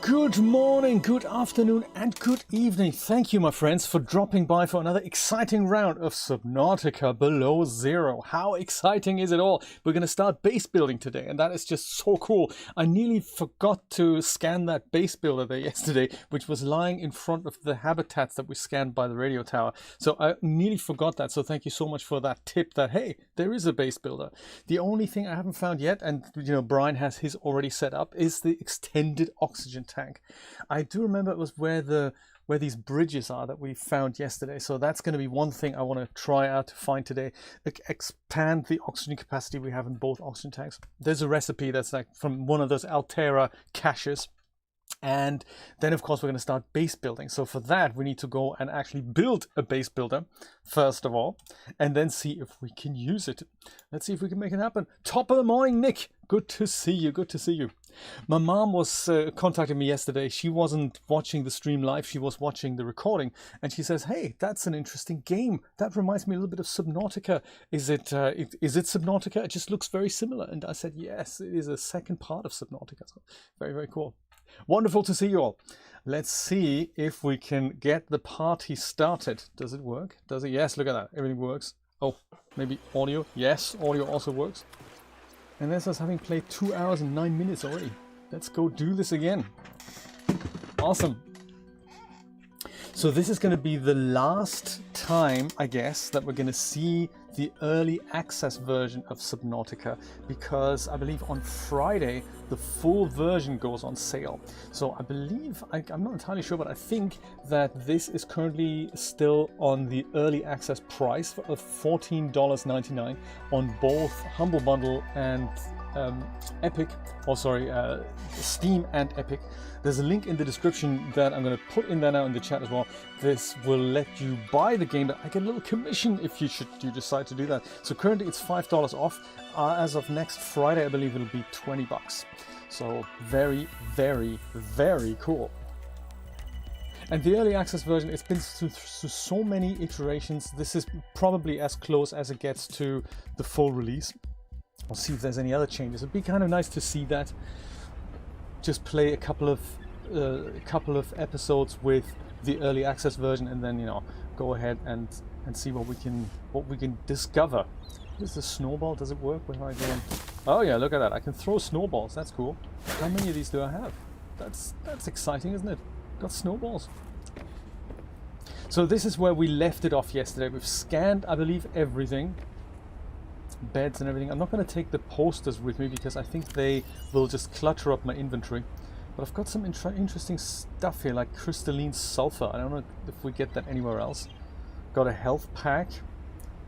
Good morning, good afternoon, and good evening. Thank you, my friends, for dropping by for another exciting round of Subnautica Below Zero. How exciting is it all? We're going to start base building today, and that is just so cool. I nearly forgot to scan that base builder there yesterday, which was lying in front of the habitats that we scanned by the radio tower. So I nearly forgot that. So thank you so much for that tip that, hey, there is a base builder. The only thing I haven't found yet, and Brian has his already set up, is the extended oxygen tank. I do remember it was where these bridges are that we found yesterday. So that's going to be one thing I want to try out to find today. Expand the oxygen capacity we have in both oxygen tanks. There's a recipe that's like from one of those Altera caches. And then, of course, we're going to start base building. So for that, we need to go and actually build a base builder, first of all, and then see if we can use it. Let's see if we can make it happen. Top of the morning, Nick. Good to see you. Good to see you. My mom was contacting me yesterday. She wasn't watching the stream live. She was watching the recording. And she says, hey, that's an interesting game. That reminds me a little bit of Subnautica. Is it Subnautica? It just looks very similar. And I said, yes, it is a second part of Subnautica. So very, very cool. Wonderful to see you all. Let's see if we can get the party started. Does it work? Does it? Yes, look at that. Everything works. Oh, maybe audio. Yes, audio also works. And that's us having played 2 hours and 9 minutes already. Let's go do this again. Awesome. So this is going to be the last time, I guess, that we're going to see the early access version of Subnautica, because I believe on Friday the full version goes on sale. So I believe, I'm not entirely sure, but I think that this is currently still on the early access price of $14.99 on both Humble Bundle and Epic, Steam and Epic. There's a link in the description that I'm going to put in there now in the chat as well. This will let you buy the game, but I get a little commission if you decide to do that. So currently it's $5 off. As of next Friday, I believe it'll be $20. So very, very, very cool. And the early access version, it's been through so many iterations. This is probably as close as it gets to the full release. We'll see if there's any other changes. It'd be kind of nice to see that. Just play a couple of episodes with the early access version, and then go ahead and see what we can discover. Is the snowball? Does it work? Where am I going? Oh yeah, look at that! I can throw snowballs. That's cool. How many of these do I have? That's exciting, isn't it? Got snowballs. So this is where we left it off yesterday. We've scanned, I believe, everything. Beds and everything. I'm not going to take the posters with me because I think they will just clutter up my inventory. But I've got some interesting stuff here, like crystalline sulfur. I don't know if we get that anywhere else. Got a health pack.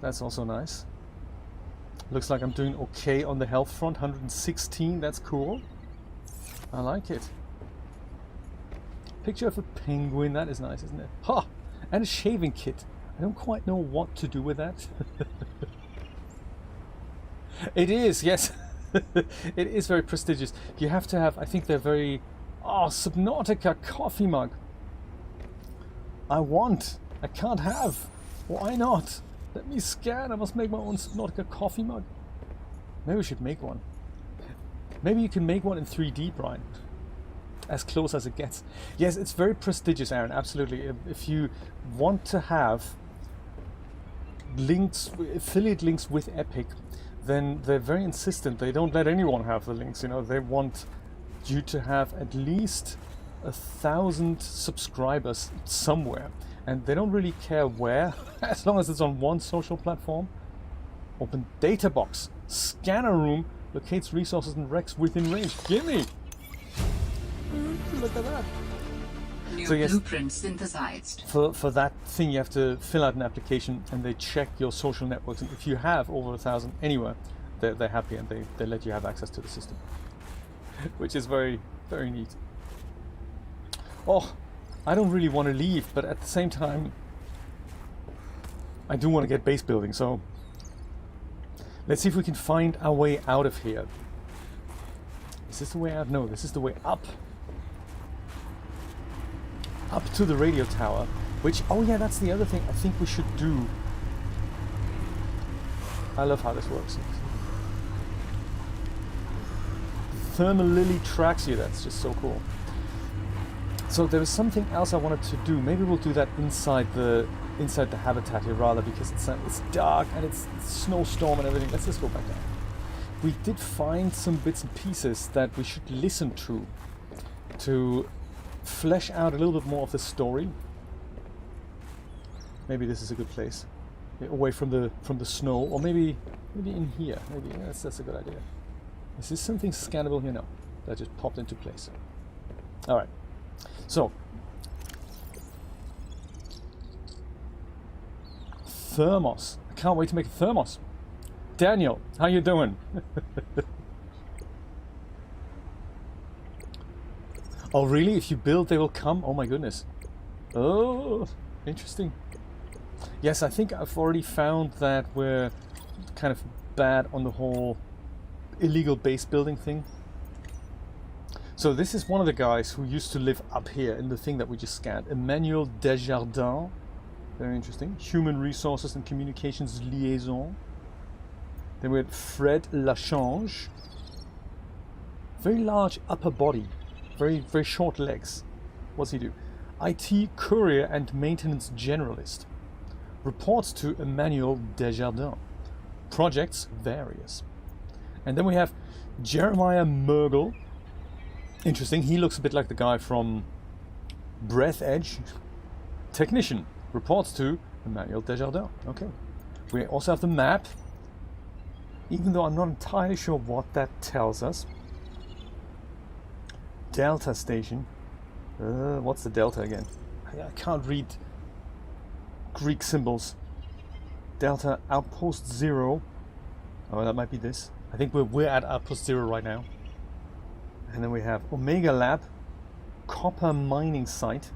That's also nice. Looks like I'm doing okay on the health front. 116. That's cool. I like it. Picture of a penguin. That is nice, isn't it? Ha! And a shaving kit. I don't quite know what to do with that. It is, yes. It is very prestigious. You have to have, I think they're very... Oh, Subnautica coffee mug. I can't have. Why not? Let me scan. I must make my own Subnautica coffee mug. Maybe we should make one. Maybe you can make one in 3D, Brian. As close as it gets. Yes, it's very prestigious, Aaron, absolutely. If you want to have links, affiliate links with Epic, then they're very insistent. They don't let anyone have the links. They want you to have at least 1,000 subscribers somewhere, and they don't really care where, as long as it's on one social platform. Open data box. Scanner room locates resources and wrecks within range. Gimme! Look at that. New blueprint synthesized. For that thing, you have to fill out an application, and they check your social networks. And if you have over 1,000 anywhere, they're happy, and they let you have access to the system, which is very, very neat. Oh, I don't really want to leave, but at the same time, I do want to get base building. So let's see if we can find our way out of here. Is this the way out? No, this is the way up. Up to the radio tower, which, oh yeah, that's the other thing I think we should do. I love how this works. Thermal Lily tracks you, that's just so cool. So there was something else I wanted to do. Maybe we'll do that inside the habitat here rather, because it's dark and it's snowstorm and everything. Let's just go back down. We did find some bits and pieces that we should listen to flesh out a little bit more of the story. Maybe this is a good place, away from the snow, or maybe in here. Maybe that's a good idea. Is this something scannable here? No, that just popped into place. All right. So, thermos. I can't wait to make a thermos. Daniel, how you doing? Oh, really? If you build, they will come? Oh my goodness. Oh, interesting. Yes, I think I've already found that we're kind of bad on the whole illegal base building thing. So this is one of the guys who used to live up here in the thing that we just scanned. Emmanuel Desjardins. Very interesting. Human Resources and Communications Liaison. Then we had Fred Lachange. Very large upper body. Very, very short legs. What's he do? IT Courier and Maintenance Generalist. Reports to Emmanuel Desjardins. Projects various. And then we have Jeremiah Mergel. Interesting, he looks a bit like the guy from Breath Edge. Technician, reports to Emmanuel Desjardins. Okay. We also have the map, even though I'm not entirely sure what that tells us. Delta Station. What's the Delta again? I can't read Greek symbols. Delta Outpost 0. Oh, that might be this. I think we're at Outpost 0 right now. And then we have Omega Lab, copper mining site.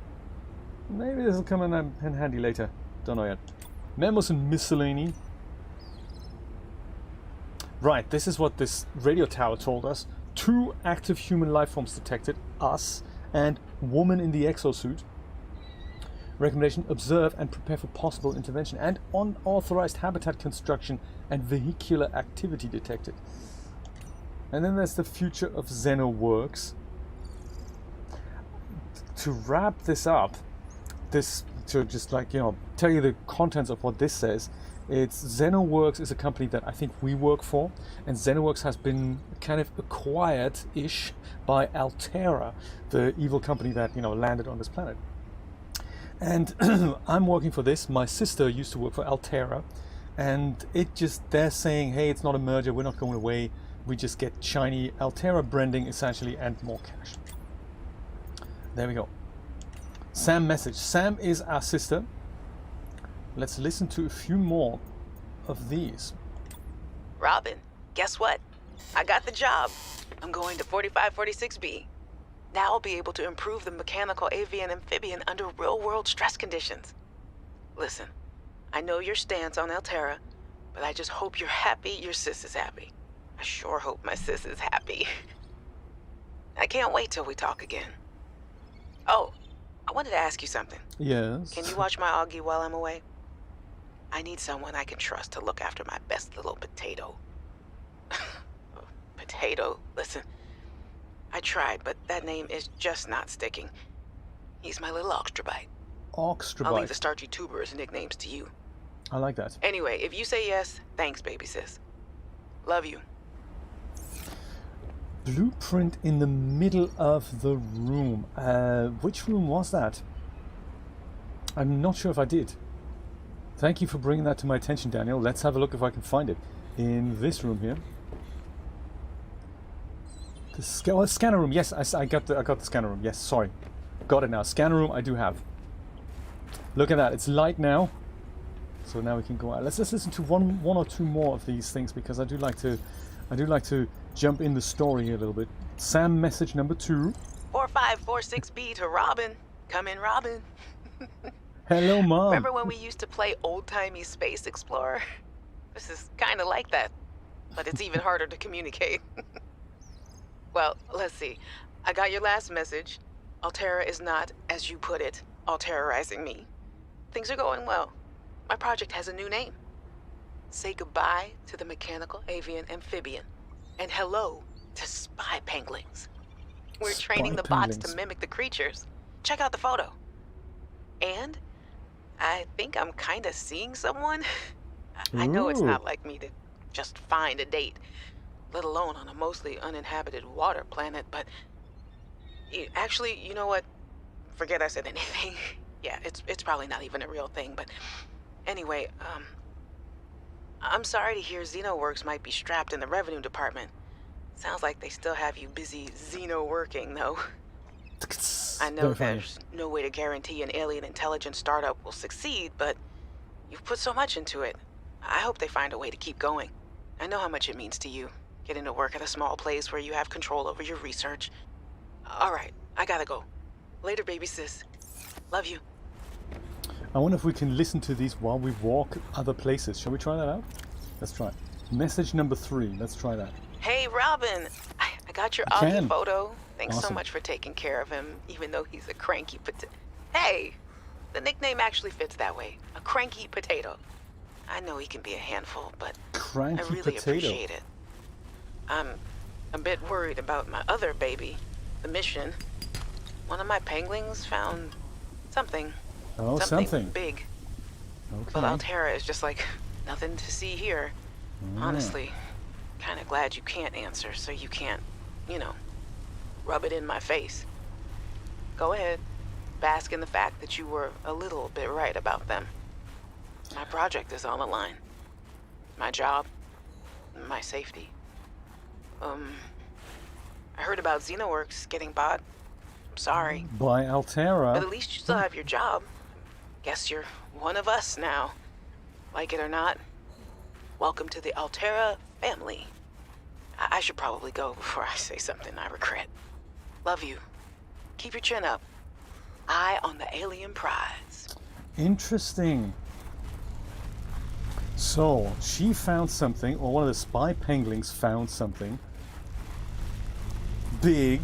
Maybe this will come in handy later. Don't know yet. Memos and miscellany. Right, this is what this radio tower told us. 2 active human life forms detected, us and woman in the exosuit. Recommendation, observe and prepare for possible intervention, and unauthorized habitat construction and vehicular activity detected. And then there's the future of XenoWorks. To wrap this up, to just like, tell you the contents of what this says, it's XenoWorks is a company that I think we work for, and XenoWorks has been kind of acquired-ish by Altera, the evil company that, landed on this planet. And I'm working for this. My sister used to work for Altera, and they're saying, hey, it's not a merger, we're not going away. We just get shiny Altera branding essentially and more cash. There we go. Sam message. Sam is our sister. Let's listen to a few more of these. Robin, guess what? I got the job. I'm going to 4546B. Now I'll be able to improve the mechanical avian amphibian under real-world stress conditions. Listen, I know your stance on Altera, but I just hope you're happy your sis is happy. I sure hope my sis is happy. I can't wait till we talk again. Oh, I wanted to ask you something. Yes? Can you watch my Augie while I'm away? I need someone I can trust to look after my best little potato. Potato, listen. I tried, but that name is just not sticking. He's my little oxtrabite. Oxtrabite. I'll leave the starchy tuberous nicknames to you. I like that. Anyway, if you say yes, thanks, baby sis. Love you. Blueprint in the middle of the room. Which room was that? I'm not sure if I did. Thank you for bringing that to my attention, Daniel. Let's have a look if I can find it. In this room here. The scanner room. Yes, I got the scanner room. Yes, sorry. Got it now. Scanner room I do have. Look at that. It's light now. So now we can go out. Let's just listen to one or two more of these things, because I do like to jump in the story here a little bit. Sam message number 2. 4546B to Robin. Come in, Robin. Hello, Mom. Remember when we used to play old-timey Space Explorer? This is kind of like that, but it's even harder to communicate. Well, let's see. I got your last message. Altera is not, as you put it, alterizing me. Things are going well. My project has a new name. Say goodbye to the mechanical avian amphibian, and hello to spy penguins. We're training the bots to mimic the creatures. check out the photo. And I think I'm kind of seeing someone. I know it's not like me to just find a date, let alone on a mostly uninhabited water planet, but actually, you know what? Forget I said anything. Yeah, it's probably not even a real thing, but anyway, I'm sorry to hear XenoWorks might be strapped in the revenue department. Sounds like they still have you busy Xeno working, though. I know there's no way to guarantee an alien intelligence startup will succeed, but you've put so much into it. I hope they find a way to keep going. I know how much it means to you, getting to work at a small place where you have control over your research. All right, I gotta go. Later, baby sis. Love you. I wonder if we can listen to these while we walk other places. Shall we try that out? Let's try it. Message number 3. Let's try that. Hey, Robin. I got your Augie photo. Thanks Awesome. so much for taking care of him, even though he's a cranky potato. Hey, the nickname actually fits that way. A cranky potato. I know he can be a handful, but Cranky I really potato. appreciate it. I'm a bit worried about my other baby, the mission. One of my penguins found something. Oh, something. Big. Okay. But Altera is just like, nothing to see here. Honestly, kind of glad you can't answer, so you can't, rub it in my face. Go ahead. Bask in the fact that you were a little bit right about them. My project is on the line. My job. My safety. I heard about XenoWorks getting bought. I'm sorry. By Altera. But at least you still have your job. Guess you're one of us now. Like it or not. Welcome to the Altera family. I should probably go before I say something I regret. Love you. Keep your chin up. Eye on the alien prize. Interesting. So, she found something, or one of the spy penguins found something big,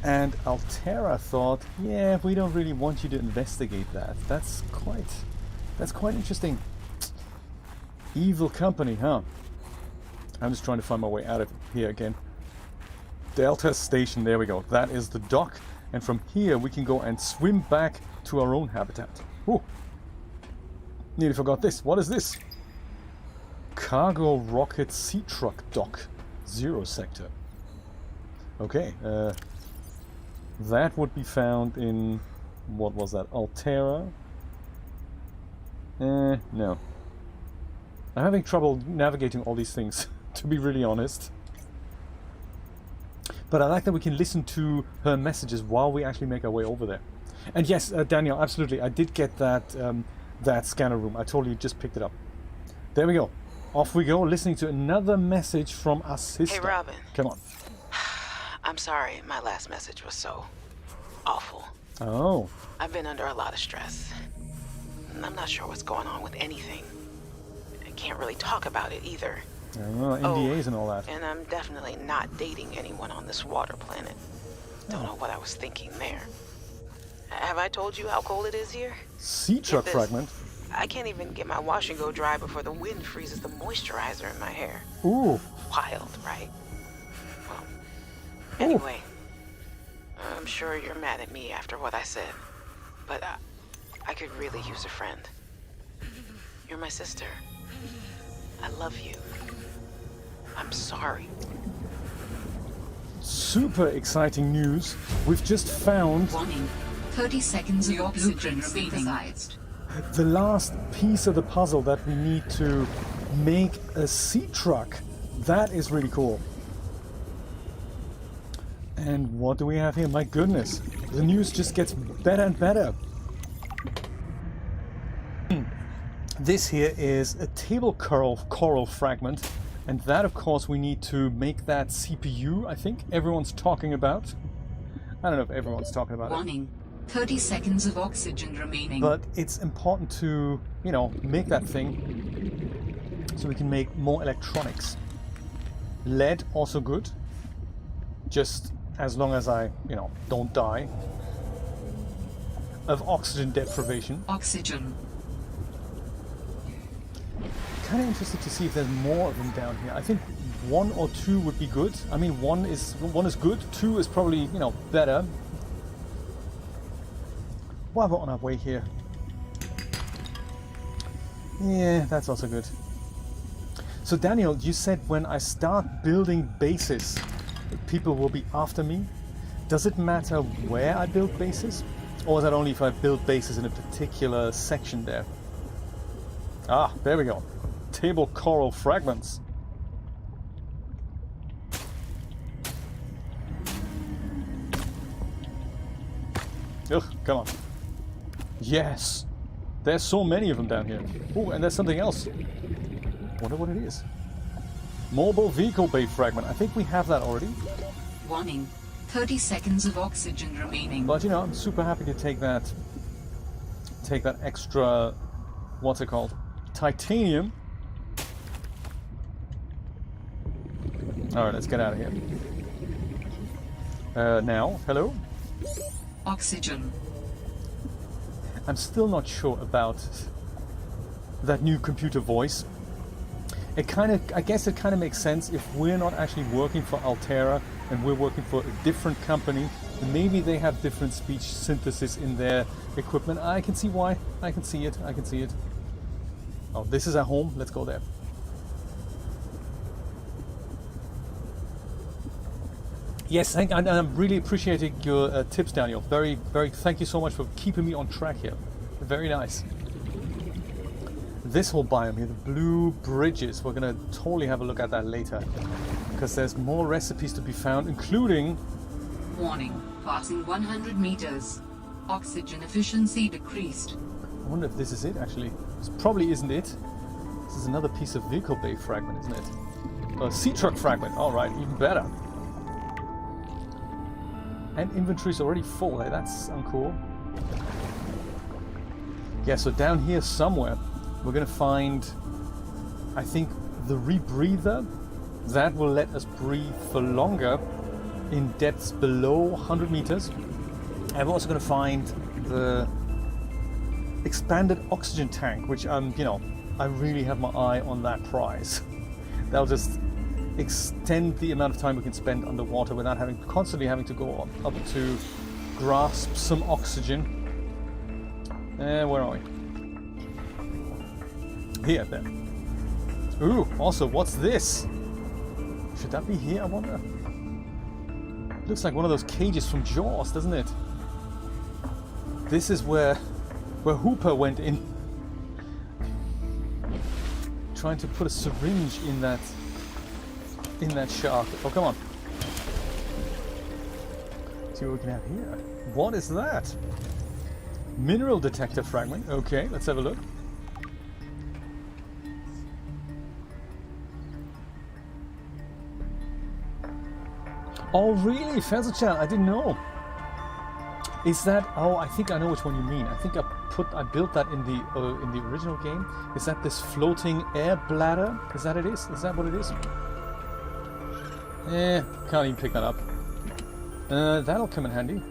and Altera thought, yeah, we don't really want you to investigate that. That's quite interesting. Evil company, huh? I'm just trying to find my way out of here again. Delta Station, there we go. That is the dock, and from here we can go and swim back to our own habitat. Ooh. Nearly forgot this. What is this? Cargo rocket sea truck dock. 0 sector. Okay. That would be found in... what was that? Altera? No. I'm having trouble navigating all these things, to be really honest. But I like that we can listen to her messages while we actually make our way over there. And yes, Daniel, absolutely, I did get that that scanner room. I totally just picked it up. There we go. Off we go, listening to another message from our sister. Hey, Robin. Come on. I'm sorry my last message was so awful. Oh. I've been under a lot of stress. And I'm not sure what's going on with anything. I can't really talk about it either. NDAs and all that. And I'm definitely not dating anyone on this water planet. Don't know what I was thinking there. Have I told you how cold it is here? Sea truck fragment. I can't even get my wash and go dry before the wind freezes the moisturizer in my hair. Ooh. Wild, right? Well, anyway, I'm sure you're mad at me after what I said, but I could really use a friend. You're my sister. I love you. I'm sorry. Super exciting news. We've just found... Warning. 30 seconds of your blueprints synthesized. The last piece of the puzzle that we need to make a sea truck. That is really cool. And what do we have here? My goodness. The news just gets better and better. This here is a table coral fragment. And that, of course, we need to make that CPU, I think everyone's talking about. I don't know if everyone's talking about Warning. 30 seconds of oxygen remaining. But it's important to, make that thing so we can make more electronics. Lead, also good. Just as long as I, don't die of oxygen deprivation. Oxygen. Kind of interested to see if there's more of them down here. I think 1 or 2 would be good. I mean, one is good. 2 is probably, better. while we're on our way here. Yeah, that's also good. So Daniel, you said when I start building bases, people will be after me. Does it matter where I build bases? Or is that only if I build bases in a particular section there? Ah, there we go. Table coral fragments. Ugh, come on. Yes! There's so many of them down here. Oh, and there's something else. Wonder what it is. Mobile vehicle bay fragment. I think we have that already. Warning. 30 seconds of oxygen remaining. But you know, I'm super happy to take that extra, what's it called? Titanium. Alright, let's get out of here. Now, hello? Oxygen. I'm still not sure about that new computer voice. I guess it kind of makes sense if we're not actually working for Altera and we're working for a different company. Maybe they have different speech synthesis in their equipment. I can see why. I can see it. I can see it. Oh, this is our home. Let's go there. Yes, I'm really appreciating your tips, Daniel. Very, thank you so much for keeping me on track here. Very nice. This whole biome here, the blue bridges, we're going to totally have a look at that later. Because there's more recipes to be found, including... Warning. Passing 100 meters. Oxygen efficiency decreased. I wonder if this is it, actually. This probably isn't it. This is another piece of vehicle bay fragment, isn't it? A sea truck fragment. Alright, even better. And inventory's already full. Hey, that's uncool. Yeah, so down here somewhere, we're going to find, I think, the rebreather. That will let us breathe for longer in depths below 100 meters. And we're also going to find the expanded oxygen tank, which you know, I really have my eye on that prize. That'll just extend the amount of time we can spend underwater without constantly having to go up to grasp some oxygen. Where are we? Here, then. Ooh, also, what's this? Should that be here, I wonder? Looks like one of those cages from Jaws, doesn't it? This is where Hooper went in. Trying to put a syringe in that shark. Oh, come on. See what we can have here. What is that? Mineral detector fragment. Okay, let's have a look. Oh, really? Featherchan, I didn't know. Is that? Oh, I think I know which one you mean. I think I built that in the original game. Is that this floating air bladder? Is that it is? Is that what it is? Can't even pick that up. That'll come in handy.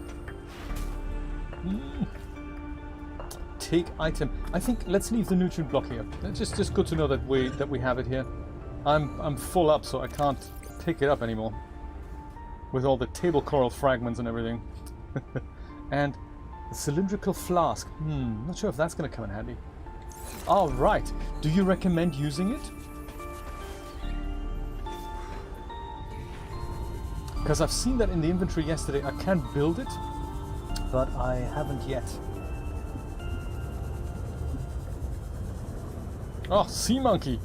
Take item. I think let's leave the nutrient block here. It's just good to know that we have it here. I'm full up, so I can't pick it up anymore. With all the table coral fragments and everything. And the cylindrical flask. Not sure if that's going to come in handy. All right. Do you recommend using it? Because I've seen that in the inventory yesterday. I can build it, but I haven't yet. Oh, sea monkey.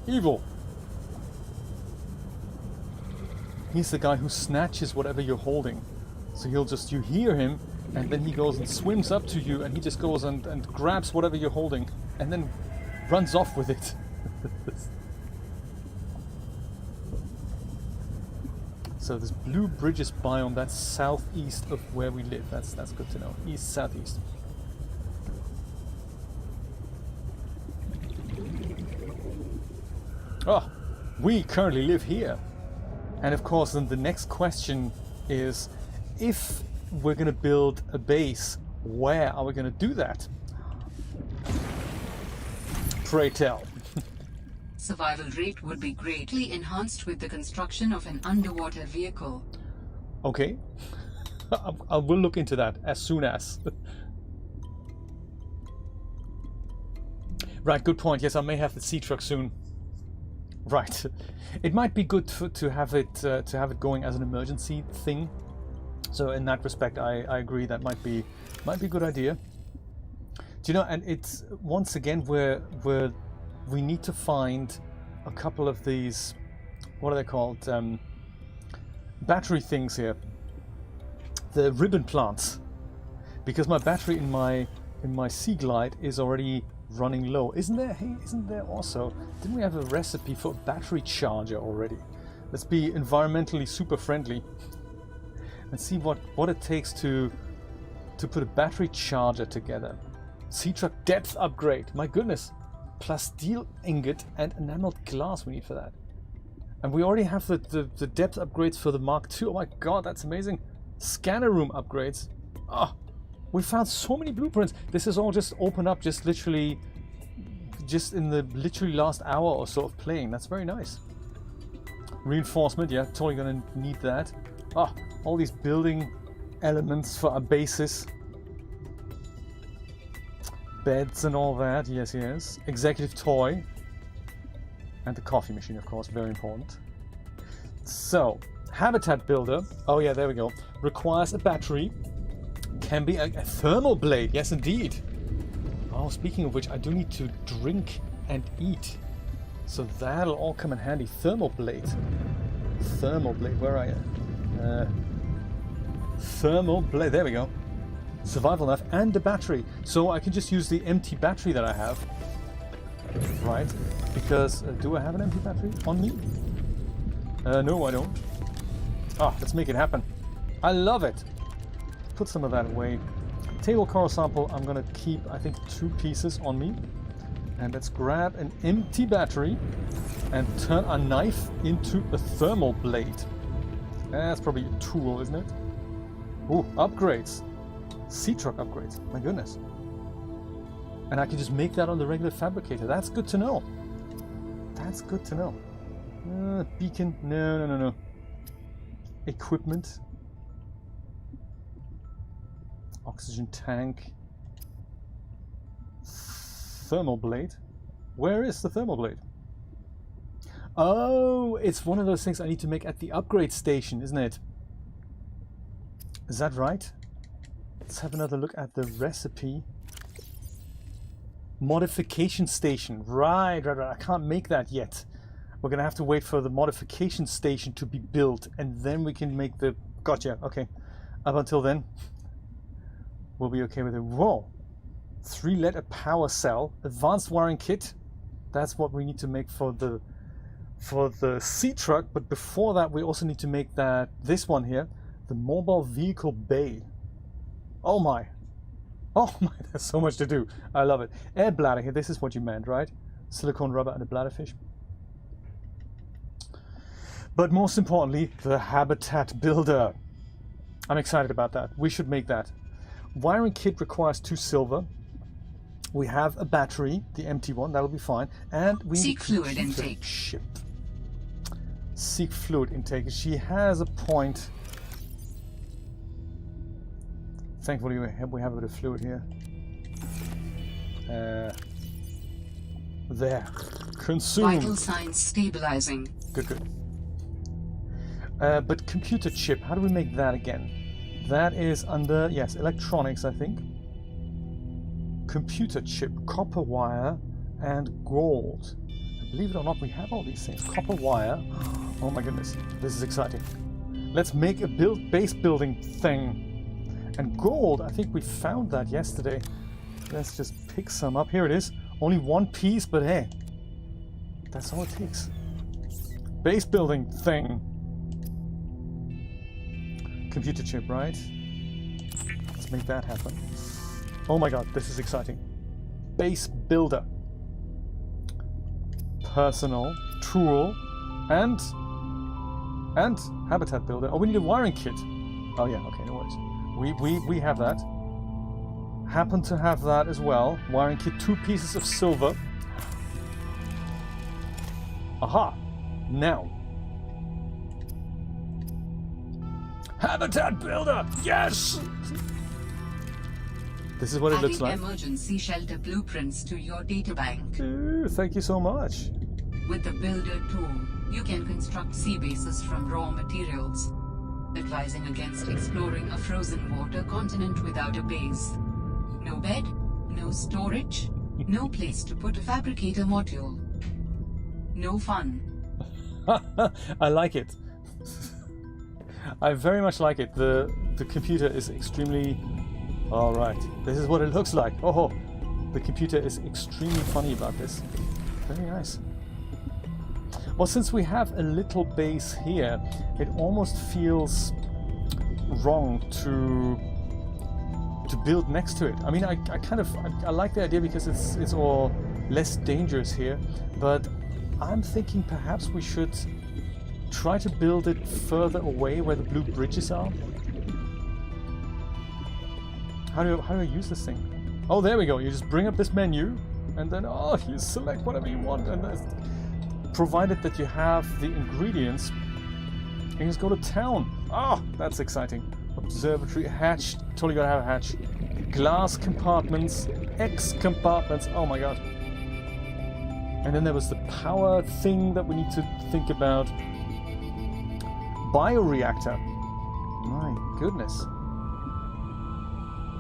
Evil. He's the guy who snatches whatever you're holding. So you hear him, and then he goes and swims up to you, and he just goes and grabs whatever you're holding, and then runs off with it. So this blue bridges biome, that's southeast of where we live. That's good to know. East, southeast. Oh, we currently live here. And of course, then the next question is, if we're going to build a base, where are we going to do that? Pray tell. Survival rate would be greatly enhanced with the construction of an underwater vehicle. Okay. I will look into that as soon as. Right, good point. Yes, I may have the sea truck soon. Right. It might be good to have it going as an emergency thing. So in that respect, I agree that might be a good idea. Do you know? And it's once again where we need to find a couple of these. What are they called? Battery things here. The ribbon plants, because my battery in my Sea Glide is already running low. Isn't there also? Didn't we have a recipe for a battery charger already? Let's be environmentally super friendly and see what it takes to put a battery charger together. Sea truck depth upgrade. My goodness, plus steel ingot and enameled glass we need for that. And we already have the depth upgrades for the Mark II. Oh my god, that's amazing. Scanner room upgrades. Oh, we found so many blueprints. This is all just opened up just in the last hour or so of playing. That's very nice. Reinforcement, yeah, totally gonna need that. Ah, all these building elements for our bases. Beds and all that, yes. Executive toy. And the coffee machine, of course, very important. So, habitat builder. Oh yeah, there we go. Requires a battery. Can be a thermal blade. Yes, indeed. Oh, speaking of which, I do need to drink and eat. So that'll all come in handy. Thermal blade. Thermal blade. Where are you? Thermal blade. There we go. Survival knife and a battery. So I can just use the empty battery that I have. Right. Because, do I have an empty battery on me? No, I don't. Ah, let's make it happen. I love it. Put some of that away. Table coral sample, I'm gonna keep, I think, 2 pieces on me. And let's grab an empty battery and turn a knife into a thermal blade. That's probably a tool, isn't it? Ooh, upgrades. Sea truck upgrades. My goodness. And I can just make that on the regular fabricator. That's good to know. That's good to know. Beacon. No. Equipment. Oxygen tank. Thermal blade. Where is the thermal blade? Oh, it's one of those things I need to make at the upgrade station, isn't it? Is that right? Let's have another look at the recipe. Modification station. Right. I can't make that yet. We're going to have to wait for the modification station to be built, and then we can make the... Gotcha. Okay. Up until then, we'll be okay with it. Whoa. 3-letter power cell. Advanced wiring kit. That's what we need to make for the sea truck. But before that, we also need to make this one here. The mobile vehicle bay. Oh my. Oh my, there's so much to do. I love it. Air bladder here, this is what you meant, right? Silicone rubber and a bladderfish. But most importantly, the habitat builder. I'm excited about that. We should make that. Wiring kit requires 2 silver. We have a battery, the empty one, that'll be fine. And we seek fluid intake. Ship. Seek fluid intake. She has a point. Thankfully, we have a bit of fluid here. There. Consume. Vital signs stabilizing. Good. But computer chip, how do we make that again? That is under, yes, electronics, I think. Computer chip, copper wire, and gold. And believe it or not, we have all these things. Copper wire. Oh my goodness, this is exciting. Let's make a base building thing. And gold, I think we found that yesterday. Let's just pick some up. Here it is. Only 1 piece, but hey, that's all it takes. Base building thing. Computer chip, right? Let's make that happen. Oh my god, this is exciting. Base builder. Personal, tool, and habitat builder. Oh, we need a wiring kit. Oh yeah, okay, no worries. We have that. Happen to have that as well. Wiring kit, 2 pieces of silver. Aha! Now. Habitat builder! Yes! This is what it looks Adding like. emergency shelter blueprints to your databank. Ooh, thank you so much. With the Builder tool, you can construct sea bases from raw materials, advising against exploring a frozen water continent without a base. No bed, no storage, no place to put a fabricator module. No fun. I like it. I very much like it. The computer is extremely... Alright, this is what it looks like. Oh, the computer is extremely funny about this. Very nice. Well, since we have a little base here, it almost feels wrong to build next to it. I mean, I like the idea because it's all less dangerous here, but I'm thinking perhaps we should try to build it further away where the blue bridges are. How do I use this thing? Oh, there we go. You just bring up this menu and then you select whatever you want, and provided that you have the ingredients, you can just go to town. That's exciting. Observatory, hatch, totally gotta have a hatch. Glass compartments, X compartments, oh my god. And then there was the power thing that we need to think about. Bioreactor. My goodness.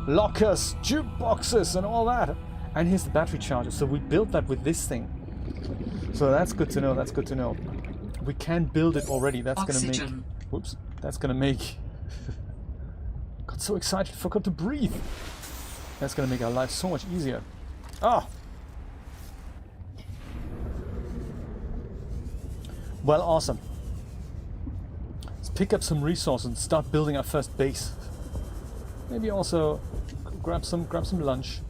Lockers, jukeboxes and all that. And here's the battery charger. So we built that with this thing. So that's good to know, that's good to know. We can build it already. That's gonna make... Whoops. That's gonna make... Got so excited, forgot to breathe. That's gonna make our life so much easier. Well, awesome. Let's pick up some resources and start building our first base. Maybe also grab some lunch.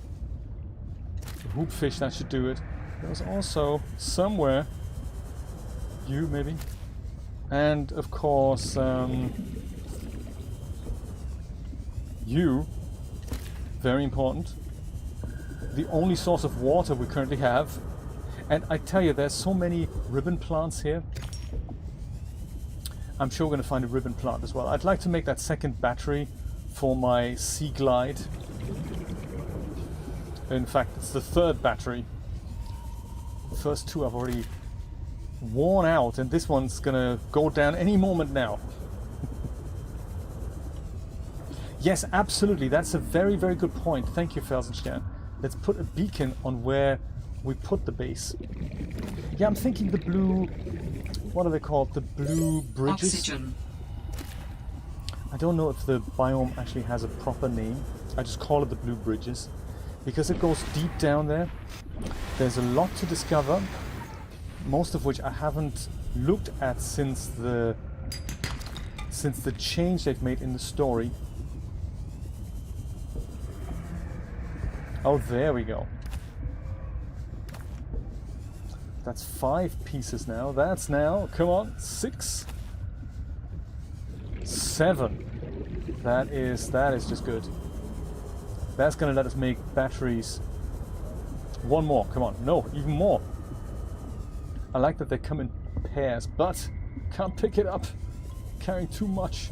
Hoopfish, that should do it. There's also somewhere you maybe, and of course you, very important, the only source of water we currently have. And I tell you, there's so many ribbon plants here. I'm sure we're going to find a ribbon plant as well. I'd like to make that second battery for my Sea Glide. In fact, it's the third battery. The first two I've already worn out, and this one's gonna go down any moment now. Yes, absolutely. That's a very, very good point. Thank you, Felsenstern. Let's put a beacon on where we put the base. Yeah, I'm thinking the blue... What are they called? The blue bridges? Oxygen. I don't know if the biome actually has a proper name. I just call it the blue bridges. Because it goes deep down there. There's a lot to discover. Most of which I haven't looked at since the change they've made in the story. Oh, there we go. That's 5 pieces now. That's now, come on, 6, 7. That is just good. That's gonna let us make batteries. One more, come on. No, even more. I like that they come in pairs, but can't pick it up. Carrying too much.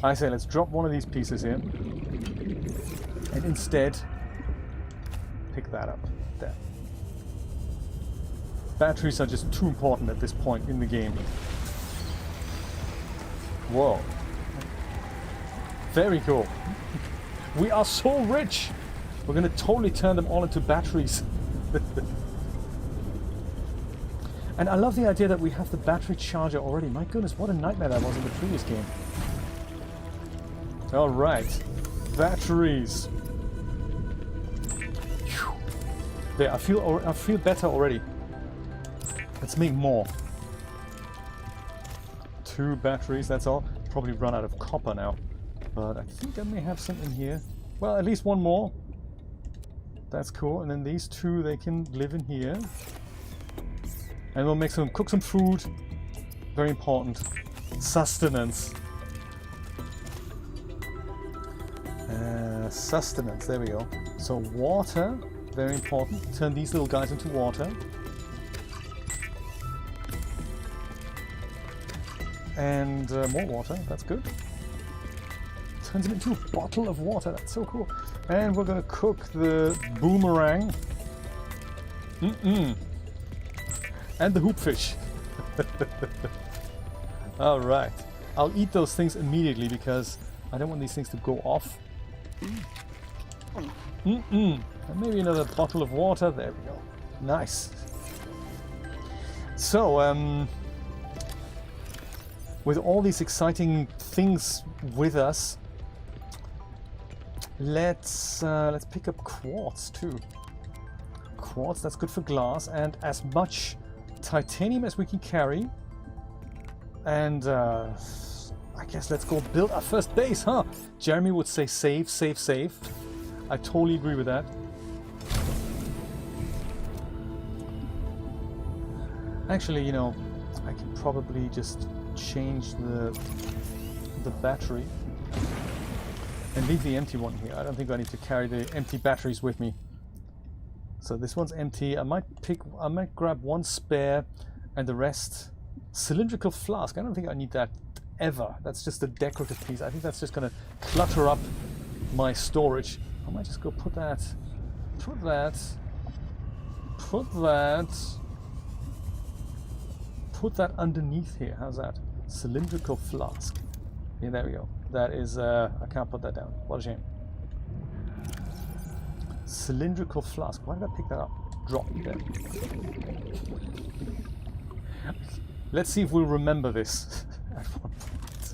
I say let's drop one of these pieces here. And instead, pick that up. There. Batteries are just too important at this point in the game. Whoa. Very cool. We are so rich. We're going to totally turn them all into batteries. And I love the idea that we have the battery charger already. My goodness, what a nightmare that was in the previous game. All right, batteries. Whew. There, I feel better already. Let's make more. 2 batteries, that's all. Probably run out of copper now. But I think I may have some in here. Well, at least one more. That's cool. And then these 2, they can live in here. And we'll make cook some food. Very important. Sustenance. Sustenance, there we go. So water, very important. Turn these little guys into water. And more water, that's good. turns him into a bottle of water. That's so cool. And we're gonna cook the boomerang. And the hoopfish. Alright. I'll eat those things immediately because I don't want these things to go off. And maybe another bottle of water. There we go. Nice. So, with all these exciting things with us, let's pick up quartz too. Quartz, that's good for glass, and as much titanium as we can carry. And I guess let's go build our first base, huh? Jeremy would say save, save, save. I totally agree with that. Actually, you know, I can probably just change the battery and leave the empty one here. I don't think I need to carry the empty batteries with me. So this one's empty. I might grab one spare and the rest cylindrical flask. I don't think I need that ever. That's just a decorative piece. I think that's just gonna clutter up my storage. I might just go put that underneath here. How's that? Cylindrical flask. Yeah, there we go. That is, I can't put that down. What a shame. Cylindrical flask. Why did I pick that up? Drop there. Let's see if we'll remember this at one point.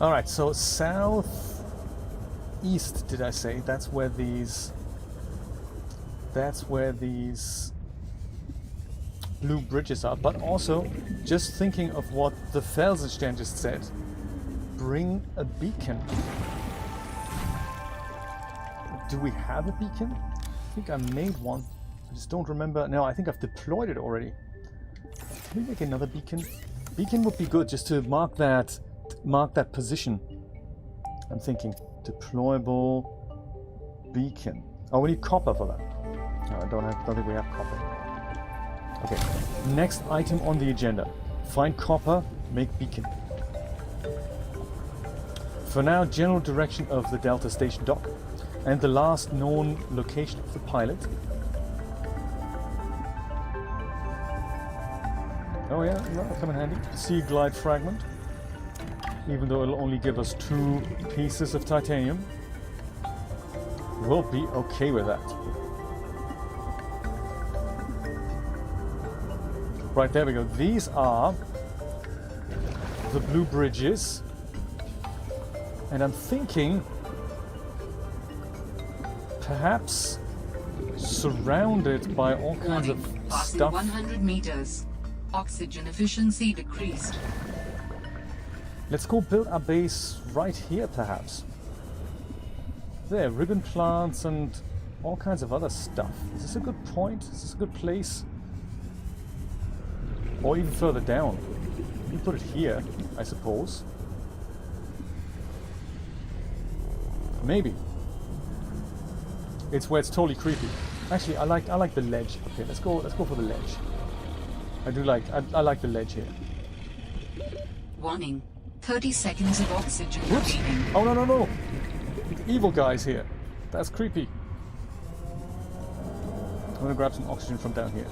Alright, so south east, did I say? That's where these blue bridges are, but also just thinking of what the Felsenstein just said. Bring a beacon. Do we have a beacon? I think I made one. I just don't remember. No, I think I've deployed it already. Can we make another beacon? Beacon would be good just to mark that position. I'm thinking deployable beacon. Oh, we need copper for that. No, I don't think we have copper. Okay, next item on the agenda. Find copper, make beacon. For now, general direction of the Delta Station dock and the last known location of the pilot. Oh yeah, that'll come in handy. Sea glide fragment. Even though it'll only give us 2 pieces of titanium. We'll be okay with that. Right, there we go. These are the blue bridges. And I'm thinking perhaps surrounded by all kinds of Passing stuff. 100 meters. Oxygen efficiency decreased. Let's go build our base right here, perhaps. There, ribbon plants and all kinds of other stuff. Is this a good point? Is this a good place? Or even further down. We can put it here, I suppose. Maybe. It's where it's totally creepy. Actually, I like the ledge up here. Let's go for the ledge. I like the ledge here. Warning. 30 seconds of oxygen Whoops. remaining. Oh no. Evil guys here. That's creepy. I'm gonna grab some oxygen from down here.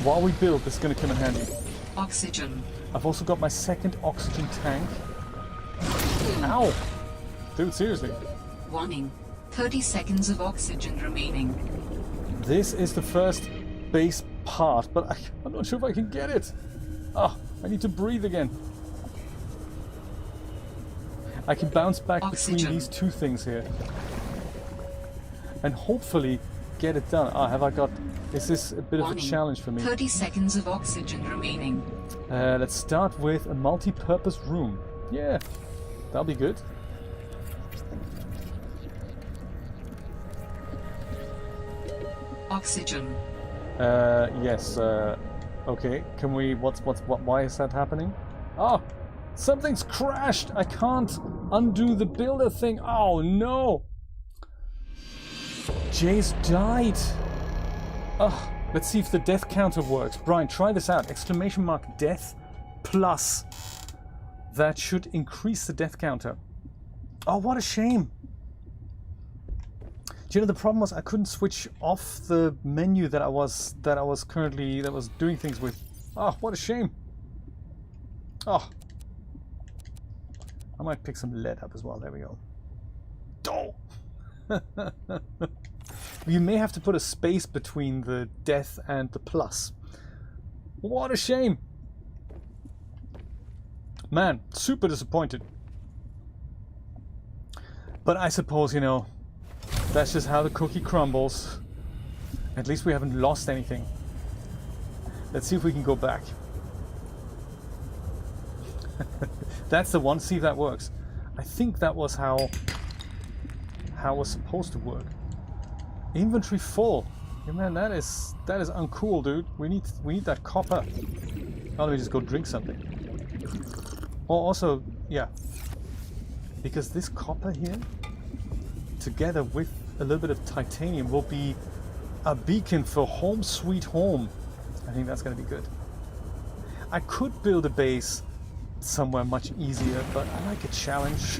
While we build, this is gonna come in handy. Oxygen. I've also got my second oxygen tank. Ow! Dude, seriously. Warning. 30 seconds of oxygen remaining. This is the first base part, but I'm not sure if I can get it. Ah, I need to breathe again. I can bounce back Oxygen. between these 2 things here. And hopefully get it done. Ah, have I got... Is this a bit Warning. of a challenge for me? 30 seconds of oxygen remaining. Let's start with a multi-purpose room. Yeah, that'll be good. Oxygen. Yes, okay. Can we... why is that happening? Oh! Something's crashed! I can't undo the builder thing. Oh, no! Jay's died! Ugh. Let's see if the death counter works. Brian, try this out. Exclamation mark death plus. that should increase the death counter. Oh, what a shame. Do you know, the problem was I couldn't switch off the menu that I was doing things with. Oh, what a shame. Oh. I might pick some lead up as well. There we go. Oh. You may have to put a space between the death and the plus. What a shame. Man, super disappointed. But I suppose, you know, that's just how the cookie crumbles. At least we haven't lost anything. Let's see if we can go back. That's the one. See if that works. I think that was how it was supposed to work. Inventory full. Yeah, man, that is uncool, dude. We need that copper. Oh, let me just go drink something. Oh, also, yeah, because this copper here, together with a little bit of titanium, will be a beacon for home sweet home. I think that's going to be good. I could build a base somewhere much easier, but I like a challenge.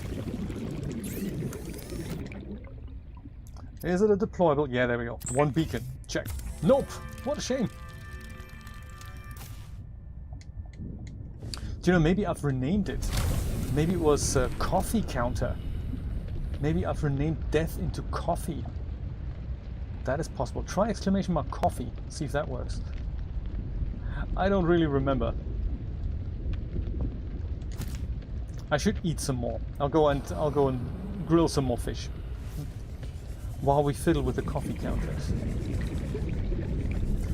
Is it a deployable? Yeah, there we go. One beacon. Check. Nope. What a shame. Do you know, maybe I've renamed it. Maybe it was coffee counter. Maybe I've renamed death into coffee. That is possible. Try exclamation mark coffee. See if that works. I don't really remember. I should eat some more. I'll go and grill some more fish while we fiddle with the coffee counters.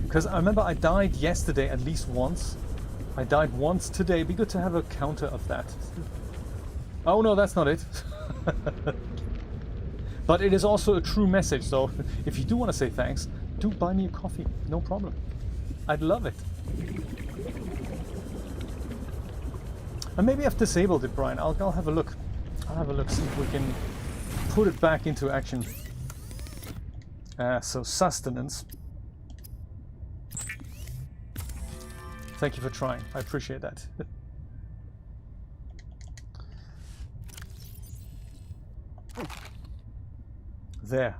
Because I remember I died yesterday at least once. I died once today. It'd be good to have a counter of that. Oh no, that's not it. But it is also a true message, so if you do want to say thanks, do buy me a coffee. No problem. I'd love it. And maybe I've disabled it, Brian. I'll have a look. I'll have a look, see if we can put it back into action. So sustenance. Thank you for trying. I appreciate that. There.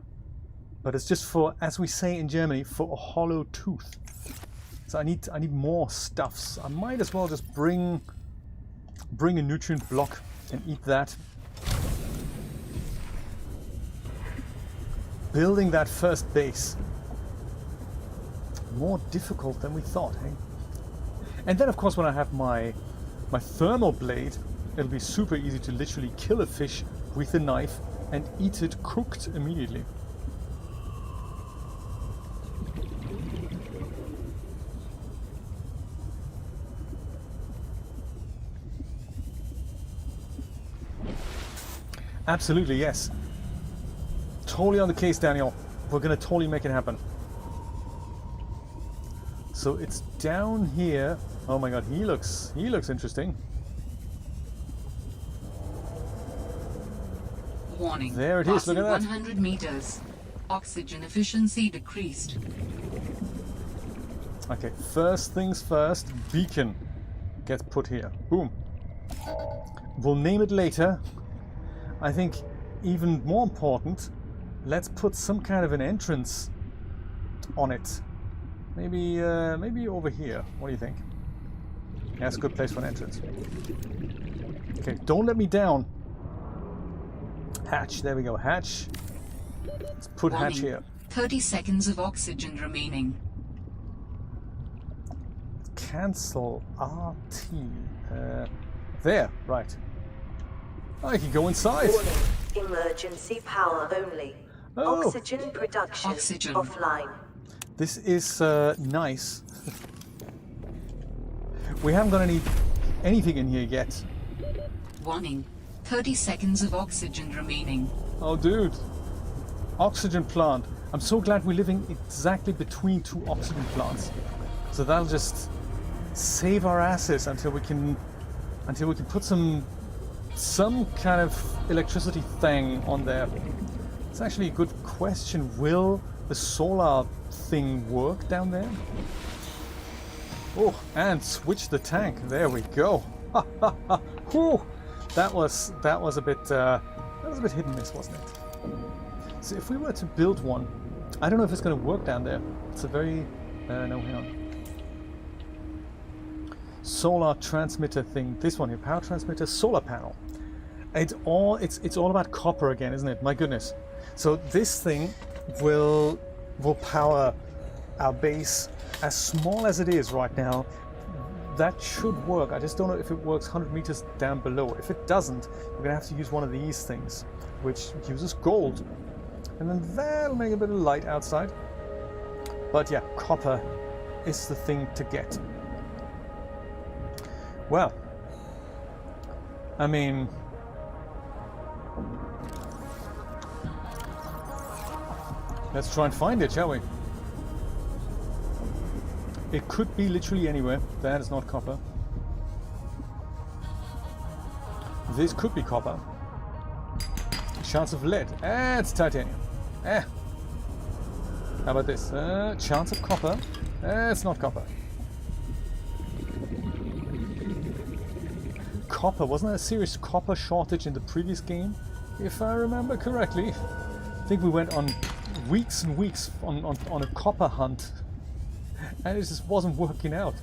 But it's just for, as we say in Germany, for a hollow tooth. So I need more stuffs. I might as well just bring a nutrient block and eat that. Building that first base. More difficult than we thought, hey? And then of course when I have my thermal blade, it'll be super easy to literally kill a fish with a knife and eat it cooked immediately. Absolutely, yes. Totally on the case, Daniel. We're gonna totally make it happen. So it's down here. Oh my god, he looks interesting. Warning. There it is, look at that. 100 meters. Oxygen efficiency decreased. Okay, first things first, beacon gets put here. Boom. We'll name it later. I think even more important, let's put some kind of an entrance on it. Maybe over here. What do you think? Yeah, that's a good place for an entrance. Okay, don't let me down. Hatch, there we go, hatch. Let's put Warning. hatch here. 30 seconds of oxygen remaining. Cancel RT. There, right. I can go inside. Warning. Emergency power only. Oh. Oxygen production Oxygen. offline. This is nice. We haven't got anything in here yet. Warning. 30 seconds of oxygen remaining. Oh, dude. Oxygen plant. I'm so glad we're living exactly between two oxygen plants. So that'll just save our asses until we can put some kind of electricity thing on there. It's actually a good question. Will the solar thing work down there? Oh, and switch the tank. There we go. Whew. That was a bit hit and miss, wasn't it? So if we were to build one, I don't know if it's going to work down there. It's a very no, hang on. Solar transmitter thing. This one here, power transmitter, solar panel. It's all about copper again, isn't it? My goodness. So this thing will power our base, as small as it is right now. That should work. I just don't know if it works 100 meters down below. If it doesn't, we're gonna have to use one of these things, which uses gold, and then that'll make a bit of light outside. But yeah, copper is the thing to get. Well, I mean, let's try and find it, shall we? It could be literally anywhere. That is not copper. This could be copper. Chance of lead. It's titanium. How about this? Chance of copper. It's not copper. Copper. Wasn't there a serious copper shortage in the previous game? If I remember correctly. I think we went on weeks and weeks on a copper hunt. And it just wasn't working out.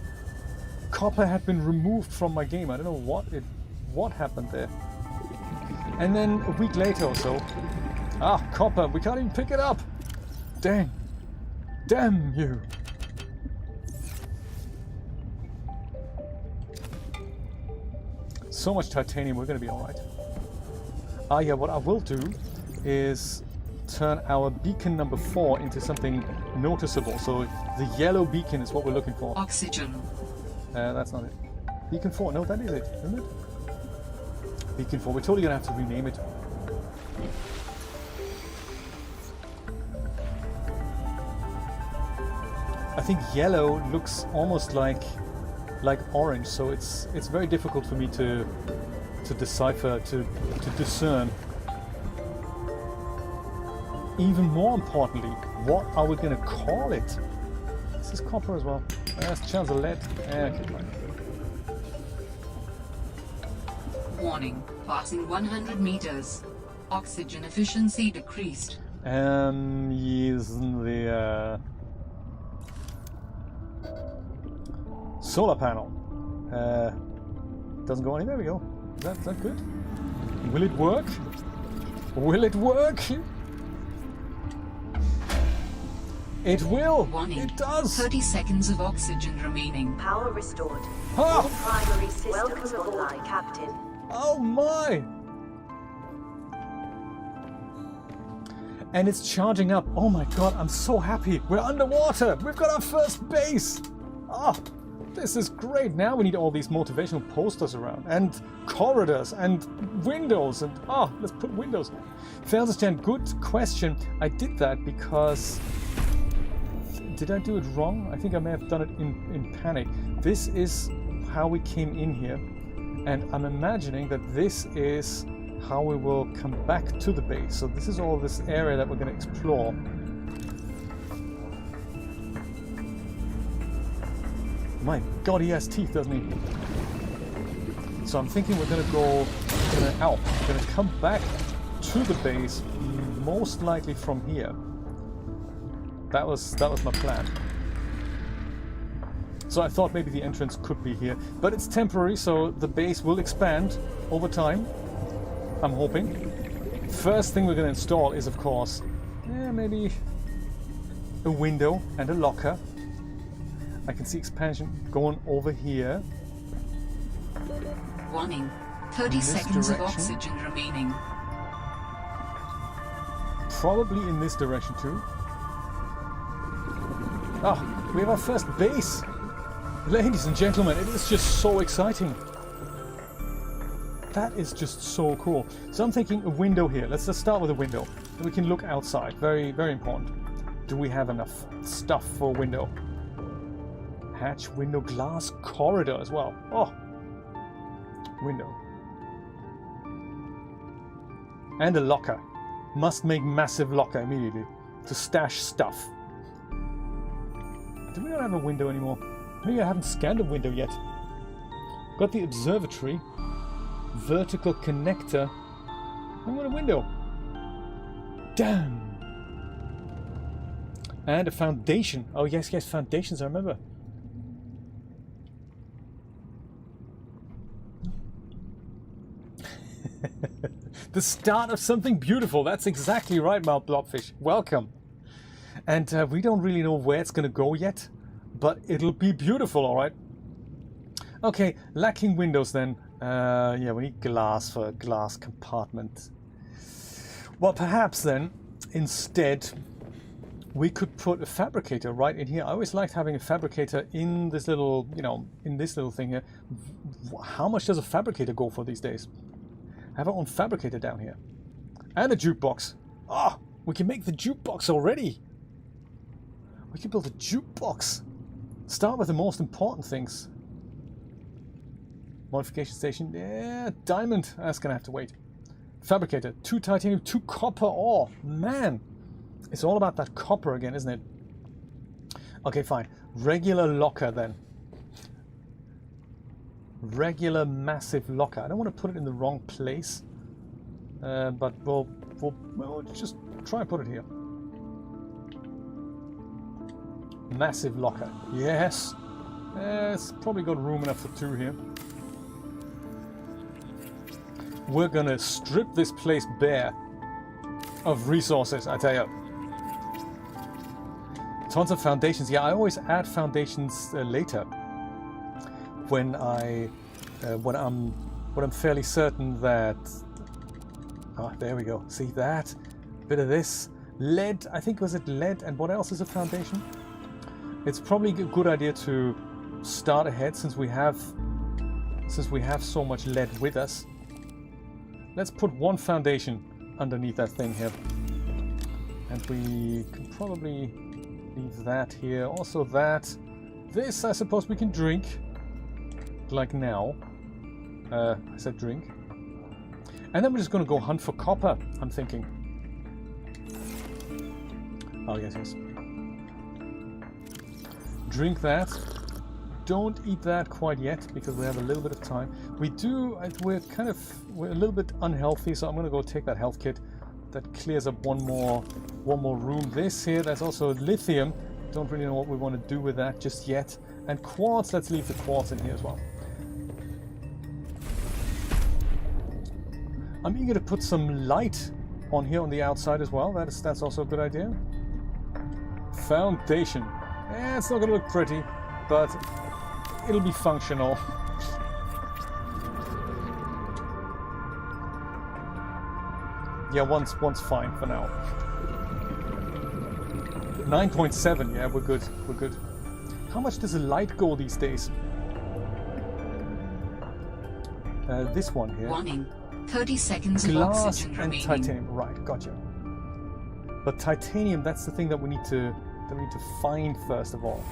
Copper had been removed from my game. I don't know what happened there. And then a week later or so, copper, we can't even pick it up. Dang. Damn you. So much titanium, we're gonna be alright. Yeah, what I will do is turn our beacon number 4 into something noticeable. So the yellow beacon is what we're looking for. Oxygen. That's not it. Beacon 4, no, that is it, isn't it? Beacon 4, we're totally gonna have to rename it. I think yellow looks almost like orange, so it's very difficult for me to decipher, to discern. Even more importantly, what are we going to call it? This is copper as well. There's a chance of lead. Okay, fine. Warning, passing 100 meters. Oxygen efficiency decreased. Using the solar panel. Doesn't go any. There we go. Is that good? Will it work? Will it work? It will! Warning. It does! 30 seconds of oxygen remaining. Power restored. Ha! All primary systems online, Captain. Oh my! And it's charging up. Oh my god, I'm so happy. We're underwater! We've got our first base! Oh, this is great. Now we need all these motivational posters around. And corridors and windows. And let's put windows. Felsenstein, good question. I did that because... Did I do it wrong? I think I may have done it in panic. This is how we came in here. And I'm imagining that this is how we will come back to the base. So this is all this area that we're going to explore. My god, he has teeth, doesn't he? So I'm thinking we're going to go out. We're going to come back to the base, most likely from here. That was my plan. So I thought maybe the entrance could be here, but it's temporary, so the base will expand over time. I'm hoping. First thing we're going to install is, of course, maybe a window and a locker. I can see expansion going over here. Warning, 30 seconds of oxygen remaining. Probably in this direction too. We have our first base! Ladies and gentlemen, it is just so exciting. That is just so cool. So I'm thinking a window here. Let's just start with a window. And we can look outside. Very, very important. Do we have enough stuff for a window? Hatch, window, glass, corridor as well. Window. And a locker. Must make massive locker immediately. To stash stuff. Do we not have a window anymore? Maybe I haven't scanned a window yet. Got the observatory, vertical connector, and got a window. Damn! And a foundation. Oh yes, yes, foundations, I remember. The start of something beautiful. That's exactly right, Mount Blobfish. Welcome. And we don't really know where it's going to go yet, but it'll be beautiful, all right? Okay, lacking windows then. Yeah, we need glass for a glass compartment. Well, perhaps then, instead, we could put a fabricator right in here. I always liked having a fabricator in this little, you know, in this little thing here. How much does a fabricator go for these days? Have our own fabricator down here. And a jukebox. Oh, we can make the jukebox already. We can build a jukebox. Start with the most important things. Modification station. Yeah, diamond. That's going to have to wait. Fabricator. 2 titanium, 2 copper ore. Man. It's all about that copper again, isn't it? Okay, fine. Regular locker then. Regular massive locker. I don't want to put it in the wrong place, but we'll just try and put it here. Massive locker. Yes. It's probably got room enough for 2 here. We're gonna strip this place bare of resources, I tell you. Tons of foundations. Yeah, I always add foundations later. When I'm fairly certain that, oh, there we go. See that? Bit of this lead. I think was it lead, and what else is a foundation? It's probably a good idea to start ahead since we have so much lead with us. Let's put 1 foundation underneath that thing here, and we can probably leave that here. Also that. This I suppose we can drink. Like now. I said drink. And then we're just going to go hunt for copper, I'm thinking. Oh, yes, yes. Drink that. Don't eat that quite yet, because we have a little bit of time. We're a little bit unhealthy, so I'm going to go take that health kit. That clears up one more room. This here, that's also lithium. Don't really know what we want to do with that just yet. And quartz, let's leave the quartz in here as well. I'm eager to put some light on here on the outside as well. That's also a good idea. Foundation. It's not going to look pretty, but it'll be functional. Yeah, one's fine for now. 9.7. Yeah, we're good. We're good. How much does a light go these days? This one here. Warning. 30 seconds of Glass oxygen and remaining. titanium. Right, gotcha. But titanium, that's the thing that we need to find first of all.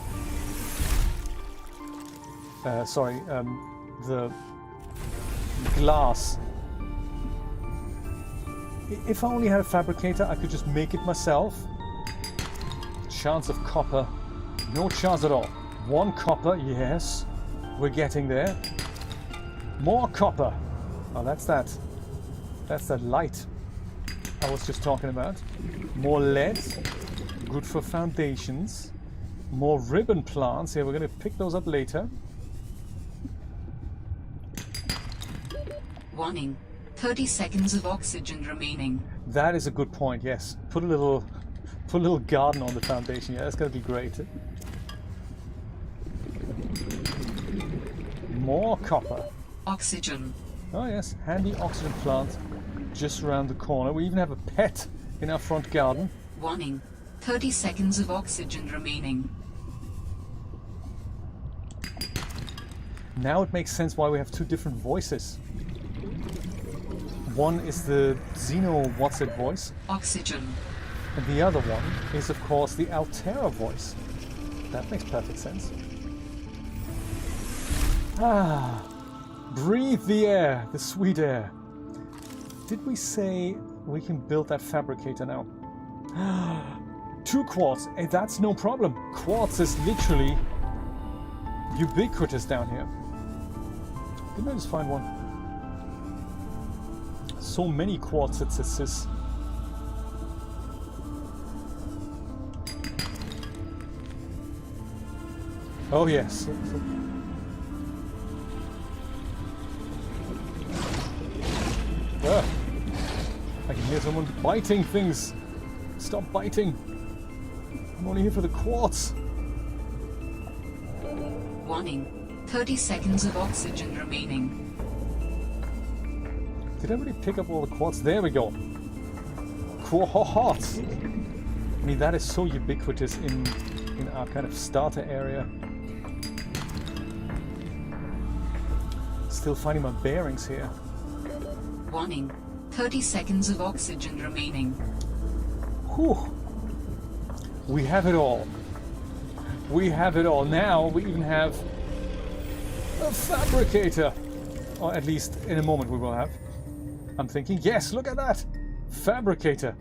The glass. If I only had a fabricator, I could just make it myself. Chance of copper, no chance at all. 1 copper, yes, we're getting there. More copper. Oh, that's that light I was just talking about. More lead, good for foundations. More ribbon plants. Yeah, we're going to pick those up later. Warning. 30 seconds of oxygen remaining. That is a good point. Yes, put a little garden on the foundation. Yeah, that's going to be great. More copper. Oxygen. Oh yes, handy oxygen plant just around the corner. We even have a pet in our front garden. Warning. 30 seconds of oxygen remaining. Now it makes sense why we have 2 different voices. One is the Xeno What's It voice. Oxygen. And the other one is, of course, the Altera voice. That makes perfect sense. Ah, breathe the air, the sweet air. Did we say we can build that fabricator now? 2 quartz, hey, that's no problem. Quartz is literally ubiquitous down here. Didn't I just find one? So many quartz, it says. Oh yes. Ah, I can hear someone biting things. Stop biting. I'm only here for the quartz. Warning. 30 seconds of oxygen remaining. Did everybody pick up all the quartz? There we go. Quartz. I mean, that is so ubiquitous in our kind of starter area. Still finding my bearings here. Warning. 30 seconds of oxygen remaining. Whew. We have it all. We have it all. Now we even have a fabricator. Or at least in a moment we will have. I'm thinking, yes, look at that! Fabricator.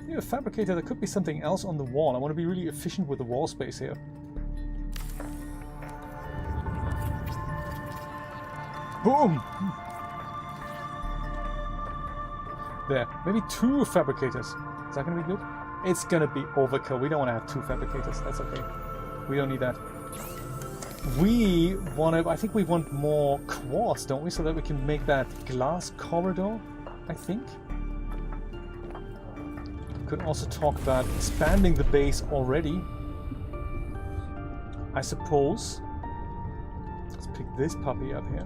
Yeah, a fabricator, there could be something else on the wall. I want to be really efficient with the wall space here. Boom! There. Maybe 2 fabricators. Is that going to be good? It's going to be overkill. We don't want to have 2 fabricators. That's okay. We don't need that. We want to... I think we want more quartz, don't we? So that we can make that glass corridor, I think. Could also talk about expanding the base already. I suppose. Let's pick this puppy up here.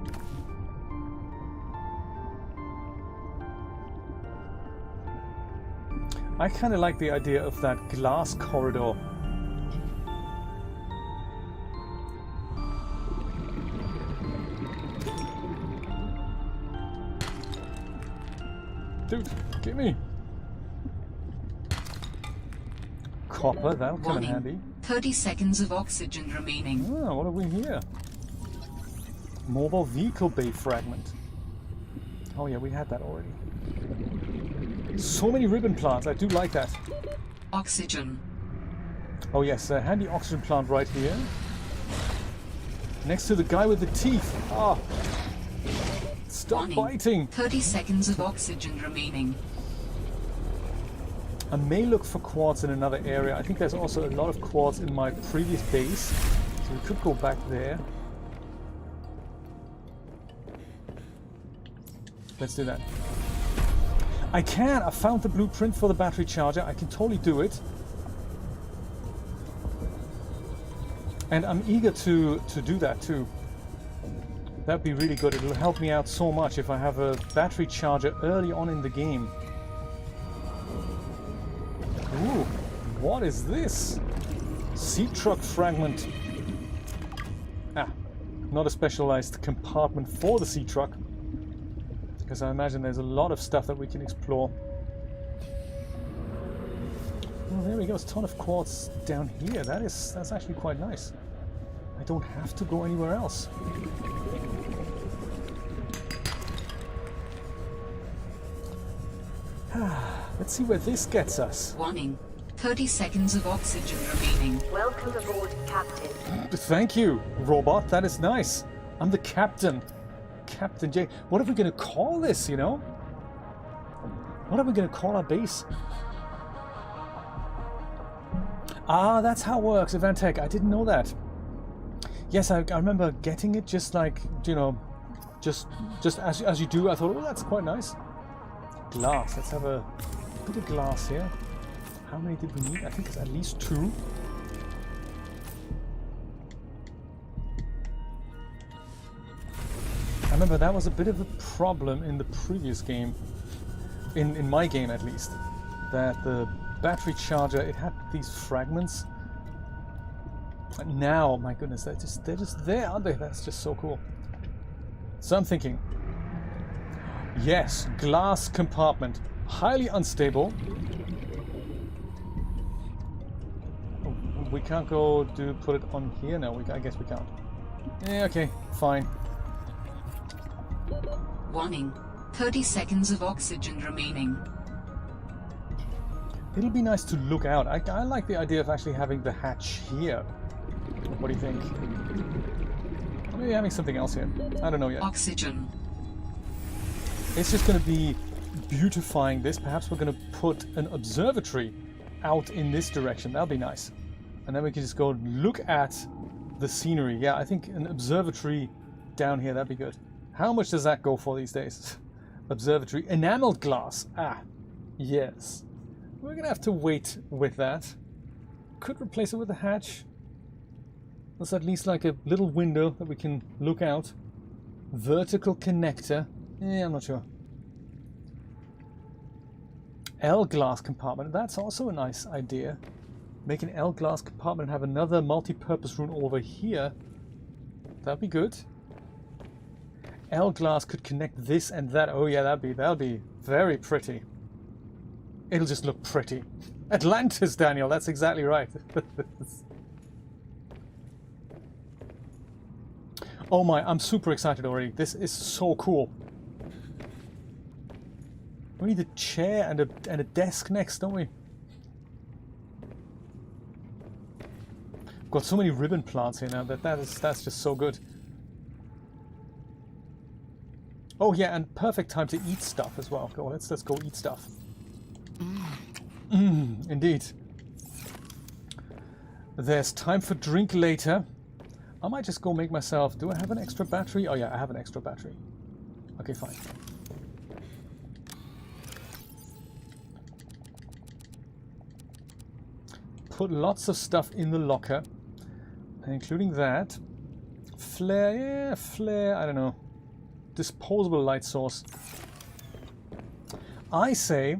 I kind of like the idea of that glass corridor. Dude, give me. Copper, that'll come in handy. 30 seconds of oxygen remaining. Ah, what have we here? Mobile vehicle bay fragment. Oh yeah, we had that already. So many ribbon plants, I do like that. Oxygen. Oh yes, a handy oxygen plant right here. Next to the guy with the teeth. Ah! Stop biting! 30 seconds of oxygen remaining. I may look for quartz in another area. I think there's also a lot of quartz in my previous base. So we could go back there. Let's do that. I can! I found the blueprint for the battery charger. I can totally do it. And I'm eager to do that too. That'd be really good. It'll help me out so much if I have a battery charger early on in the game. Ooh, what is this? Sea truck fragment. Ah, not a specialized compartment for the sea truck. Because I imagine there's a lot of stuff that we can explore. Oh, there we go. There's a ton of quartz down here. That's actually quite nice. I don't have to go anywhere else. Let's see where this gets us. Warning. 30 seconds of oxygen remaining. Welcome aboard, Captain. Thank you, robot. That is nice. I'm the captain. Captain J. What are we going to call this, you know? What are we going to call our base? Ah, that's how it works, Evantech. I didn't know that. Yes, I remember getting it just like, you know, just as you do. I thought, oh, that's quite nice. Glass. Let's have a bit of glass here. How many did we need? I think it's at least 2. I remember that was a bit of a problem in the previous game, in my game at least, that the battery charger, it had these fragments. And now, my goodness, they're just there, aren't they? That's just so cool. So I'm thinking, yes, glass compartment, highly unstable. Oh, we can't go put it on here. No, I guess we can't. Yeah, okay, fine. Warning. 30 seconds of oxygen remaining. It'll be nice to look out. I like the idea of actually having the hatch here. What do you think? Or maybe having something else here. I don't know yet. Oxygen. It's just going to be beautifying this. Perhaps we're going to put an observatory out in this direction. That'll be nice. And then we can just go look at the scenery. Yeah, I think an observatory down here, that'd be good. How much does that go for these days? Observatory. Enameled glass. Ah, yes. We're going to have to wait with that. Could replace it with a hatch. There's at least like a little window that we can look out. Vertical connector. Yeah, I'm not sure. L-glass compartment. That's also a nice idea. Make an L-glass compartment and have another multi-purpose room over here. That'd be good. L-glass could connect this and that. Oh yeah, that'll be very pretty. It'll just look pretty. Atlantis, Daniel. That's exactly right. Oh my, I'm super excited already. This is so cool. We need a chair and a desk next, don't we? We've got so many ribbon plants here now that's just so good. Oh yeah, and perfect time to eat stuff as well. Go, let's go eat stuff. Indeed. There's time for drink later. I might just go make myself... Do I have an extra battery? Oh yeah, I have an extra battery. Okay, fine. Put lots of stuff in the locker, including that. Flare, yeah, flare, I don't know. Disposable light source. I say,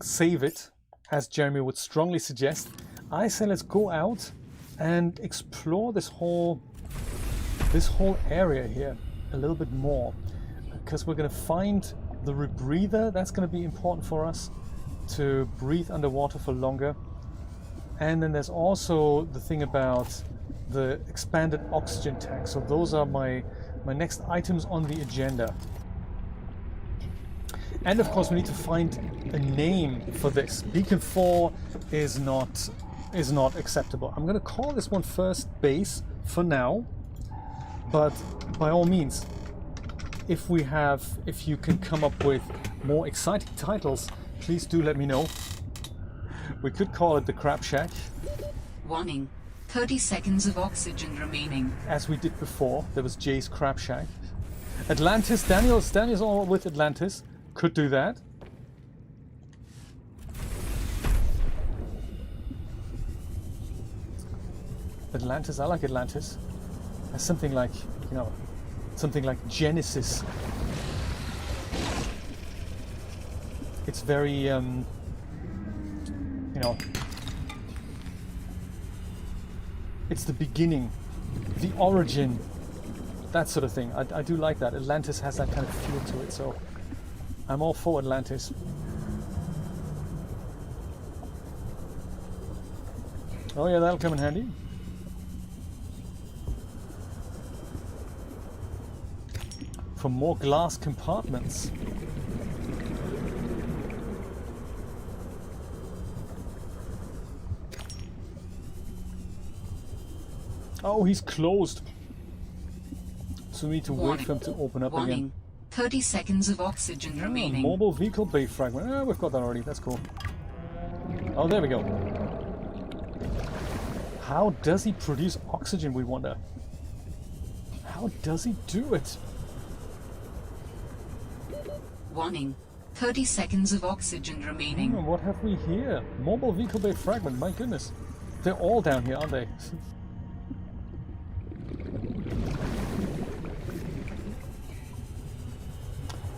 save it, as Jeremy would strongly suggest. I say let's go out and explore this whole area here a little bit more, because we're going to find the rebreather. That's going to be important for us to breathe underwater for longer. And then there's also the thing about the expanded oxygen tank. So those are my next items on the agenda. And of course we need to find a name for this. Beacon 4 is not acceptable. I'm going to call this one First Base for now. But by all means, if you can come up with more exciting titles, please do let me know. We could call it the Crab Shack. Warning. 30 seconds of oxygen remaining. As we did before, there was Jay's Crab Shack. Atlantis, Daniel's all with Atlantis. Could do that. Atlantis, I like Atlantis. As something like, something like Genesis. It's very, it's the beginning, the origin, that sort of thing. I do like that. Atlantis has that kind of feel to it, so I'm all for Atlantis. Oh yeah, that'll come in handy. For more glass compartments. Oh, he's closed. So we need to wait for him to open up again. 30 seconds of oxygen remaining. Mobile vehicle bay fragment. Oh, we've got that already. That's cool. Oh, there we go. How does he produce oxygen, we wonder? How does he do it? Warning. 30 seconds of oxygen remaining. Oh, what have we here? Mobile vehicle bay fragment. My goodness. They're all down here, aren't they?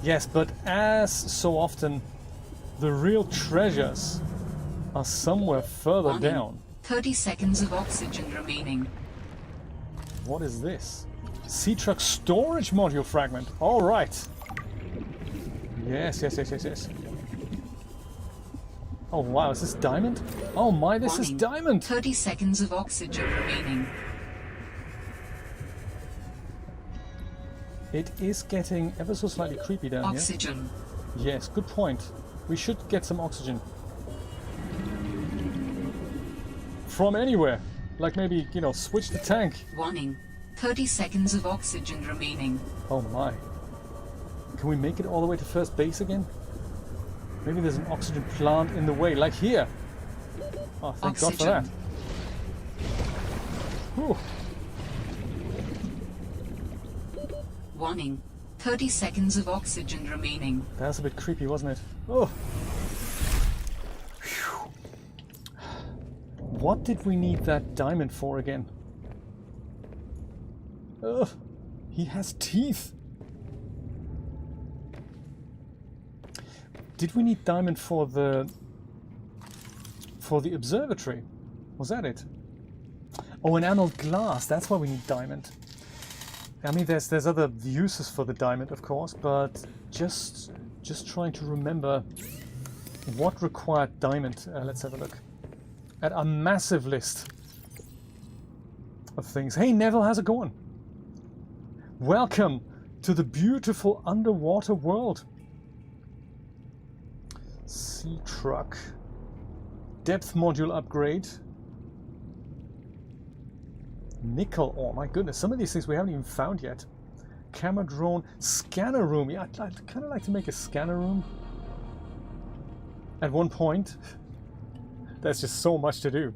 Yes, but as so often, the real treasures are somewhere further down. 30 seconds of oxygen remaining. What is this? Sea truck storage module fragment. All right. Yes. Oh wow, is this diamond? Oh my, this is diamond. 30 seconds of oxygen remaining. It is getting ever so slightly creepy down here. Oxygen. Yes, good point. We should get some oxygen. From anywhere. Like maybe, you know, switch the tank. Warning. 30 seconds of oxygen remaining. Oh my. Can we make it all the way to first base again? Maybe there's an oxygen plant in the way, like here. Oh, thank God for that. Whew. Warning. 30 seconds of oxygen remaining. That was a bit creepy, wasn't it? Oh. Phew. What did we need that diamond for again? Ugh. He has teeth. Did we need diamond for the observatory? Was that it? Oh, enameled glass. That's why we need diamond. I mean, there's other uses for the diamond, of course, but just trying to remember what required diamond. Let's have a look at a massive list of things. Hey, Neville, how's it going? Welcome to the beautiful underwater world. Sea truck. Depth module upgrade. Nickel ore, my goodness, some of these things we haven't even found yet. Camera drone, scanner room. Yeah, I'd kind of like to make a scanner room at one point. There's just so much to do.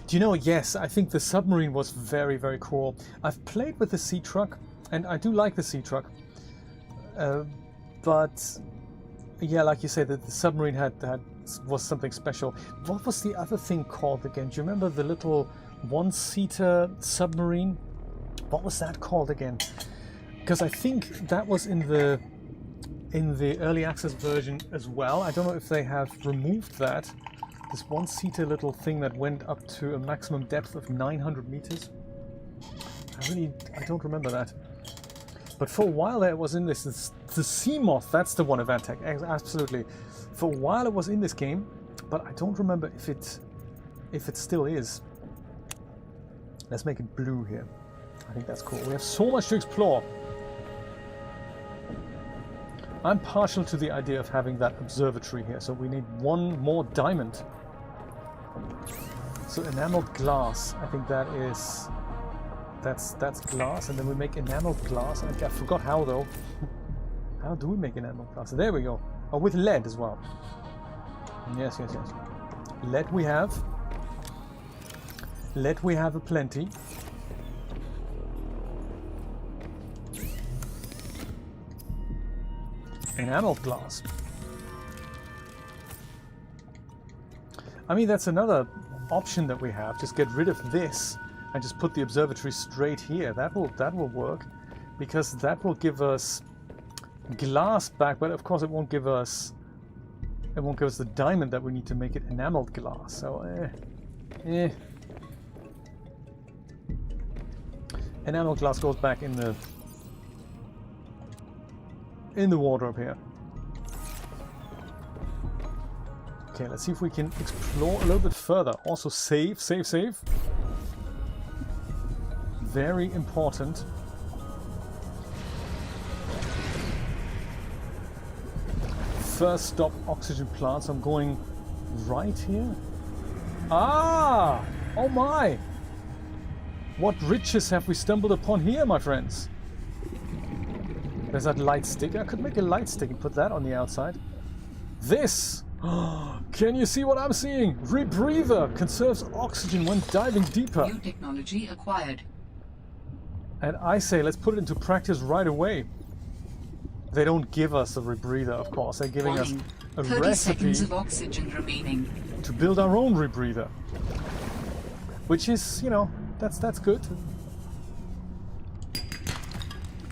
Do you know, yes, I think the submarine was very, very cool. I've played with the sea truck, and I do like the sea truck. But yeah, like you said, the submarine was something special. What was the other thing called again? Do you remember the little one-seater submarine? What was that called again? Because I think that was in the early access version as well. I don't know if they have removed that. This one-seater little thing that went up to a maximum depth of 900 meters. I don't remember that. But for a while there it was in this. The sea moth, that's the one of Antec, absolutely. For a while it was in this game, but I don't remember if it still is. Let's make it blue here. I think that's cool. We have so much to explore. I'm partial to the idea of having that observatory here, so we need one more diamond. So enameled glass, I think that's glass, and then we make enameled glass. I forgot how though. How do we make enameled glass? There we go. Oh, with lead as well. Yes, yes, yes. Lead we have. Lead we have aplenty. Enameled glass. I mean, that's another option that we have. Just get rid of this and just put the observatory straight here. That will work, because that will give us glass back, but of course it won't give us the diamond that we need to make it enameled glass. So enameled glass goes back in the wardrobe here. Okay, let's see if we can explore a little bit further. Also save. Very important. First stop oxygen plant, so I'm going right here. Ah! Oh my! What riches have we stumbled upon here, my friends? There's that light stick. I could make a light stick and put that on the outside. This! Can you see what I'm seeing? Rebreather conserves oxygen when diving deeper. New technology acquired. And I say, let's put it into practice right away. They don't give us a rebreather, of course. They're giving us a 30 recipe seconds of oxygen remaining. to build our own rebreather. Which is, you know, that's good.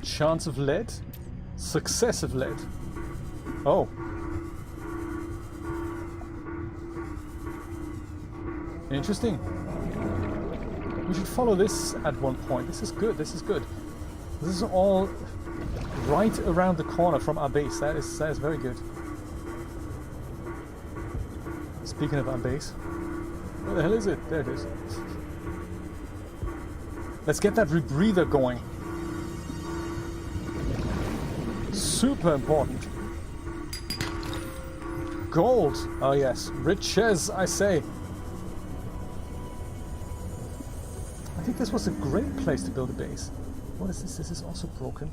Chance of lead. Success of lead. Oh. Interesting. We should follow this at one point. This is good. This is all right around the corner from our base. That is very good. Speaking of our base, where the hell is it? There it is. Let's get that rebreather going. Super important. Gold! Oh yes, riches, I say. I think this was a great place to build a base. What is this? This is also broken.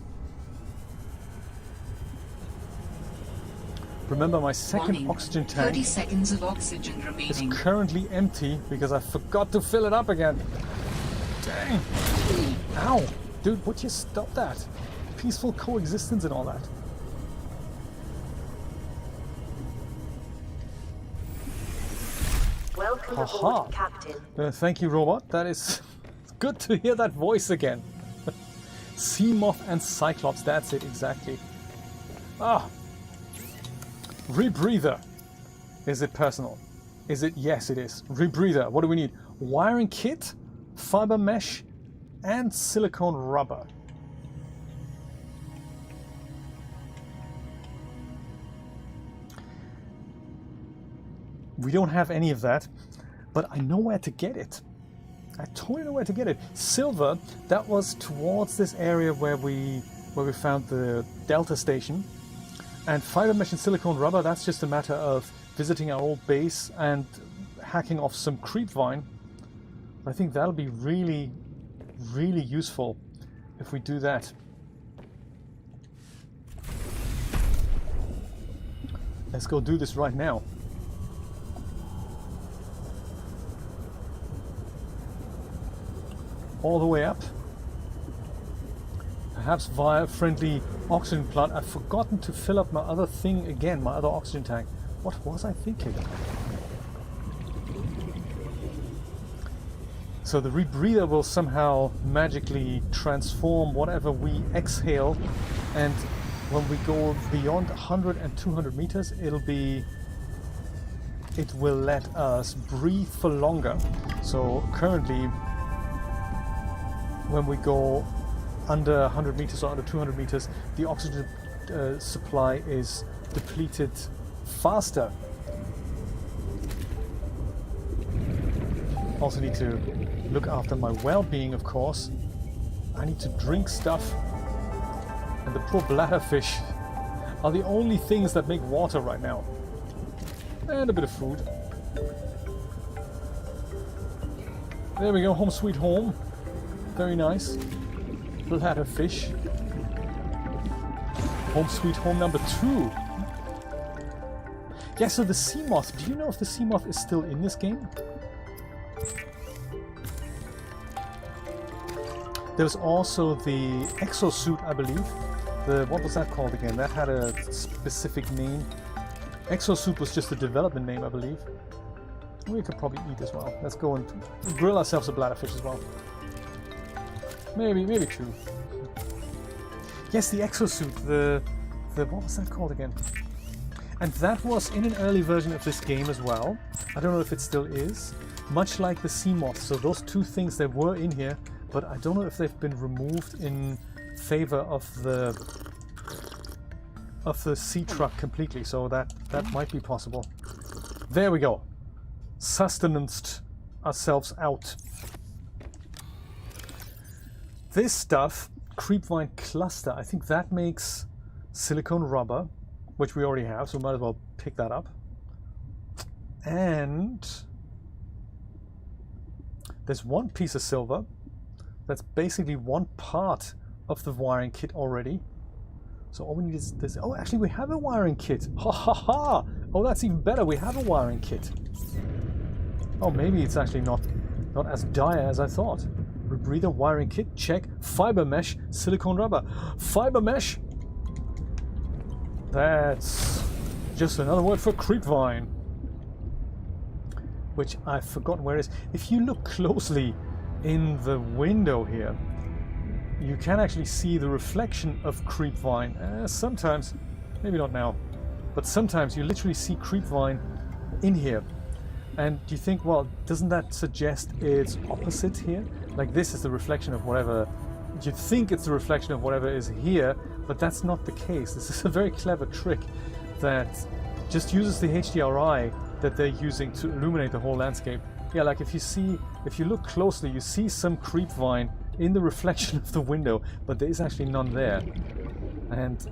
Remember, my second Warning. oxygen tank 30 seconds of oxygen is remaining. currently empty because I forgot to fill it up again. Dang! Ow! Dude, would you stop that? Peaceful coexistence and all that. Welcome Haha. aboard, Captain. Thank you, robot. That is good to hear that voice again. Sea moth and cyclops, that's it, exactly. Ah! Rebreather. Is it personal? Is it? Yes, it is. Rebreather. What do we need? Wiring kit, fiber mesh, and silicone rubber. We don't have any of that, but I know where to get it. I totally know where to get it. Silver, that was towards this area where we found the Delta station. And fiber mesh and silicone rubber, that's just a matter of visiting our old base and hacking off some creep vine. I think that'll be really, really useful if we do that. Let's go do this right now. All the way up. Perhaps via a friendly oxygen plant. I've forgotten to fill up my other thing again, my other oxygen tank. What was I thinking? So the rebreather will somehow magically transform whatever we exhale, and when we go beyond 100 and 200 meters, it will let us breathe for longer. So currently, when we go under 100 meters or under 200 meters, the oxygen supply is depleted faster. Also need to look after my well-being, of course. I need to drink stuff, and the poor bladderfish are the only things that make water right now. And a bit of food. There we go, home sweet home. Very nice. Bladderfish. Home sweet home number 2. Yeah, so the sea moth. Do you know if the sea moth is still in this game? There's also the exosuit, I believe. What was that called again? That had a specific name. Exosuit was just a development name, I believe. We could probably eat as well. Let's go and grill ourselves a bladderfish as well. Maybe 2. Yes, the exosuit. The what was that called again? And that was in an early version of this game as well. I don't know if it still is. Much like the sea moth. So those two things, they were in here, but I don't know if they've been removed in favor of the sea truck completely. So that might be possible. There we go. Sustenanced ourselves out. This stuff, creepvine cluster, I think that makes silicone rubber, which we already have, so we might as well pick that up. And there's one piece of silver. That's basically one part of the wiring kit already. So all we need is this. Oh, actually we have a wiring kit. Ha ha ha! Oh, that's even better. We have a wiring kit. Oh, maybe it's actually not as dire as I thought. Rebreather wiring kit, check. Fiber mesh, silicone rubber. Fiber mesh! That's just another word for creepvine. Which I've forgotten where it is. If you look closely in the window here, you can actually see the reflection of creepvine. Sometimes, maybe not now, but sometimes you literally see creepvine in here. And you think, well, doesn't that suggest it's opposite here? Like this is the reflection of whatever, you think it's the reflection of whatever is here, but that's not the case. This is a very clever trick that just uses the HDRI that they're using to illuminate the whole landscape. Yeah, like if you look closely, you see some creepvine in the reflection of the window, but there is actually none there. And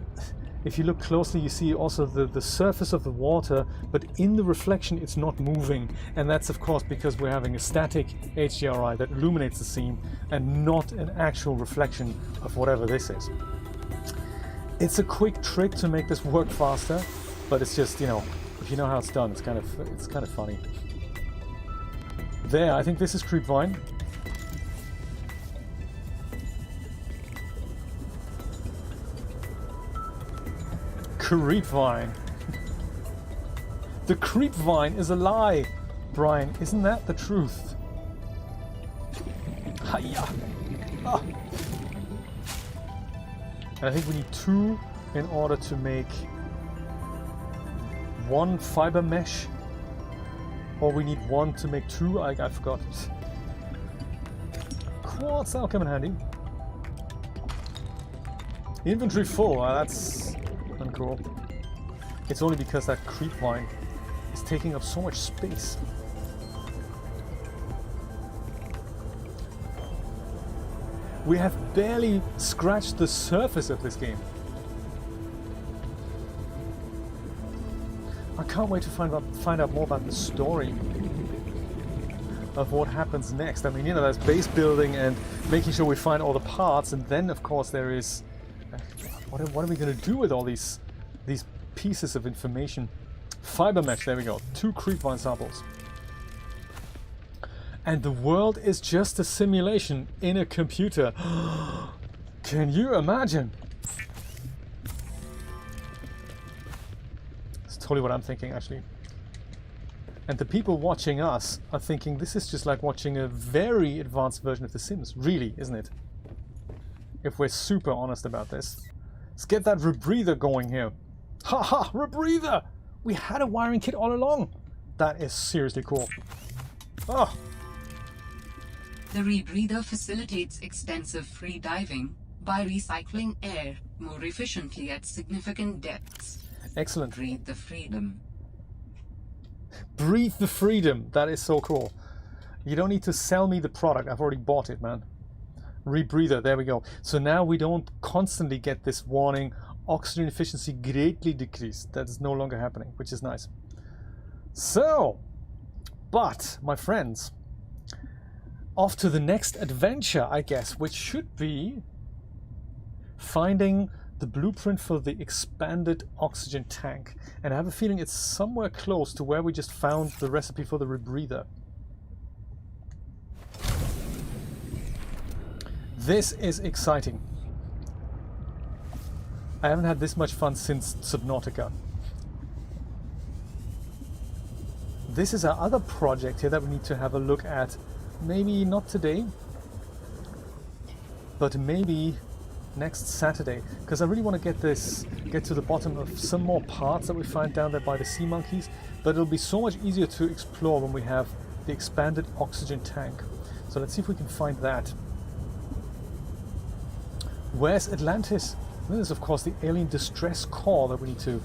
if you look closely, you see also the surface of the water, but in the reflection it's not moving. And that's of course because we're having a static HDRI that illuminates the scene and not an actual reflection of whatever this is. It's a quick trick to make this work faster, but it's just, you know, if you know how it's done, it's kind of funny. There, I think this is Creepvine. Creepvine. The Creepvine is a lie, Brian. Isn't that the truth? Hiya! Ah. And I think we need 2 in order to make 1 fiber mesh. Or we need 1 to make 2. I forgot. Quartz, that'll come in handy. Inventory full. That's uncool. It's only because that Creepvine is taking up so much space. We have barely scratched the surface of this game. I can't wait to find out more about the story of what happens next. I mean, you know, there's base building and making sure we find all the parts, and then of course there is what are we going to do with all these pieces of information? Fiber mesh, there we go. 2 Creepvine samples. And the world is just a simulation in a computer. Can you imagine? It's totally what I'm thinking, actually. And the people watching us are thinking this is just like watching a very advanced version of The Sims. Really, isn't it? If we're super honest about this. Let's get that rebreather going here. Haha, rebreather! We had a wiring kit all along. That is seriously cool. Oh. The rebreather facilitates extensive free diving by recycling air more efficiently at significant depths. Excellent. Breathe the freedom. Breathe the freedom. That is so cool. You don't need to sell me the product. I've already bought it, man. Rebreather. There we go. So now we don't constantly get this warning, oxygen efficiency greatly decreased. That is no longer happening, which is nice. So, but, my friends, off to the next adventure, I guess, which should be finding the blueprint for the expanded oxygen tank. And I have a feeling it's somewhere close to where we just found the recipe for the rebreather. This is exciting. I haven't had this much fun since Subnautica. This is our other project here that we need to have a look at. Maybe not today, but maybe next Saturday, because I really want to get to the bottom of some more parts that we find down there by the sea monkeys. But it'll be so much easier to explore when we have the expanded oxygen tank. So let's see if we can find that. Where's Atlantis? This is of course the alien distress core that we need to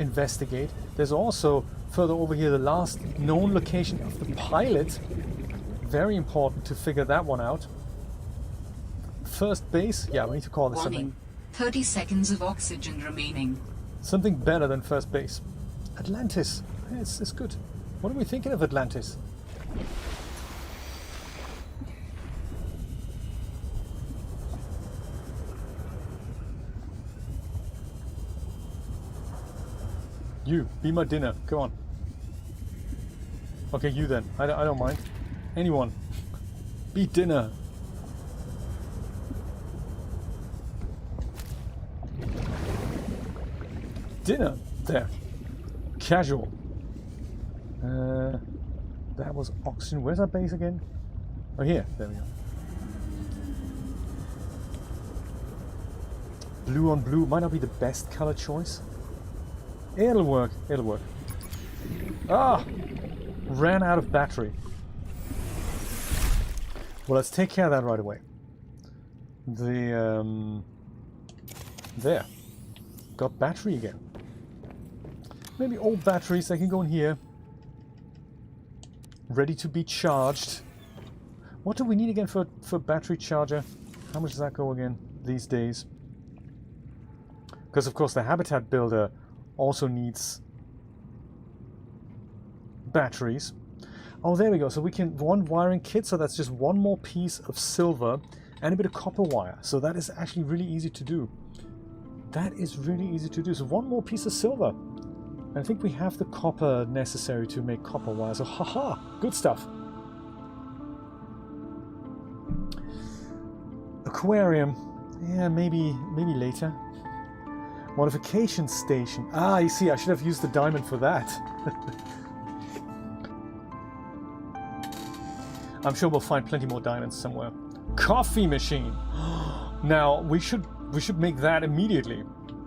investigate. There's also further over here the last known location of the pilot. Very important to figure that one out. First base? Yeah, we need to call this Warning. something. 30 seconds of oxygen remaining. Something better than first base. Atlantis. It's good. What are we thinking of Atlantis? You, be my dinner. Come on. Okay, you then. I don't mind. Anyone. Be dinner. Dinner. There. Casual. That was oxygen. Where's our base again? Oh, here. There we go. Blue on blue might not be the best color choice. It'll work. It'll work. Ah! Ran out of battery. Well, let's take care of that right away. There. Got battery again. Maybe old batteries, they can go in here. Ready to be charged. What do we need again for battery charger? How much does that go again these days? Because of course the habitat builder also needs batteries. Oh, there we go. So we can one wiring kit. So that's just one more piece of silver and a bit of copper wire. So that is actually really easy to do. That is really easy to do. So one more piece of silver. And I think we have the copper necessary to make copper wire. So haha, good stuff. Aquarium. Yeah, maybe later. Modification station. Ah, you see, I should have used the diamond for that. I'm sure we'll find plenty more diamonds somewhere. Coffee machine. Now we should make that immediately.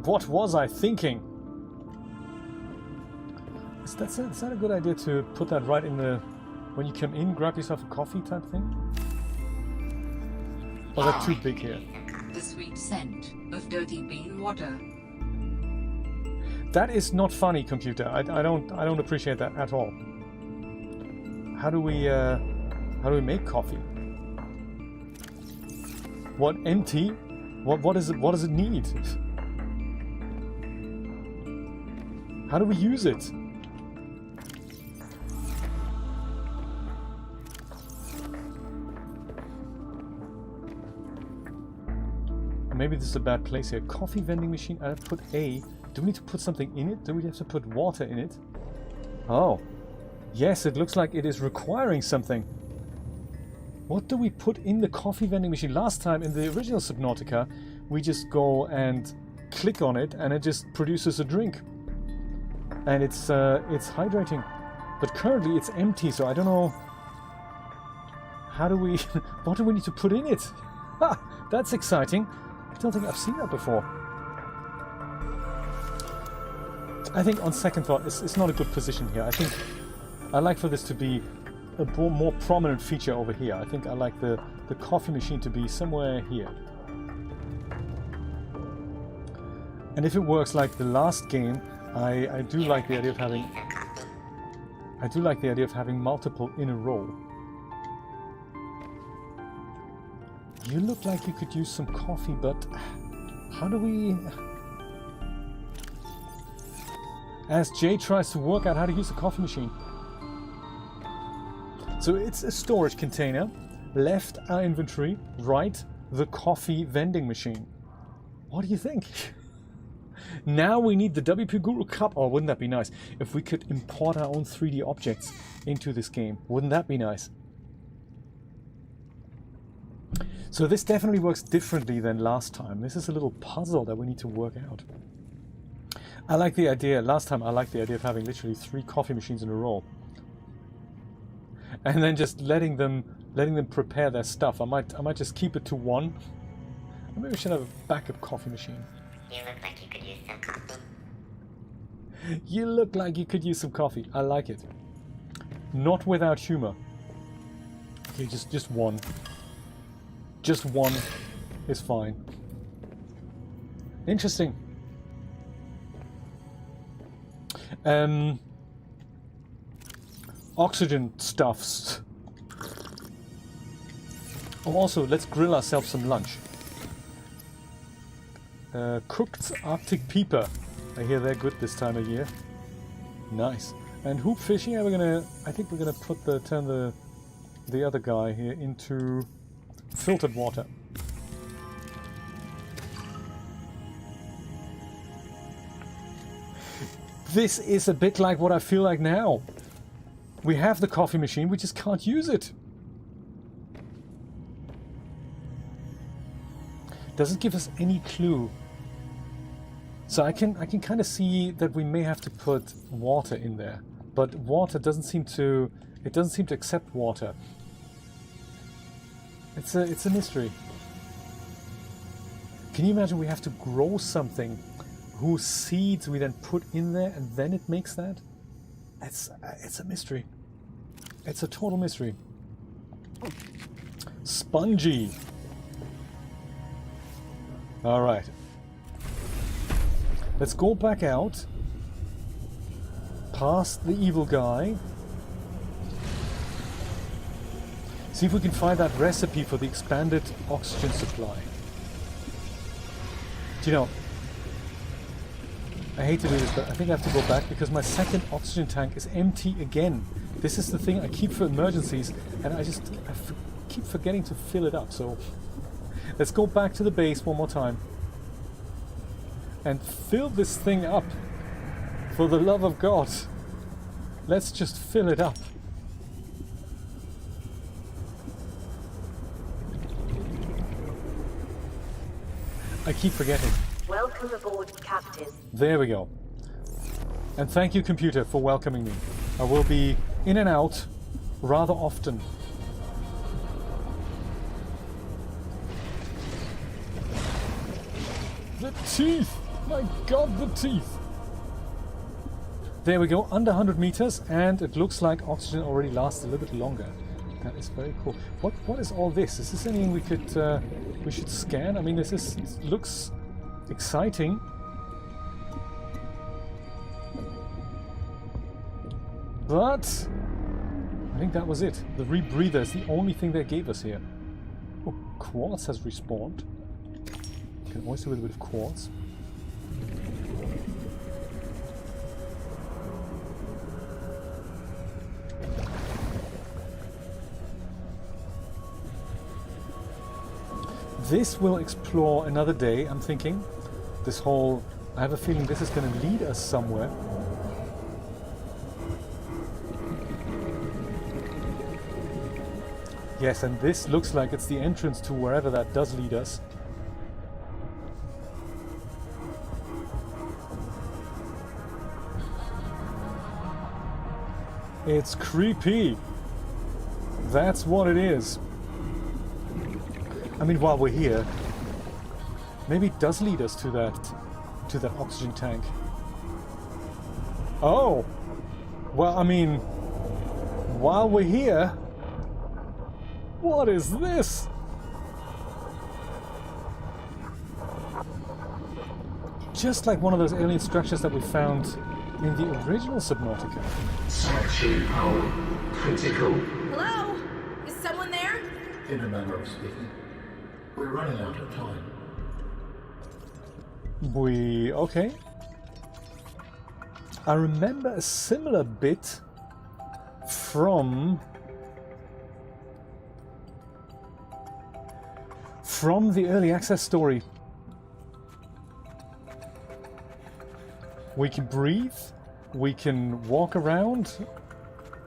What was I thinking? Is that a good idea to put that right in the when you come in, grab yourself a coffee type thing? Or is that too big here? The sweet scent of dirty bean water. That is not funny, computer. I don't appreciate that at all. How do we make coffee? What, empty? What does it need? How do we use it? Maybe this is a bad place here. Coffee vending machine. I put A. Do we need to put something in it? Do we have to put water in it? Oh. Yes, it looks like it is requiring something. What do we put in the coffee vending machine? Last time in the original Subnautica, we just go and click on it and it just produces a drink. And it's hydrating. But currently it's empty, so I don't know. How do we... what do we need to put in it? Ha! That's exciting. I don't think I've seen that before. I think on second thought, it's not a good position here. I think I like for this to be a more prominent feature over here. I think I like the coffee machine to be somewhere here. And if it works like the last game, I do like the idea of having... I do like the idea of having multiple in a row. You look like you could use some coffee, but how do we... As Jay tries to work out how to use a coffee machine. So it's a storage container, left our inventory, right the coffee vending machine. What do you think? Now we need the WP Guru cup. Oh, wouldn't that be nice if we could import our own 3D objects into this game? Wouldn't that be nice? So this definitely works differently than last time. This is a little puzzle that we need to work out. I like the idea, last time I liked the idea of having literally 3 coffee machines in a row. And then just letting them prepare their stuff. I might just keep it to 1. Maybe we should have a backup coffee machine. You look like you could use some coffee. You look like you could use some coffee. I like it. Not without humor. Okay, just 1. Just 1 is fine. Interesting. Oxygen stuffs. Oh, also, let's grill ourselves some lunch. Cooked Arctic peeper. I hear they're good this time of year. Nice. And hoop fishing. Yeah, I think we're gonna turn the other guy here into filtered water. This is a bit like what I feel like now. We have the coffee machine, we just can't use it. Doesn't give us any clue. So I can kind of see that we may have to put water in there, but water doesn't seem to accept water. It's a mystery. Can you imagine we have to grow something whose seeds we then put in there and then it makes that? It's a mystery. It's a total mystery. Spongy. All right. Let's go back out. Past the evil guy. See if we can find that recipe for the expanded oxygen supply. Do you know, I hate to do this, but I think I have to go back because my second oxygen tank is empty again. This is the thing I keep for emergencies, and I keep forgetting to fill it up. So let's go back to the base one more time and fill this thing up. For the love of God, let's just fill it up. I keep forgetting. Welcome aboard, Captain. There we go. And thank you, computer, for welcoming me. I will be in and out rather often. The teeth! My God, the teeth! There we go, under 100 meters, and it looks like oxygen already lasts a little bit longer. That is very cool. What is all this? Is this anything we should scan? I mean, this looks exciting. But I think that was it. The rebreather is the only thing they gave us here. Oh, quartz has respawned. You can always do with a bit of quartz. This will explore another day, I'm thinking. This whole... I have a feeling this is going to lead us somewhere. Yes, and this looks like it's the entrance to wherever that does lead us. It's creepy. That's what it is. I mean, while we're here, maybe it does lead us to that oxygen tank. Oh! Well, I mean, while we're here, what is this? Just like one of those alien structures that we found in the original Subnautica. Sanctuary power critical. Hello? Is someone there? In a manner of speaking. We're running out of time. Okay. I remember a similar bit from the early access story. We can breathe, we can walk around.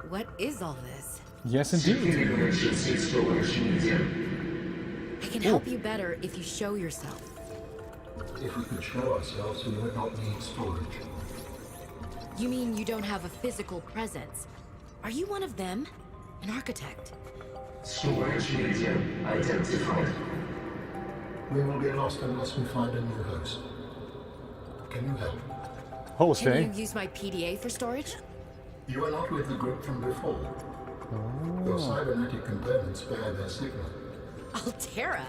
What is all this? Yes, indeed. Emergency storage medium. I can help you better if you show yourself. If we could show ourselves, we would not need storage. You mean you don't have a physical presence? Are you one of them? An architect? Storage medium identified. We will get lost unless we find a new host. Can you help? Host, eh? Can you use my PDA for storage? You are not with the group from before. Your cybernetic components bear their signal. Altera?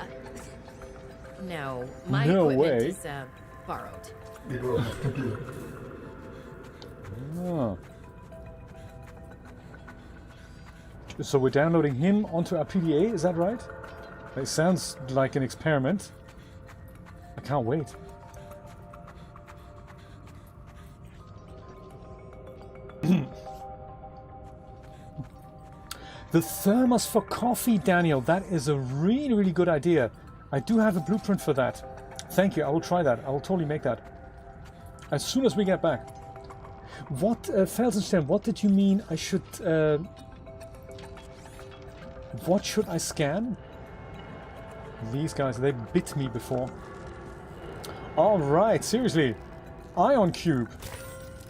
No, my No equipment way. is borrowed. It will have to do. Ah. So we're downloading him onto our PDA, is that right? It sounds like an experiment. I can't wait. The thermos for coffee, Daniel. That is a really, really good idea. I do have a blueprint for that. Thank you. I will try that. I will totally make that as soon as we get back. What, Felsenstein, what did you mean I should... what should I scan? These guys, they bit me before. Alright, seriously. Ion cube.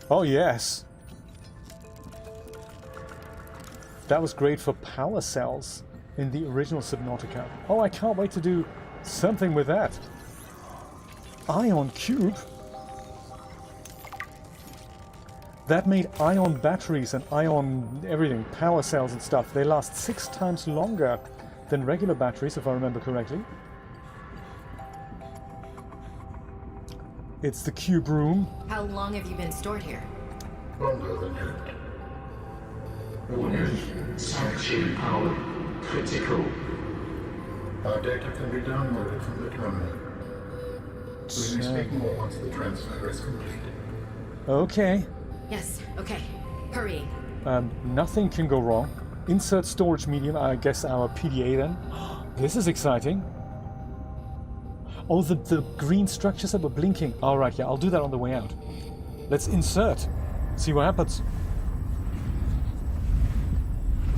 Oh, yes. That was great for power cells in the original Subnautica. Oh, I can't wait to do something with that. Ion cube? That made ion batteries and ion everything, power cells and stuff. They last 6 times longer than regular batteries, if I remember correctly. It's the cube room. How long have you been stored here? Longer than hoped. Warning. Sanctuary power critical. Our data can be downloaded from the terminal. We may speak more once the transfer is complete. Okay. Yes, okay. Hurrying. Nothing can go wrong. Insert storage medium, I guess our PDA then. This is exciting. Oh, the green structures that were blinking. Alright, yeah, I'll do that on the way out. Let's insert. See what happens.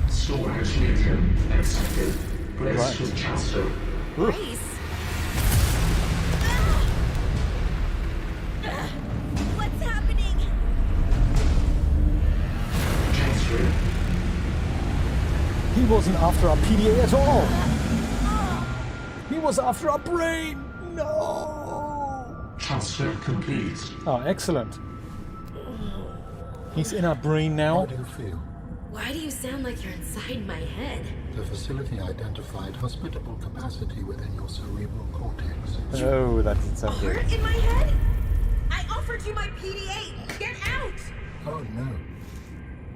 Storage medium accepted. Place to transfer. Grace? What's happening? Transfer. He wasn't after our PDA at all. He was after our brain. No. Transfer complete. Oh, excellent. He's in our brain How now. do you feel? Why do you sound like you're inside my head? The facility identified hospitable capacity within your cerebral cortex. Oh, that doesn't sound good. Heart in my head? I offered you my PDA! Get out! Oh no.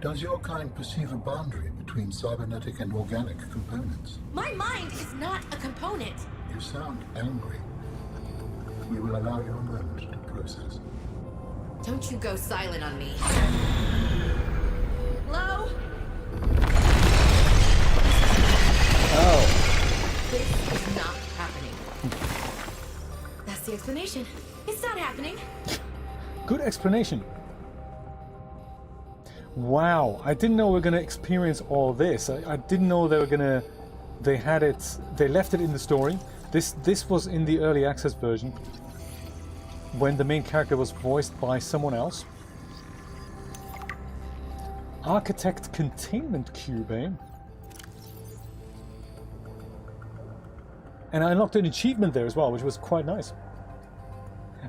Does your kind perceive a boundary between cybernetic and organic components? My mind is not a component. You sound angry. We will allow you a moment to process. Don't you go silent on me. Hello? Oh. This is not happening. That's the explanation. It's not happening. Good explanation. Wow, I didn't know we were going to experience all this. I didn't know they were going to... They left it in the story. This was in the early access version, when the main character was voiced by someone else. Architect Containment Cube, eh? And I unlocked an achievement there as well, which was quite nice.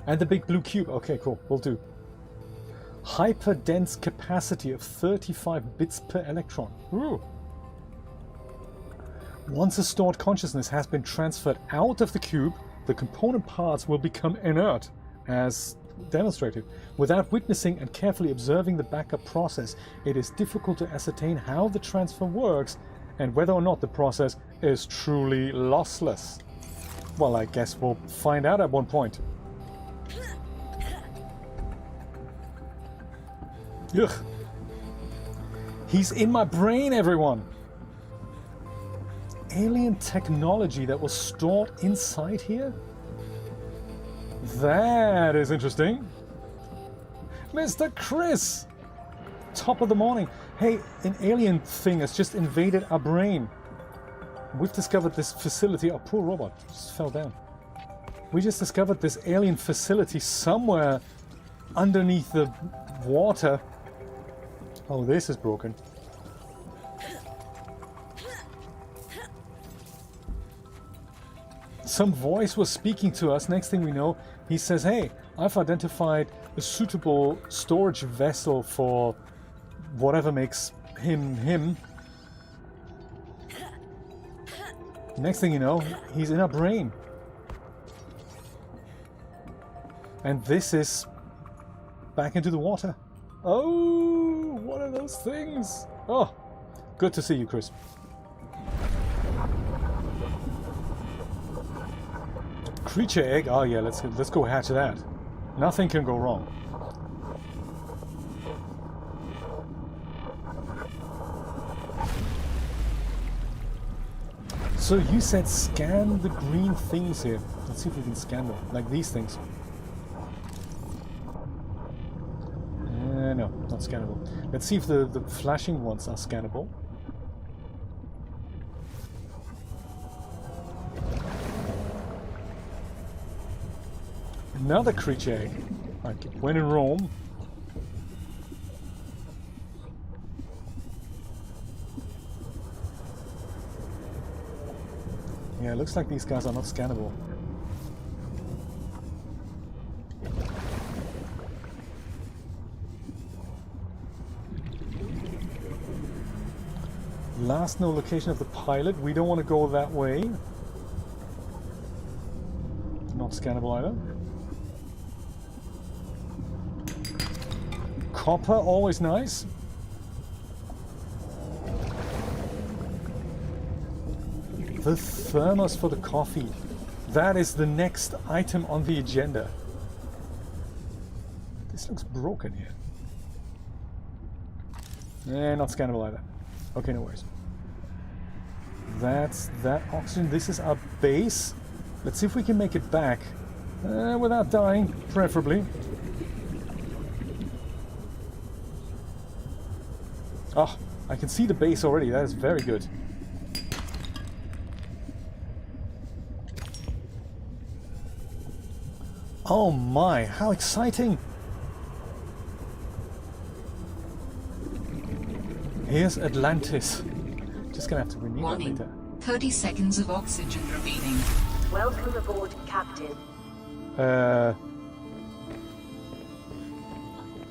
And the big blue cube. Okay, cool. Will do. Hyper-dense capacity of 35 bits per electron. Ooh. Once a stored consciousness has been transferred out of the cube, the component parts will become inert, as demonstrated. Without witnessing and carefully observing the backup process, it is difficult to ascertain how the transfer works and whether or not the process is truly lossless. Well, I guess we'll find out at one point. Ugh. He's in my brain, everyone! Alien technology that was stored inside here? That is interesting. Mr. Chris! Top of the morning. Hey, an alien thing has just invaded our brain. We've discovered this facility. Oh, poor robot. Just fell down. We just discovered this alien facility somewhere underneath the water. Oh, this is broken. Some voice was speaking to us. Next thing we know, he says, hey, I've identified a suitable storage vessel for whatever makes him him. Next thing you know, he's in our brain. And this is back into the water. Oh, what are those things? Oh, good to see you, Chris. Creature egg? Oh yeah, let's go hatch that. Nothing can go wrong. So you said scan the green things here. Let's see if we can scan them, like these things. No, not scannable. Let's see if the flashing ones are scannable. Another creature egg. Like when in Rome. Yeah, it looks like these guys are not scannable. Last known location of the pilot. We don't want to go that way. Not scannable either. Copper, always nice. The thermos for the coffee. That is the next item on the agenda. This looks broken here. Not scannable either. Okay, no worries. That's that oxygen. This is our base. Let's see if we can make it back without dying, preferably. Oh, I can see the base already. That is very good. Oh my, how exciting! Here's Atlantis. Just gonna have to renew that later. 30 seconds of oxygen remaining. Welcome aboard, Captain.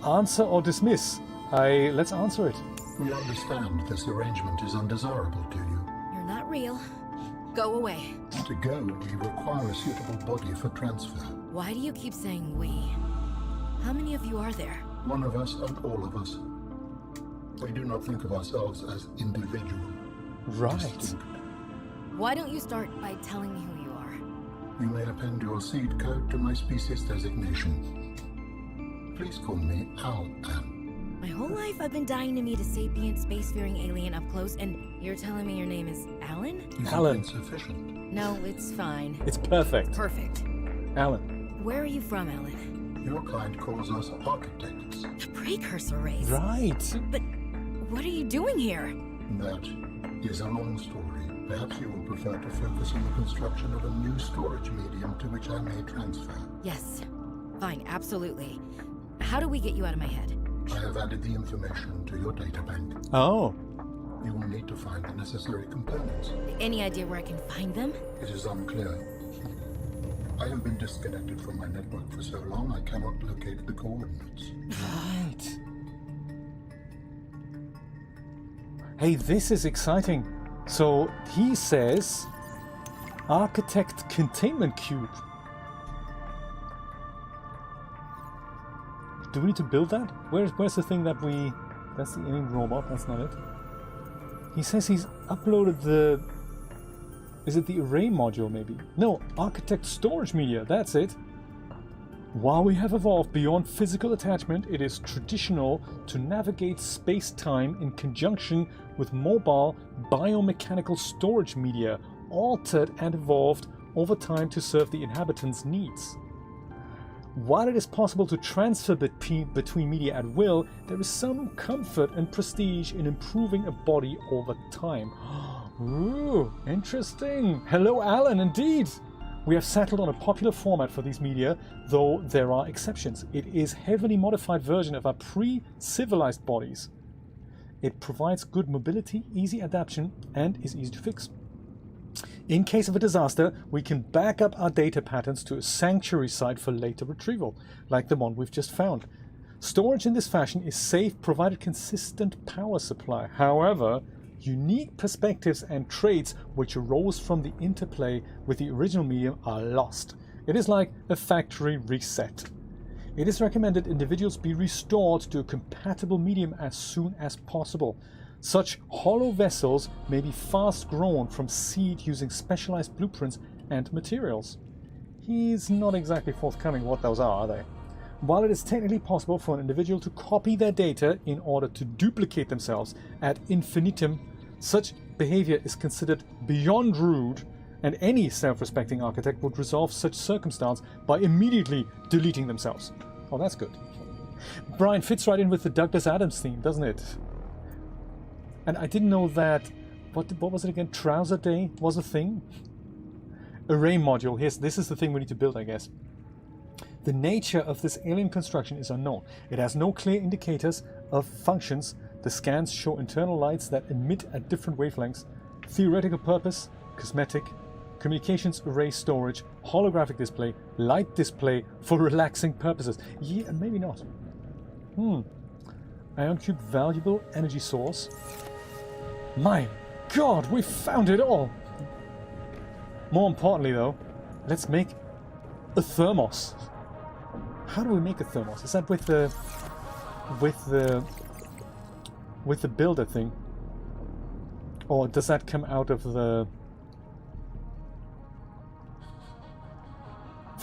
Answer or dismiss? Let's answer it. We understand this arrangement is undesirable to you. You're not real. Go away. To go, we require a suitable body for transfer. Why do you keep saying we? How many of you are there? One of us and all of us. We do not think of ourselves as individual. Right. Distinct. Why don't you start by telling me who you are? You may append your seed code to my species designation. Please call me Al-An. My whole life I've been dying to meet a sapient, spacefaring alien up close, and you're telling me your name is Alan? Is Alan. it insufficient? No, it's fine. It's perfect. Perfect. Alan. Where are you from, Alan? Your kind calls us architects. The precursor race. Right. But what are you doing here? That is a long story. Perhaps you will prefer to focus on the construction of a new storage medium to which I may transfer. Yes. Fine, absolutely. How do we get you out of my head? I have added the information to your data bank. Oh. You will need to find the necessary components. Any idea where I can find them? It is unclear. I have been disconnected from my network for so long I cannot locate the coordinates. Right. Hey, this is exciting. So he says architect containment cube. Do we need to build that? Where's the thing that we... That's the alien robot, that's not it. He says he's uploaded the... Is it the array module maybe? No, architect storage media, that's it. While we have evolved beyond physical attachment, it is traditional to navigate space-time in conjunction with mobile biomechanical storage media, altered and evolved over time to serve the inhabitants' needs. While it is possible to transfer between media at will, there is some comfort and prestige in improving a body over time. Ooh, interesting. Hello, Alan, indeed. We have settled on a popular format for these media, though there are exceptions. It is a heavily modified version of our pre-civilized bodies. It provides good mobility, easy adaptation, and is easy to fix. In case of a disaster, we can back up our data patterns to a sanctuary site for later retrieval, like the one we've just found. Storage in this fashion is safe, provided consistent power supply. However, unique perspectives and traits which arose from the interplay with the original medium are lost. It is like a factory reset. It is recommended individuals be restored to a compatible medium as soon as possible. Such hollow vessels may be fast grown from seed using specialized blueprints and materials. He's not exactly forthcoming what those are they? While it is technically possible for an individual to copy their data in order to duplicate themselves ad infinitum, such behavior is considered beyond rude, and any self-respecting architect would resolve such circumstance by immediately deleting themselves. Oh, that's good. Brian fits right in with the Douglas Adams theme, doesn't it? And I didn't know that... What was it again? Trouser Day was a thing? Array module. Yes, this is the thing we need to build, I guess. The nature of this alien construction is unknown. It has no clear indicators of functions. The scans show internal lights that emit at different wavelengths. Theoretical purpose, cosmetic, communications array storage, holographic display, light display for relaxing purposes. Yeah, maybe not. Ion cube, valuable energy source. My God, we found it all! More importantly though, let's make a thermos. How do we make a thermos? Is that with the builder thing? Or does that come out of the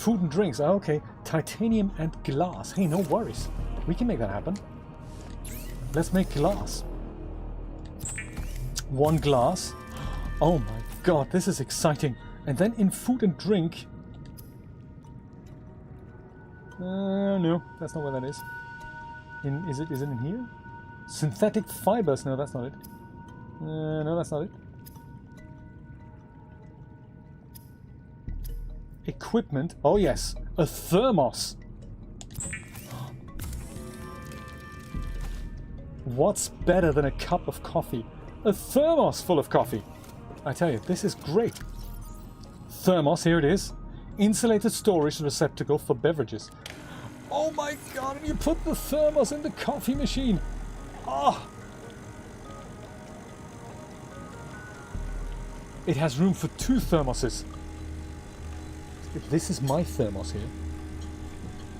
Food and drinks. Oh, okay. Titanium and glass. Hey, no worries. We can make that happen. Let's make glass. 1 glass. Oh my god, this is exciting. And then in food and drink... no, that's not where that is. Is it in here? Synthetic fibers. No, that's not it. No, that's not it. Equipment. Oh yes, a thermos. What's better than a cup of coffee? A thermos full of coffee. I tell you, this is great. Thermos, here it is. Insulated storage receptacle for beverages. Oh my god, and you put the thermos in the coffee machine. Ah! It has room for 2 thermoses. This is my thermos here.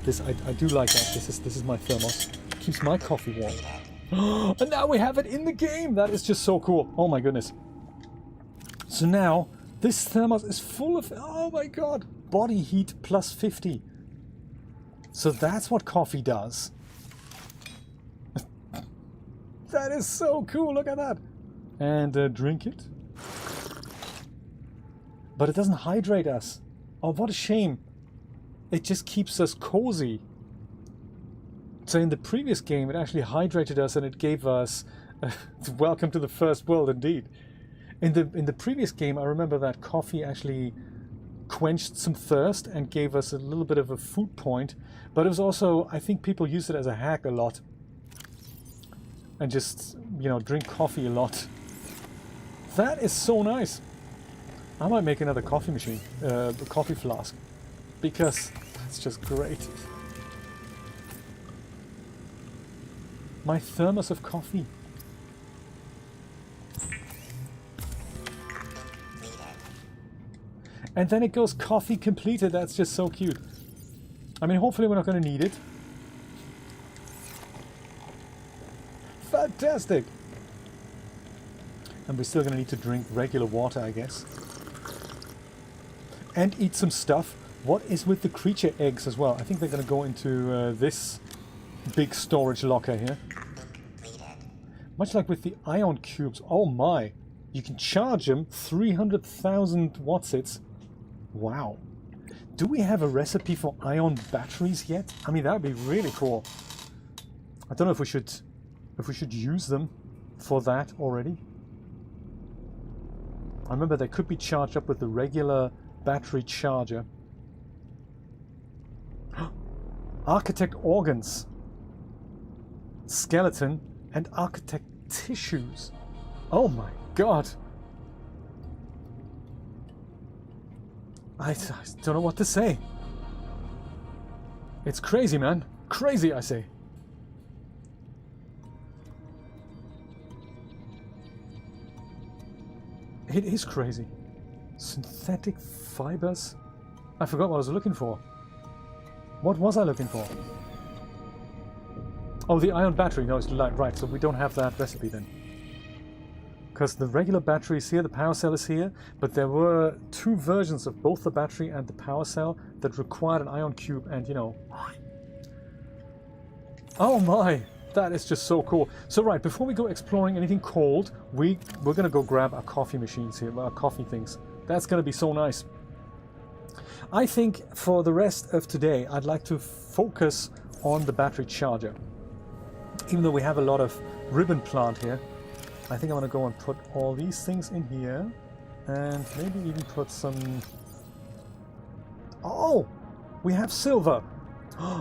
This I do like that. This is my thermos. Keeps my coffee warm. And now we have it in the game. That is just so cool. Oh my goodness. So now this thermos is full of, oh my god, body heat plus 50. So that's what coffee does. That is so cool. Look at that. And drink it. But it doesn't hydrate us. Oh, what a shame. It just keeps us cozy. So in the previous game, it actually hydrated us and it gave us... welcome to the first world, indeed. In the previous game, I remember that coffee actually quenched some thirst and gave us a little bit of a food point. But it was also... I think people used it as a hack a lot. And just, you know, drink coffee a lot. That is so nice. I might make another coffee machine, a coffee flask, because that's just great. My thermos of coffee. And then it goes coffee completed. That's just so cute. I mean, hopefully we're not going to need it. Fantastic! And we're still going to need to drink regular water, I guess. And eat some stuff. What is with the creature eggs as well? I think they're going to go into this big storage locker here. Much like with the ion cubes. Oh my! You can charge them 300,000 watsits. Wow. Do we have a recipe for ion batteries yet? I mean, that would be really cool. I don't know if we should use them for that already. I remember they could be charged up with the regular battery charger. Architect organs, skeleton, and architect tissues. Oh my god! I don't know what to say. It's crazy, man. Crazy, I say. It is crazy. Synthetic fibers? I forgot what I was looking for. What was I looking for? Oh, the ion battery. No, it's right, so we don't have that recipe then. Because the regular battery is here, the power cell is here, but there were 2 versions of both the battery and the power cell that required an ion cube and, you know... Oh my! That is just so cool. So right, before we go exploring anything cold, we're going to go grab our coffee machines here, our coffee things. That's going to be so nice. I think for the rest of today, I'd like to focus on the battery charger. Even though we have a lot of ribbon plant here, I think I want to go and put all these things in here. And maybe even put some... Oh! We have silver!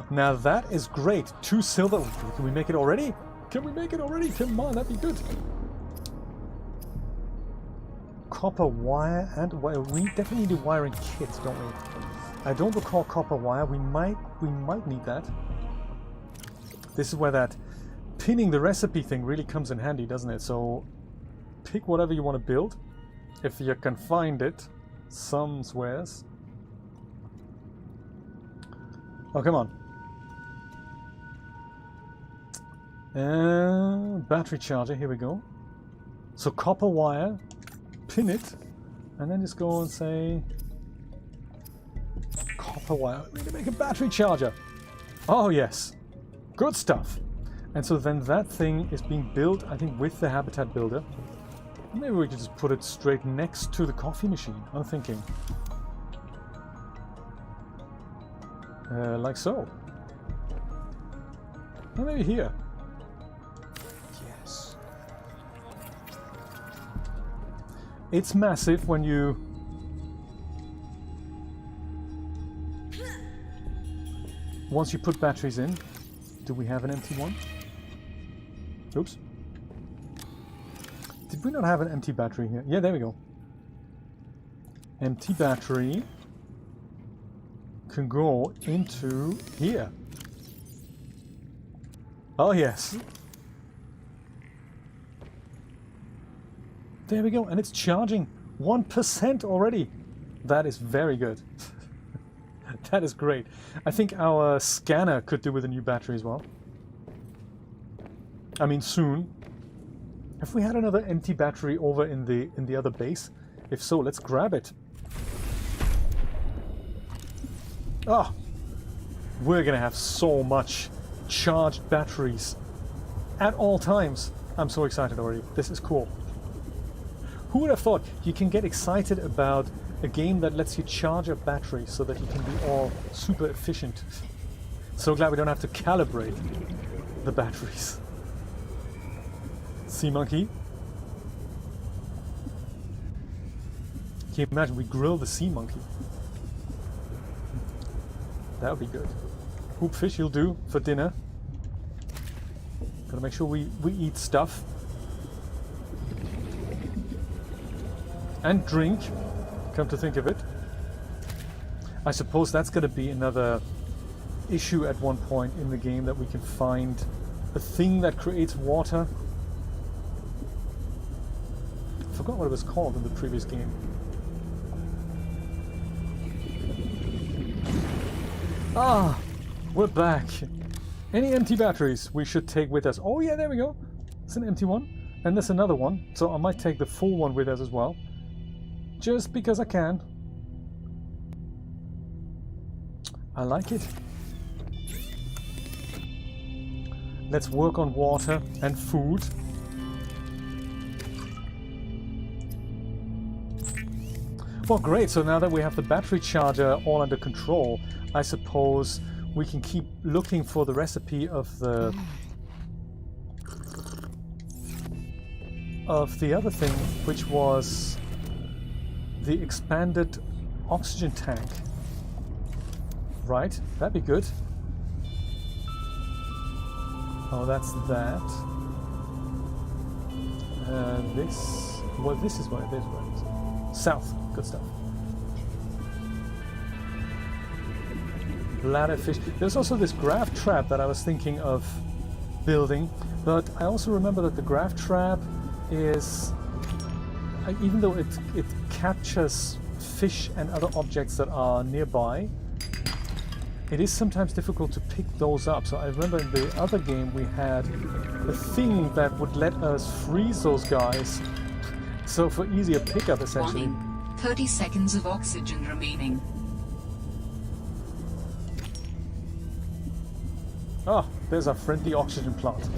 Now that is great. 2 silver. Can we make it already? Can we make it already? Come on, that'd be good. Copper wire and wire. We definitely need a wiring kit, don't we? I don't recall copper wire. We might need that. This is where that pinning the recipe thing really comes in handy, doesn't it? So pick whatever you want to build, if you can find it somewheres. Oh, come on. Battery charger, here we go. So copper wire, pin it, and then just go and say copper wire. We can make a battery charger. Oh yes, good stuff. And so then that thing is being built, I think, with the habitat builder. Maybe we could just put it straight next to the coffee machine. I'm thinking. Like so. Or maybe here. Yes. It's massive when you... Once you put batteries in. Do we have an empty one? Oops. Did we not have an empty battery here? Yeah, there we go. Empty battery can go into here. Oh yes. There we go, and it's charging 1% already. That is very good. That is great. I think our scanner could do with a new battery as well. I mean, soon. Have we had another empty battery over in the other base? If so, let's grab it. Ah, we're gonna have so much charged batteries at all times. I'm so excited already. This is cool. Who would have thought you can get excited about a game that lets you charge a battery so that you can be all super efficient? So glad we don't have to calibrate the batteries. Sea monkey. Can you imagine we grill the sea monkey? That would be good. Hoopfish you'll do for dinner. Gotta make sure we eat stuff. And drink, come to think of it. I suppose that's gonna be another issue at one point in the game, that we can find a thing that creates water. I forgot what it was called in the previous game. Ah, we're back. Any empty batteries we should take with us? Oh yeah, there we go. It's an empty one. And there's another one. So I might take the full one with us as well. Just because I can. I like it. Let's work on water and food. Well, great. So now that we have the battery charger all under control, I suppose we can keep looking for the recipe of the other thing, which was the expanded oxygen tank. Right? That'd be good. Oh, that's that. This. Well, this is where it is, right? South. Good stuff. Ladder fish. There's also this graph trap that I was thinking of building, but I also remember that the graph trap is, even though it captures fish and other objects that are nearby, it is sometimes difficult to pick those up. So I remember in the other game we had a thing that would let us freeze those guys, so for easier pickup essentially. Warning. 30 seconds of oxygen remaining. Ah, there's our friendly oxygen plant.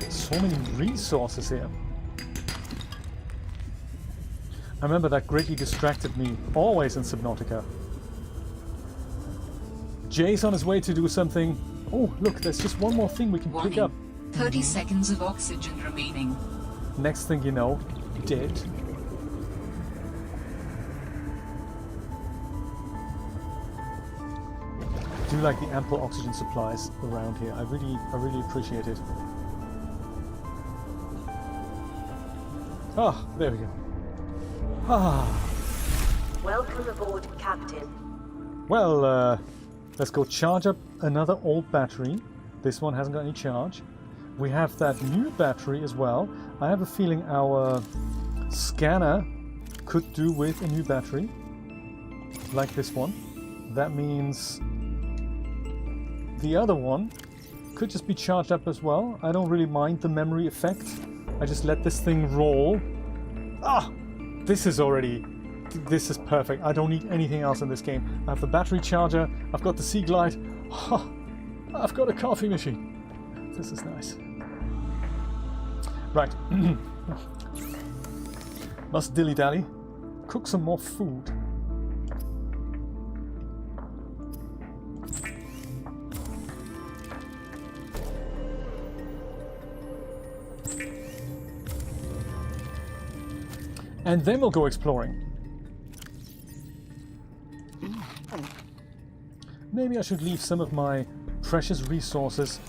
So many resources here. I remember that greatly distracted me, always in Subnautica. Jay's on his way to do something. Oh, look, there's just one more thing we can pick up. 30 seconds of oxygen remaining. Next thing you know, dead. I do like the ample oxygen supplies around here. I really appreciate it. Ah, there we go. Ah. Welcome aboard, Captain. Well, let's go charge up another old battery. This one hasn't got any charge. We have that new battery as well. I have a feeling our scanner could do with a new battery, like this one. That means the other one could just be charged up as well. I don't really mind the memory effect I just let this thing roll. Ah! This is perfect. I don't need anything else in this game. I have the battery charger, I've got the Sea Glide, I've got a coffee machine. This is nice. Right. Must dilly-dally. Cook some more food. And then we'll go exploring. Maybe I should leave some of my precious resources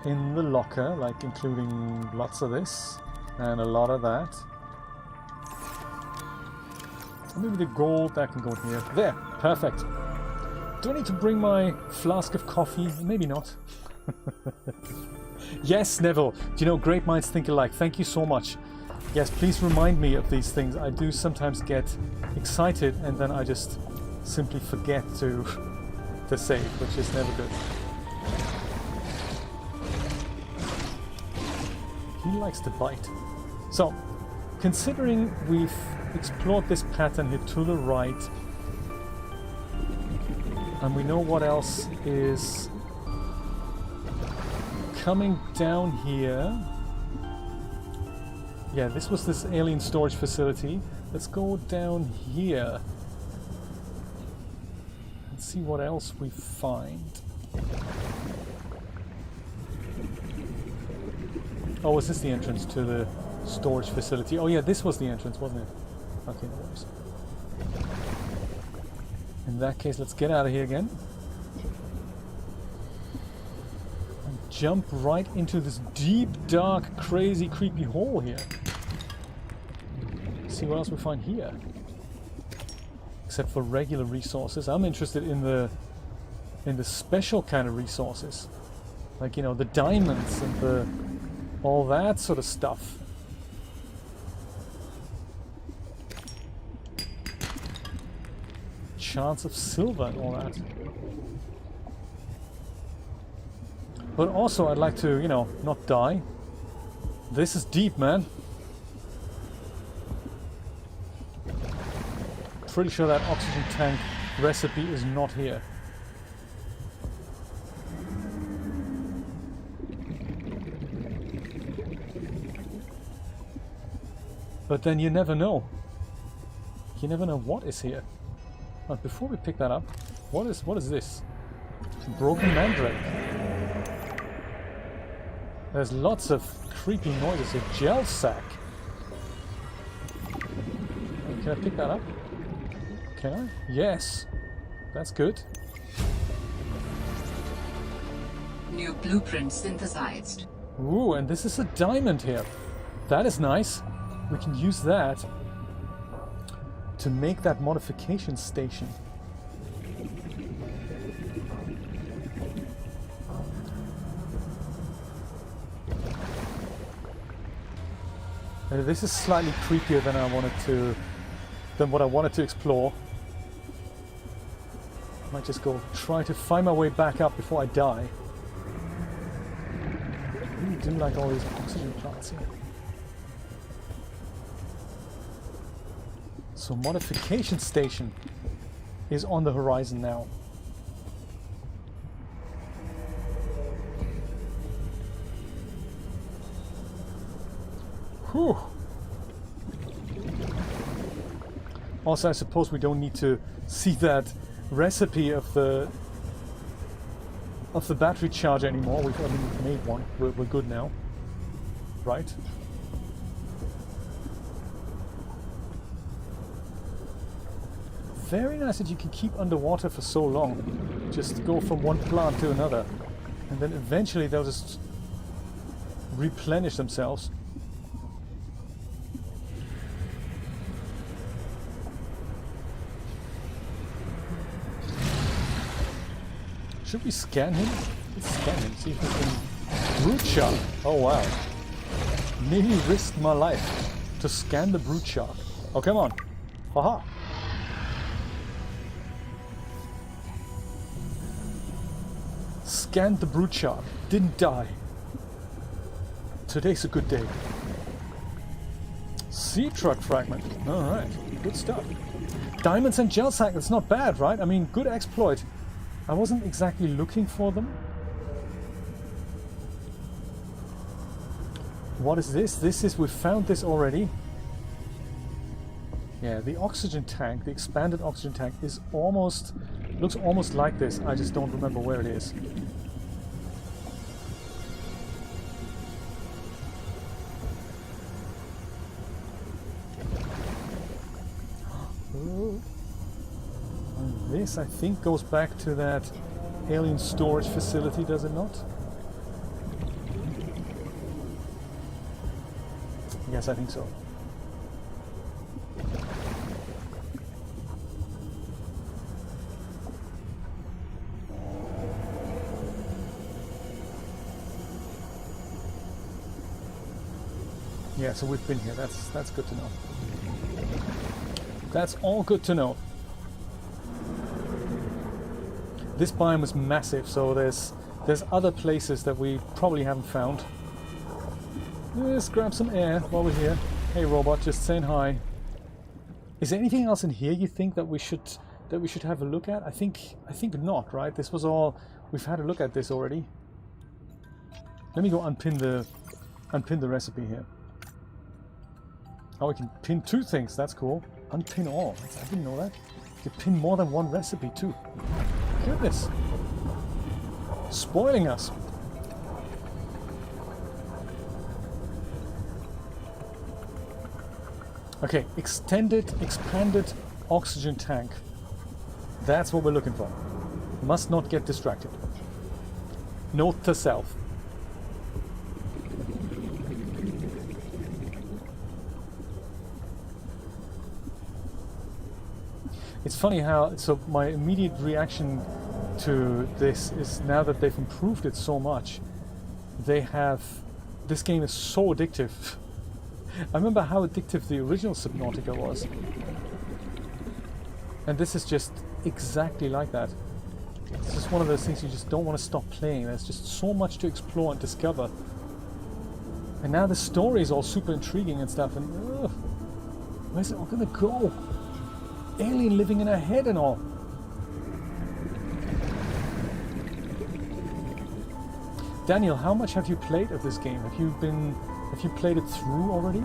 in the locker, like including lots of this and a lot of that. Maybe the gold, that can go in here. There, perfect. Do I need to bring my flask of coffee? Maybe not. Yes, Neville. Do you know, great minds think alike. Thank you so much. Yes, please remind me of these things. I do sometimes get excited and then I just simply forget to save, which is never good. He likes to bite. So, considering we've explored this pattern here to the right, and we know what else is coming down here. Yeah, this was this alien storage facility. Let's go down here and see what else we find. Oh, is this the entrance to the storage facility? Oh yeah, this was the entrance, wasn't it? Okay, no worries. In that case, let's get out of here again. And jump right into this deep, dark, crazy, creepy hole here. See what else we find here. Except for regular resources. I'm interested in the special kind of resources. Like, you know, the diamonds and the all that sort of stuff. Chance of silver and all that. But also I'd like to, you know, not die. This is deep, man. Pretty sure that oxygen tank recipe is not here. But then you never know. You never know what is here. But before we pick that up, what is this? Broken mandrake. There's lots of creepy noises. A gel sack. Can I pick that up? Can I? Yes. That's good. New blueprint synthesized. Ooh, and this is a diamond here. That is nice. We can use that to make that modification station. This is slightly creepier than what I wanted to explore. Might just go try to find my way back up before I die. I really do like all these oxygen plants here. So modification station is on the horizon now. Whew. Also, I suppose we don't need to see that recipe of the battery charger anymore. We've made one. We're good now, right? Very nice that you can keep underwater for so long. Just go from one plant to another. And then eventually they'll just replenish themselves. Should we scan him? Let's scan him, see if we can... Brute shark! Oh wow. Nearly risked my life to scan the brute shark. Oh, come on. Haha. Scanned the brute shark, didn't die. Today's a good day. Sea truck fragment. Alright, good stuff. Diamonds and gel sack, that's not bad, right? I mean, good exploit. I wasn't exactly looking for them. What is this? This is, we found this already. Yeah, the oxygen tank, the expanded oxygen tank is almost, looks almost like this. I just don't remember where it is. And this, I think, goes back to that alien storage facility, does it not? Yes, I think so. Yeah, so we've been here. That's good to know. That's all good to know. This biome is massive, so there's other places that we probably haven't found. Let's grab some air while we're here. Hey robot, just saying hi. Is there anything else in here you think that we should have a look at? I think not, right? This was all, we've had a look at this already. Let me go unpin the recipe here. Oh, we can pin 2 things. That's cool. Unpin all. I didn't know that. You can pin more than 1 recipe too. Goodness. Spoiling us. Okay, expanded oxygen tank. That's what we're looking for. Must not get distracted. Note to self. It's funny how, so my immediate reaction to this is, now that they've improved it so much, this game is so addictive. I remember how addictive the original Subnautica was. And this is just exactly like that. It's just one of those things you just don't want to stop playing. There's just so much to explore and discover. And now the story is all super intriguing and stuff, and where's it all gonna go? Alien living in her head and all. Daniel, how much have you played of this game? Have you played it through already?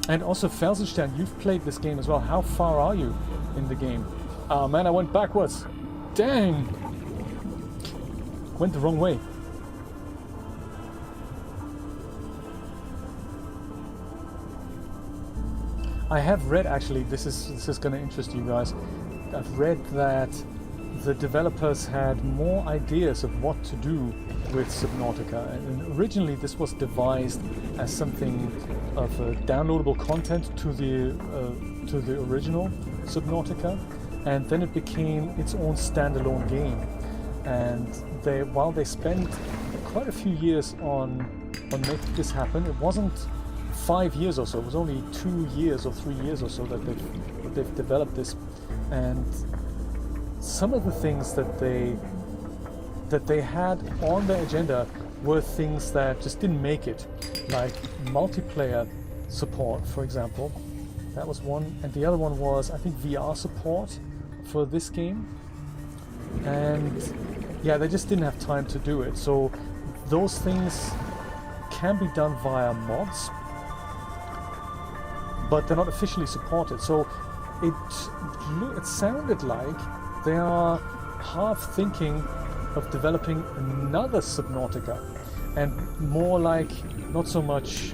And also Felsenstein, you've played this game as well. How far are you in the game? Oh man, I went backwards. Dang! Went the wrong way. I have read, actually, this is going to interest you guys. I've read that the developers had more ideas of what to do with Subnautica, and originally this was devised as something of downloadable content to the original Subnautica, and then it became its own standalone game. And while they spent quite a few years on making this happen, it wasn't 5 years or so. It was only 2 years or 3 years or so that they've developed this. And some of the things that they had on their agenda were things that just didn't make it, like multiplayer support, for example. That was one, and the other one was, I think, VR support for this game. And yeah, they just didn't have time to do it. So those things can be done via mods, but they're not officially supported. So it sounded like they are half thinking of developing another Subnautica, and more like not so much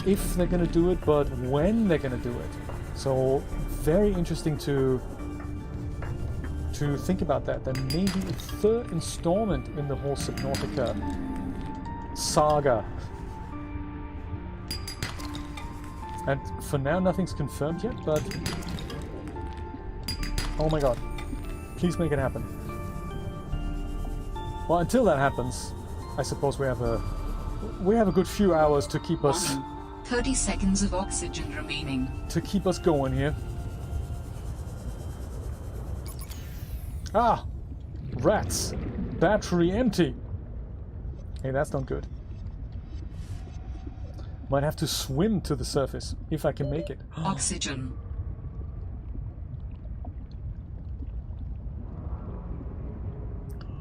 if they're going to do it, but when they're going to do it. So very interesting to think about that. There may be a third installment in the whole Subnautica saga. And for now, nothing's confirmed yet, but oh my god, please make it happen. Well, until that happens, I suppose we have a good few hours to keep us 30 seconds of oxygen remaining. To keep us going here. Ah, rats. battery empty. Hey, that's not good. Might have to swim to the surface, if I can make it. Oxygen.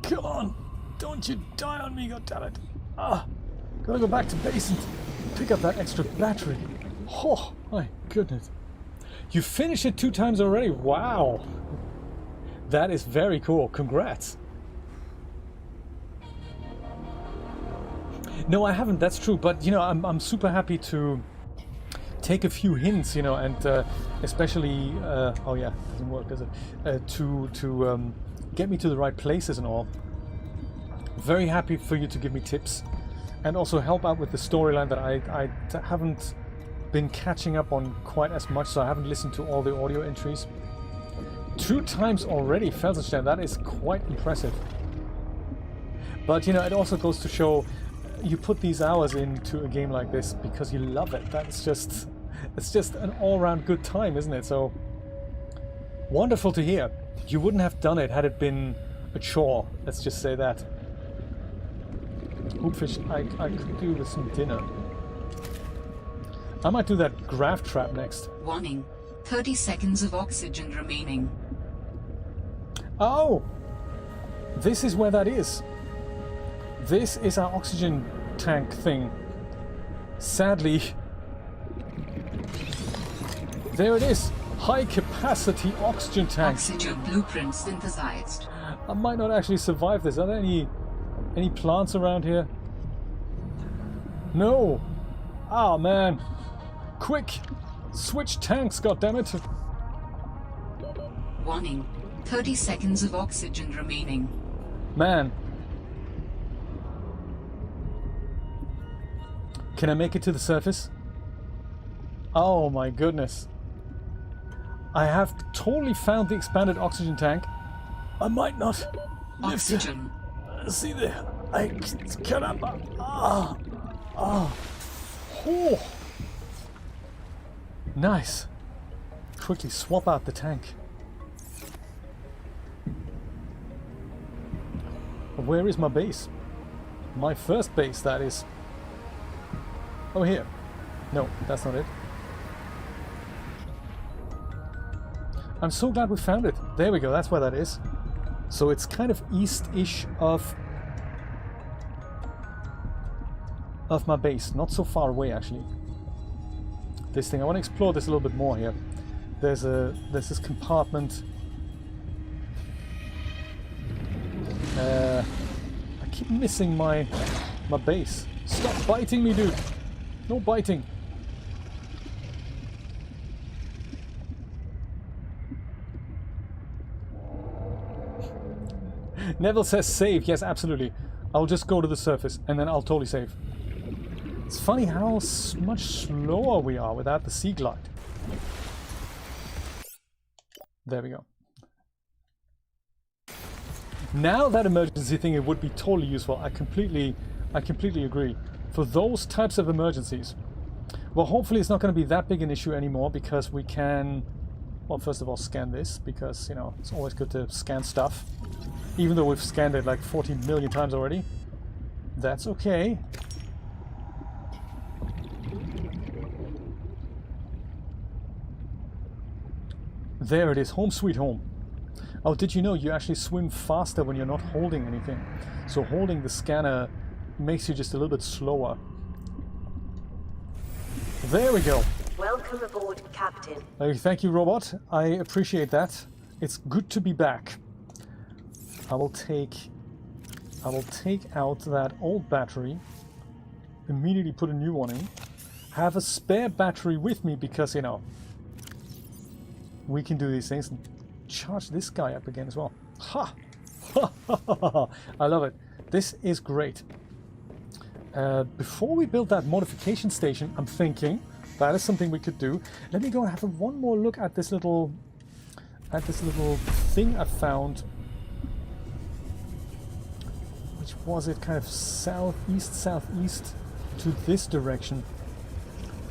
Come on! Don't you die on me, goddammit! Ah! Gotta go back to base and pick up that extra battery. Oh, my goodness. You finished it 2 times already? Wow! That is very cool. Congrats! No, I haven't, that's true, but you know, I'm super happy to take a few hints, you know, and especially, oh yeah, doesn't work, does it? To get me to the right places and all. Very happy for you to give me tips and also help out with the storyline that I haven't been catching up on quite as much, so I haven't listened to all the audio entries. 2 times already, Felsenstein, that is quite impressive. But you know, it also goes to show you put these hours into a game like this because you love it. That's just, it's just an all-round good time, isn't it? So wonderful to hear. You wouldn't have done it had it been a chore, let's just say that. Hoopfish, I could do with some dinner. I might do that graft trap next. Warning. 30 seconds of oxygen remaining. Oh! This is where that is. This is our oxygen tank thing. Sadly, there it is. High capacity oxygen tank. Oxygen blueprint synthesized. I might not actually survive this. Are there any plants around here? No. Ah, man. Quick, switch tanks, goddammit. Warning. 30 seconds of oxygen remaining. Man. Can I make it to the surface? Oh my goodness. I have totally found the expanded oxygen tank. I might not live Oxygen. to see the... Caramba. Oh. Nice. Quickly swap out the tank. Where is my base? My first base, that is. Oh, here. No, that's not it. I'm so glad we found it. There we go, that's where that is. So it's kind of east-ish of my base. Not so far away, actually. This thing, I want to explore this a little bit more here. There's this compartment. I keep missing my base. Stop biting me, dude. No biting. Neville says save. Yes, absolutely. I'll just go to the surface and then I'll totally save. It's funny how much slower we are without the sea glide. There we go. Now that emergency thing, it would be totally useful. I completely agree. For those types of emergencies, well, hopefully it's not going to be that big an issue anymore because we can, well, first of all, scan this because, you know, it's always good to scan stuff. Even though we've scanned it like 14 million times already. That's okay. There it is, home sweet home. Oh, did you know you actually swim faster when you're not holding anything? So holding the scanner makes you just a little bit slower. There we go. Welcome aboard, Captain. Thank you, robot. I appreciate that. It's good to be back. I will take out that old battery, immediately put a new one in, have a spare battery with me because, you know, we can do these things, and charge this guy up again as well. Ha! I love it. This is great. Before we build that modification station, I'm thinking that is something we could do. Let me go and have one more look at this little thing I found. Which was it? Kind of southeast to this direction,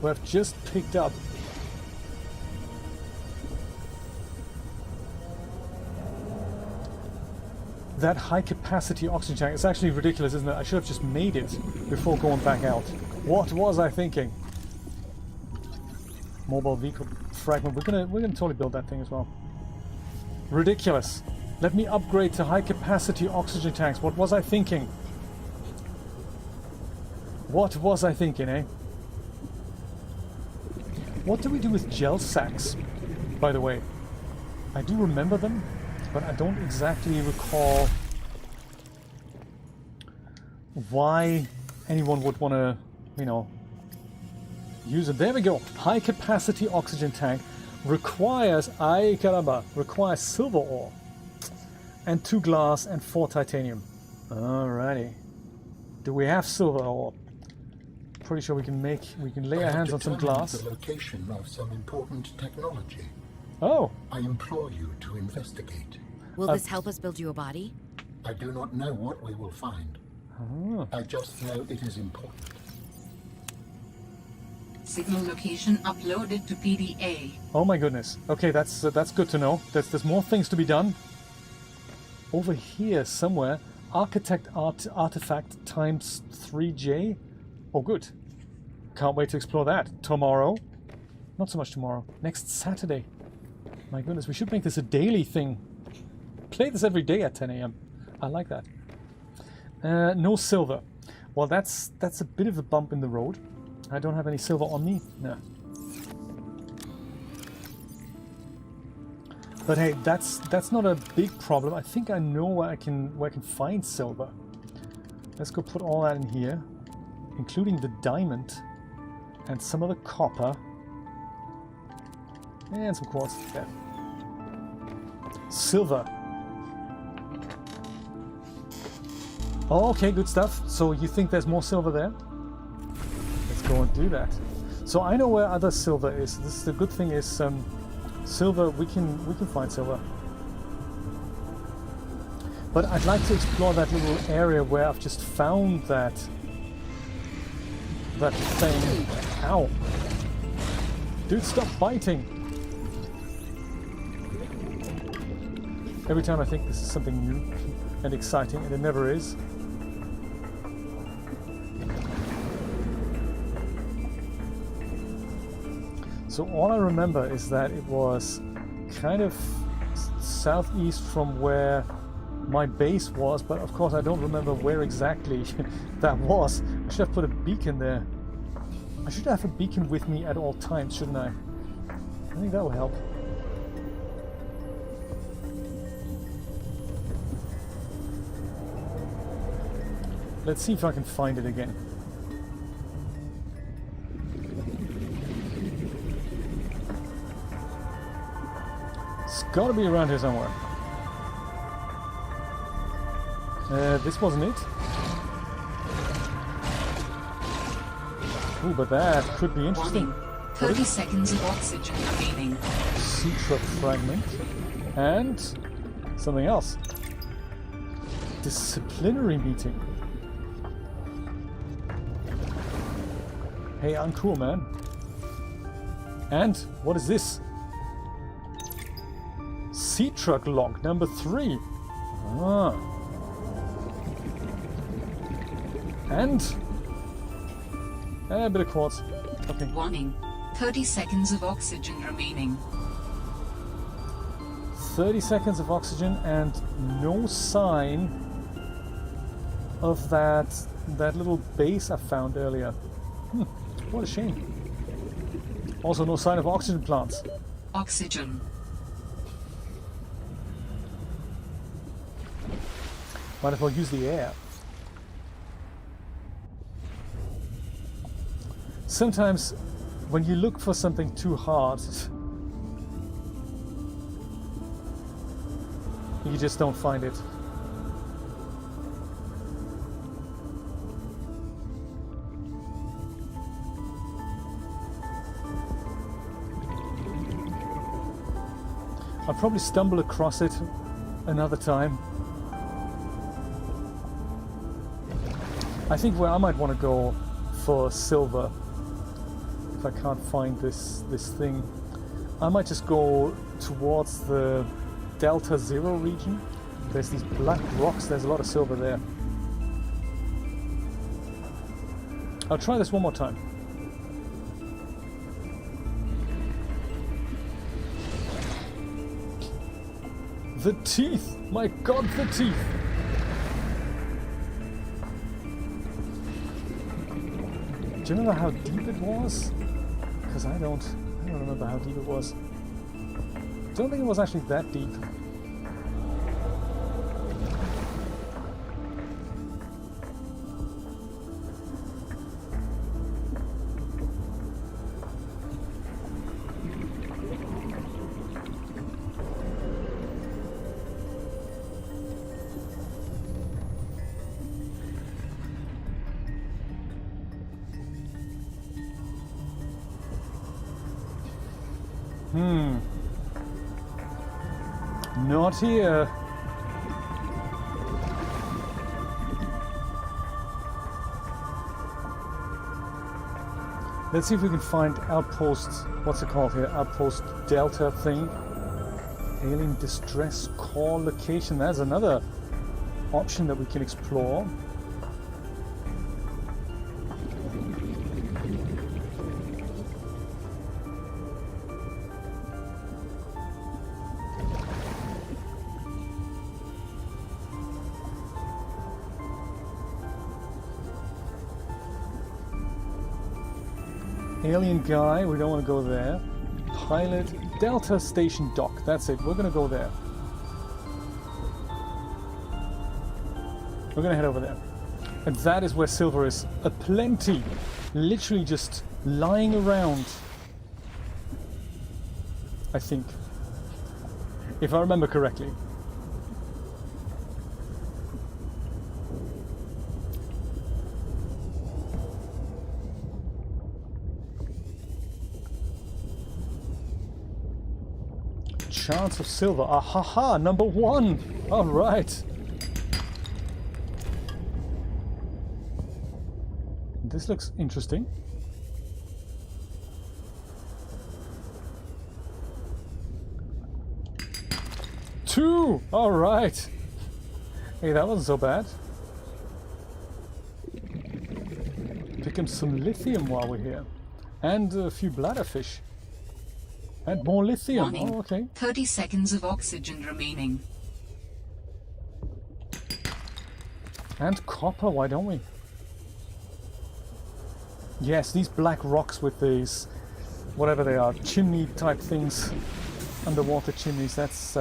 where I've just picked up. that high capacity oxygen tank. It's actually ridiculous, isn't it? I should have just made it before going back out. What was I thinking? Mobile vehicle fragment. We're gonna totally build that thing as well. Ridiculous. Let me upgrade to high capacity oxygen tanks. What was I thinking? What was I thinking, eh? What do we do with gel sacks, by the way? I do remember them, but I don't exactly recall why anyone would want to, you know, use it. There we go. High capacity oxygen tank requires, ay caramba, requires silver ore and 2 glass and 4 titanium. Alrighty. Do we have silver ore? Pretty sure we can lay our hands on some glass. The location of some important technology. Oh. I implore you to investigate. Will this help us build you a body? I do not know what we will find. I just know it is important. Signal location uploaded to PDA. Oh my goodness. Okay, that's good to know. There's more things to be done. Over here somewhere, architect artifact times 3J. Oh, good. Can't wait to explore that. Tomorrow. Not so much tomorrow. Next Saturday. My goodness, we should make this a daily thing. Play this every day at 10 a.m. I like that. No silver. Well, that's a bit of a bump in the road. I don't have any silver on me. No. But hey, that's not a big problem. I think I know where I can find silver. Let's go put all that in here, including the diamond and some of the copper and some quartz. There. Silver. Oh, okay, good stuff. So you think there's more silver there? Let's go and do that. So I know where other silver is. This is the good thing is silver. We can find silver. But I'd like to explore that little area where I've just found that thing. Ow! Dude, stop biting! Every time I think this is something new and exciting, and it never is. So all I remember is that it was kind of southeast from where my base was, but of course I don't remember where exactly that was. I should have put a beacon there. I should have a beacon with me at all times, shouldn't I? I think that would help. Let's see if I can find it again. It's gotta be around here somewhere. This wasn't it. Ooh, but that could be interesting. Warning. 30 seconds of oxygen remaining. Sea truck fragment. And something else. Disciplinary meeting. Hey, uncool, man. And what is this? Sea truck log number 3. Ah. And a bit of quartz. Okay. Warning. 30 seconds of oxygen remaining. 30 seconds of oxygen and no sign of that little base I found earlier. What a shame. Also no sign of oxygen plants. Oxygen. Might as well use the air. Sometimes when you look for something too hard, you just don't find it. I'll probably stumble across it another time. I think where I might want to go for silver, if I can't find this thing, I might just go towards the Delta Zero region. There's these black rocks, there's a lot of silver there. I'll try this one more time. The teeth! My god, the teeth! Do you remember how deep it was? Because I don't remember how deep it was. Don't think it was actually that deep. Not here. Let's see if we can find outpost, what's it called here? Outpost Delta thing. Alien distress core location. That's another option that we can explore. Alien guy, we don't want to go there. Pilot, Delta Station Dock, that's it, we're going to go there. We're going to head over there. And that is where silver is aplenty. Literally just lying around. I think. If I remember correctly. Chance of silver. Ahaha, number 1. All right. This looks interesting. Two. All right. Hey, that wasn't so bad. Picking some lithium while we're here, and a few bladderfish. And more lithium. Warning. Oh, okay. 30 seconds of oxygen remaining. And copper, why don't we? Yes, these black rocks with these, whatever they are, chimney type things, underwater chimneys, that's...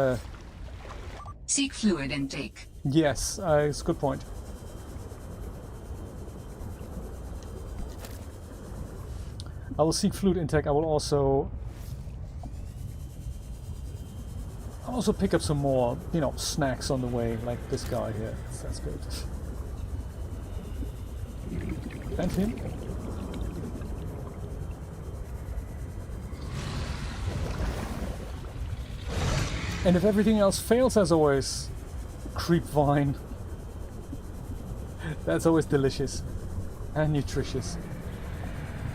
Seek fluid intake. Yes, it's a good point. I will seek fluid intake, I will also pick up some more, you know, snacks on the way, like this guy here. That's good. And him. And if everything else fails, as always, creep vine. That's always delicious and nutritious.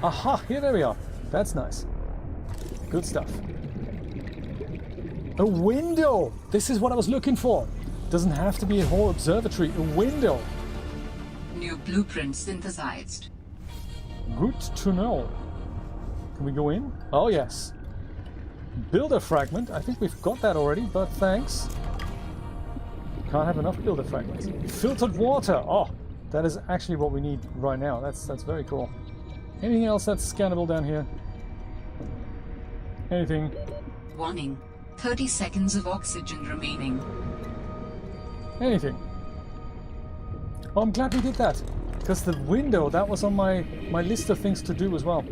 Aha! Here, there we are. That's nice. Good stuff. A window! This is what I was looking for. Doesn't have to be a whole observatory. A window. New blueprint synthesized. Good to know. Can we go in? Oh, yes. Builder fragment. I think we've got that already, but thanks. Can't have enough builder fragments. Filtered water. Oh, that is actually what we need right now. That's very cool. Anything else that's scannable down here? Anything? Warning. 30 seconds of oxygen remaining. Anything. Oh, I'm glad we did that. Because the window, that was on my list of things to do as well.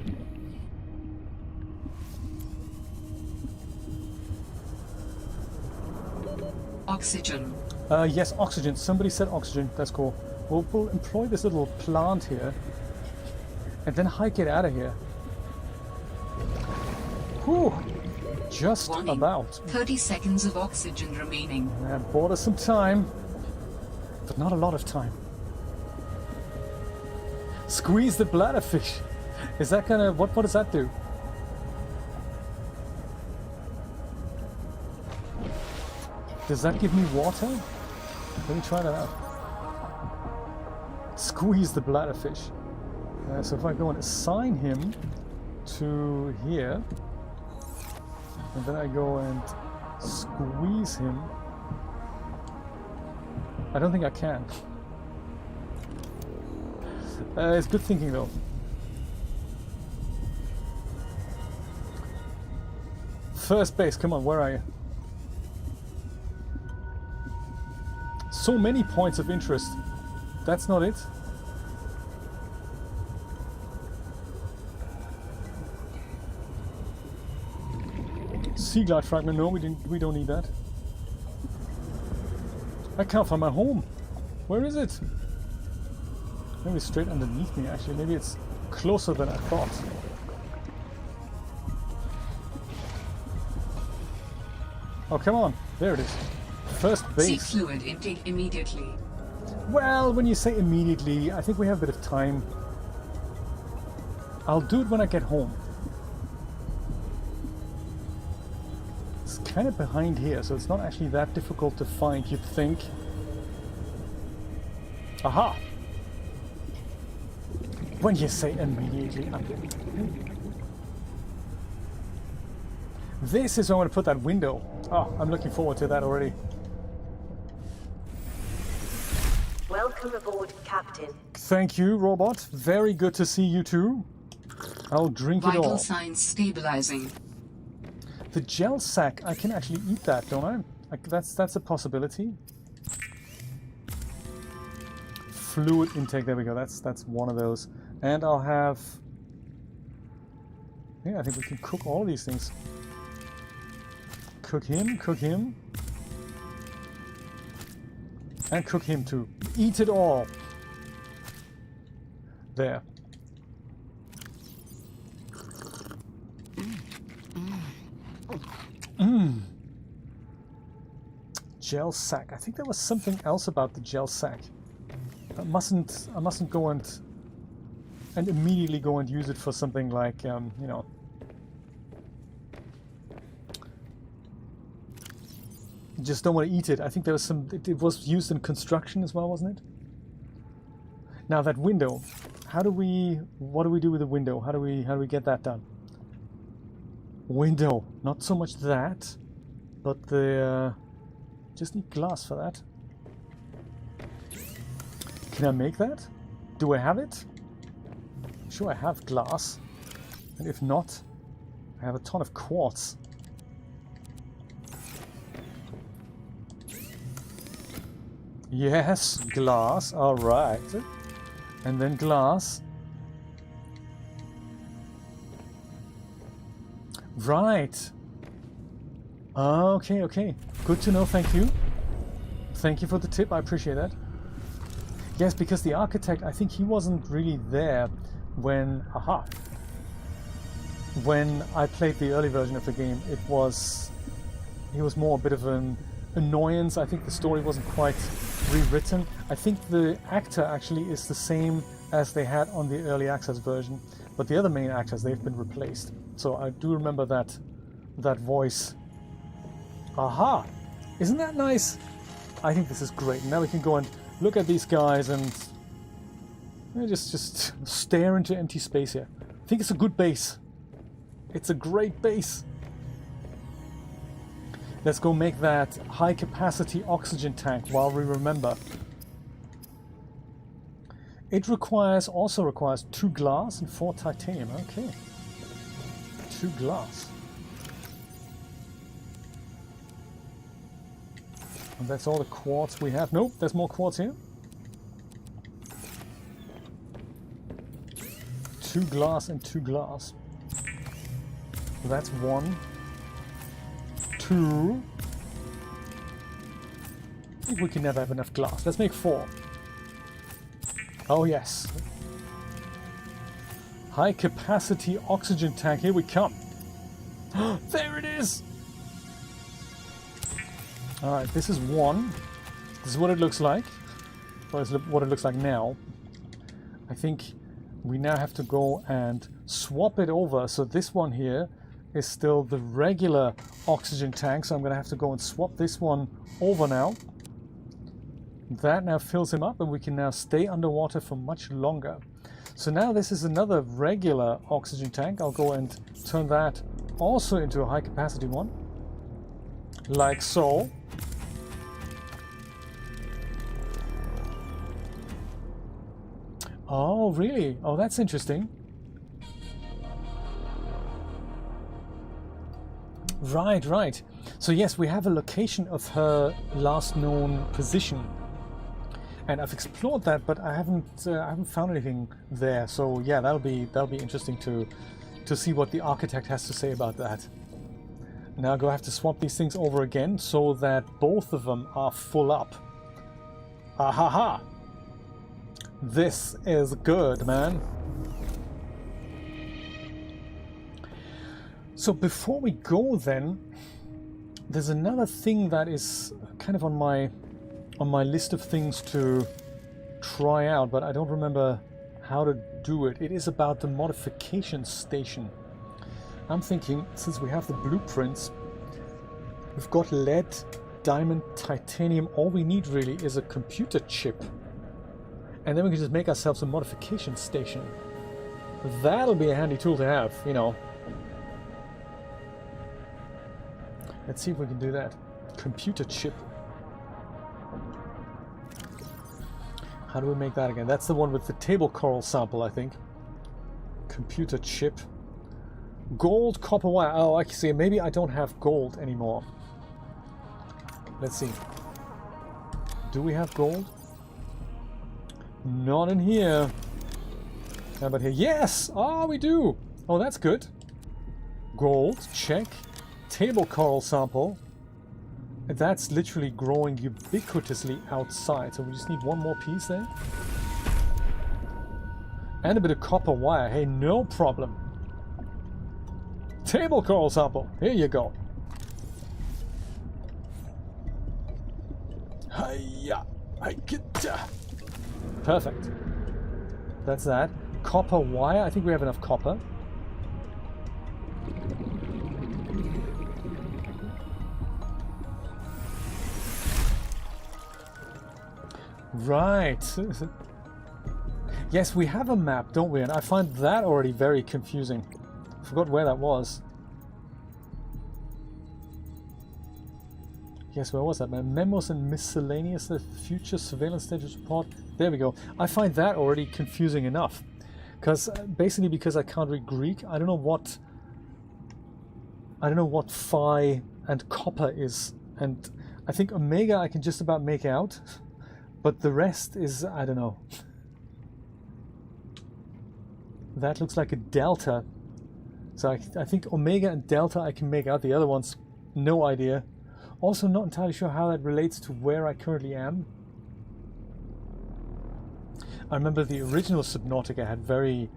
Oxygen. Yes, oxygen. Somebody said oxygen. That's cool. We'll employ this little plant here. And then hike it out of here. Whew. Just Warning. about. 30 seconds of oxygen remaining. That bought us some time. But not a lot of time. Squeeze the bladderfish. Is that gonna... What does that do? Does that give me water? Let me try that out. Squeeze the bladderfish. So if I go and assign him to here, and then I go and squeeze him, I don't think I can. It's good thinking though. First base, come on, where are you? So many points of interest. That's not it. Sea glide fragment, no, we don't need that. I can't find my home. Where is it? Maybe it's straight underneath me actually. Maybe it's closer than I thought. Oh, come on. There it is. First base. Seek fluid intake immediately. Well, when you say immediately, I think we have a bit of time. I'll do it when I get home. It's kind of behind here, so it's not actually that difficult to find, you'd think. Aha! When you say immediately, this is where I'm going to put that window. Oh, I'm looking forward to that already. Welcome aboard, Captain. Thank you, robot. Very good to see you too. I'll drink it all. Vital signs stabilizing. The gel sac, I can actually eat that, don't I? That's a possibility. Fluid intake, there we go. That's one of those. And I'll have... Yeah, I think we can cook all these things. Cook him, and cook him too. Eat it all. There. Gel sac. I think there was something else about the gel sac. I mustn't go and immediately go and use it for something like you know. Just don't want to eat it. I think there was some. It was used in construction as well, wasn't it? Now that window. What do we do with the window? How do we get that done? Window. Not so much that, but the just need glass for that. Can I make that? Do I have it? I'm sure I have glass. And if not, I have a ton of quartz. Yes, glass. All right. And then glass. Right. Okay, okay. Good to know, thank you. Thank you for the tip, I appreciate that. Yes, because the architect, I think he wasn't really there when... Aha! When I played the early version of the game, he was more a bit of an annoyance. I think the story wasn't quite rewritten. I think the actor actually is the same as they had on the early access version, but the other main actors, they've been replaced. So I do remember that voice. Aha! Isn't that nice? I think this is great. Now we can go and look at these guys and just stare into empty space here. I think it's a good base. It's a great base. Let's go make that high capacity oxygen tank while we remember. It also requires 2 glass and 4 titanium. Okay. 2 glass. And that's all the quartz we have. Nope, there's more quartz here. 2 glass and 2 glass. That's 1. 2. I think we can never have enough glass. Let's make 4. Oh yes. High capacity oxygen tank. Here we come. There it is. Alright, this is 1. This is what it looks like. Well, it's what it looks like now. I think we now have to go and swap it over. So this one here is still the regular oxygen tank. So I'm going to have to go and swap this one over now. That now fills him up and we can now stay underwater for much longer. So now this is another regular oxygen tank. I'll go and turn that also into a high capacity one. Like so. Oh, really? Oh, that's interesting. Right, right. So yes, we have a location of her last known position. And I've explored that, but I haven't found anything there. So yeah, that'll be interesting to see what the architect has to say about that. Now I'm gonna have to swap these things over again so that both of them are full up. Ahaha! This is good, man. So before we go then, there's another thing that is kind of on my list of things to try out, but I don't remember how to do it. It is about the modification station. I'm thinking, since we have the blueprints, we've got lead, diamond, titanium. All we need really is a computer chip. And then we can just make ourselves a modification station. That'll be a handy tool to have, you know. Let's see if we can do that. Computer chip. How do we make that again? That's the one with the table coral sample, I think. Computer chip. Gold, copper wire. Oh, I see. Maybe I don't have gold anymore. Let's see. Do we have gold? Not in here. How about here? Yes! Oh, we do! Oh, that's good. Gold, check. Table coral sample. That's literally growing ubiquitously outside. So we just need one more piece there. And a bit of copper wire. Hey, no problem. Table coral sample. Here you go. Hiya! I get ya. Perfect. That's that. Copper wire. I think we have enough copper. Right. Yes, we have a map, don't we? And I find that already very confusing. Forgot where that was. Yes, where was that, man? Memos and miscellaneous, the future surveillance status report. There we go. I find that already confusing enough. Basically because I can't read Greek, I don't know what phi and copper is. And I think omega I can just about make out. But the rest is, I don't know. That looks like a delta. So I think omega and delta I can make out. The other ones, no idea. Also not entirely sure how that relates to where I currently am. I remember the original Subnautica had very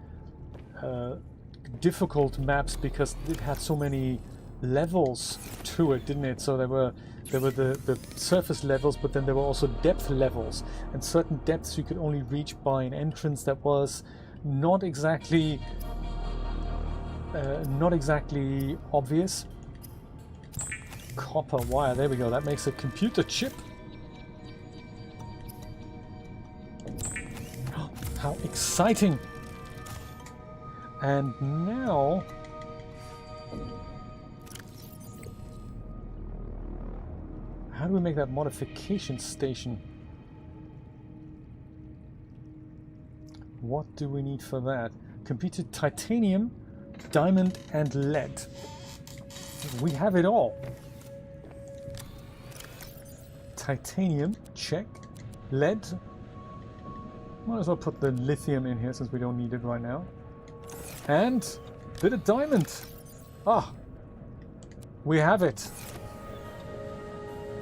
difficult maps because it had so many levels to it, didn't it? So there were the surface levels, but then there were also depth levels, and certain depths you could only reach by an entrance that was not exactly obvious. Copper wire, there we go. That makes a computer chip. How exciting! And now how do we make that modification station? What do we need for that? Computer titanium, diamond, and lead. We have it all. Titanium, check. Lead. Might as well put the lithium in here since we don't need it right now. And a bit of diamond. Ah, we have it.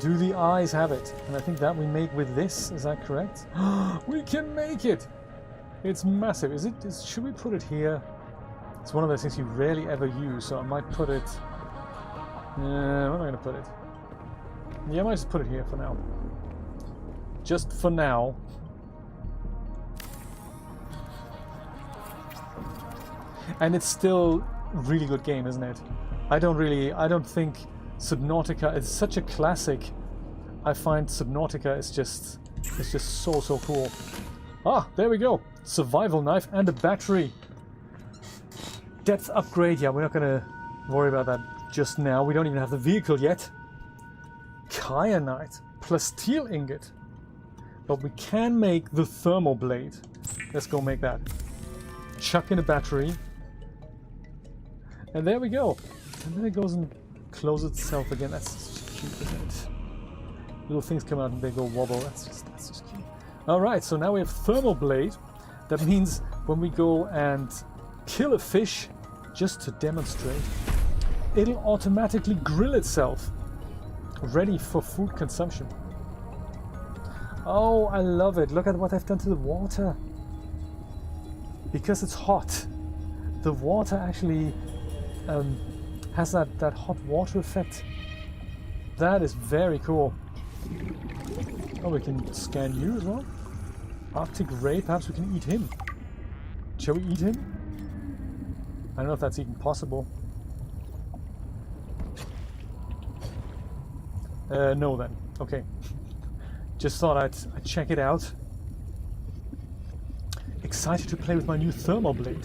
Do the eyes have it? And I think that we make with this, is that correct? We can make it! It's massive. Should we put it here? It's one of those things you rarely ever use, so I might put it... where am I going to put it? Yeah, I might just put it here for now. Just for now. And it's still a really good game, isn't it? I don't think Subnautica is such a classic. I find Subnautica is just It's just so, so cool. Ah, there we go. Survival knife and a battery. Depth upgrade. Yeah, we're not gonna worry about that just now. We don't even have the vehicle yet. Kyanite plus steel ingot. But we can make the thermal blade. Let's go make that. Chuck in a battery. And there we go. And then it goes and closes itself again. That's just cute, isn't it? Little things come out and they go wobble. That's just cute. Alright, so now we have thermal blade. That means when we go and kill a fish, just to demonstrate, it'll automatically grill itself. Ready for food consumption. Oh, I love it. Look at what I've done to the water. Because it's hot, the water actually has that hot water effect. That is very cool. Oh, we can scan you as well. Arctic Ray, perhaps we can eat him. Shall we eat him? I don't know if that's even possible. No then. Okay. Just thought I'd check it out. Excited to play with my new thermal blade.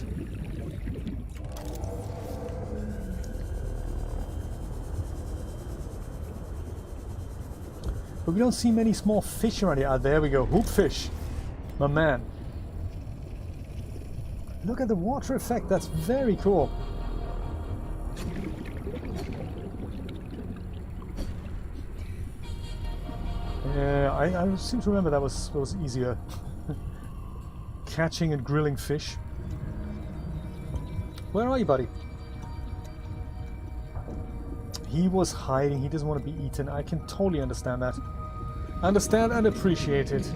But we don't see many small fish around here. Ah, there we go. Hoopfish. My man. Look at the water effect. That's very cool. I seem to remember that was easier. Catching and grilling fish. Where are you, buddy? He was hiding. He doesn't want to be eaten. I can totally understand that. Understand and appreciate it.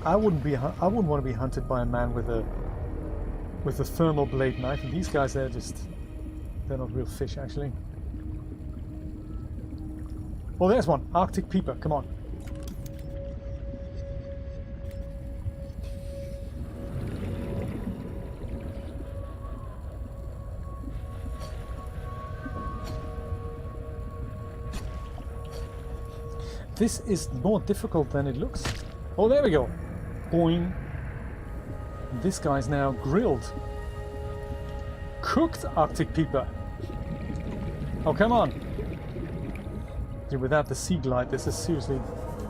I wouldn't want to be hunted by a man with a thermal blade knife. And these guys, they're not real fish, actually. Oh, there's one. Arctic peeper. Come on. This is more difficult than it looks. Oh, there we go. Boing. This guy's now grilled. Cooked Arctic peeper. Oh, come on. Yeah, without the sea glide, this is seriously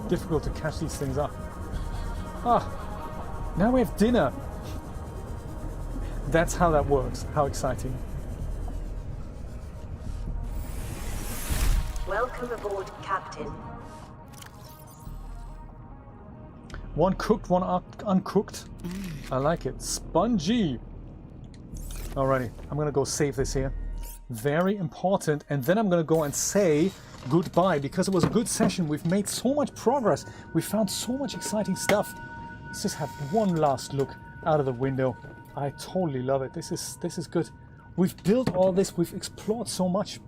difficult to catch these things up. Ah, now we have dinner. That's how that works. How exciting. Welcome aboard, Captain. One cooked, one uncooked. I like it. Spongy. Alrighty, I'm gonna go save this here. Very important. And then I'm gonna go and say goodbye because it was a good session. We've made so much progress. We found so much exciting stuff. Let's just have one last look out of the window. I totally love it. This is good. We've built all this. We've explored so much.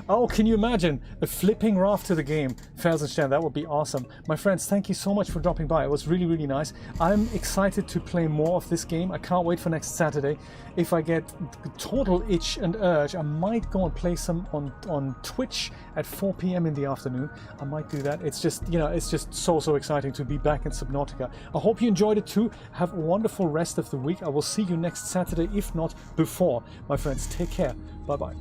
Oh, can you imagine a flipping raft to the game? Felsenstein, that would be awesome. My friends, thank you so much for dropping by. It was really, really nice. I'm excited to play more of this game. I can't wait for next Saturday. If I get total itch and urge, I might go and play some on Twitch at 4 p.m. in the afternoon. I might do that. It's just, you know, it's just so exciting to be back in Subnautica. I hope you enjoyed it too. Have a wonderful rest of the week. I will see you next Saturday, if not before. My friends, take care. Bye-bye.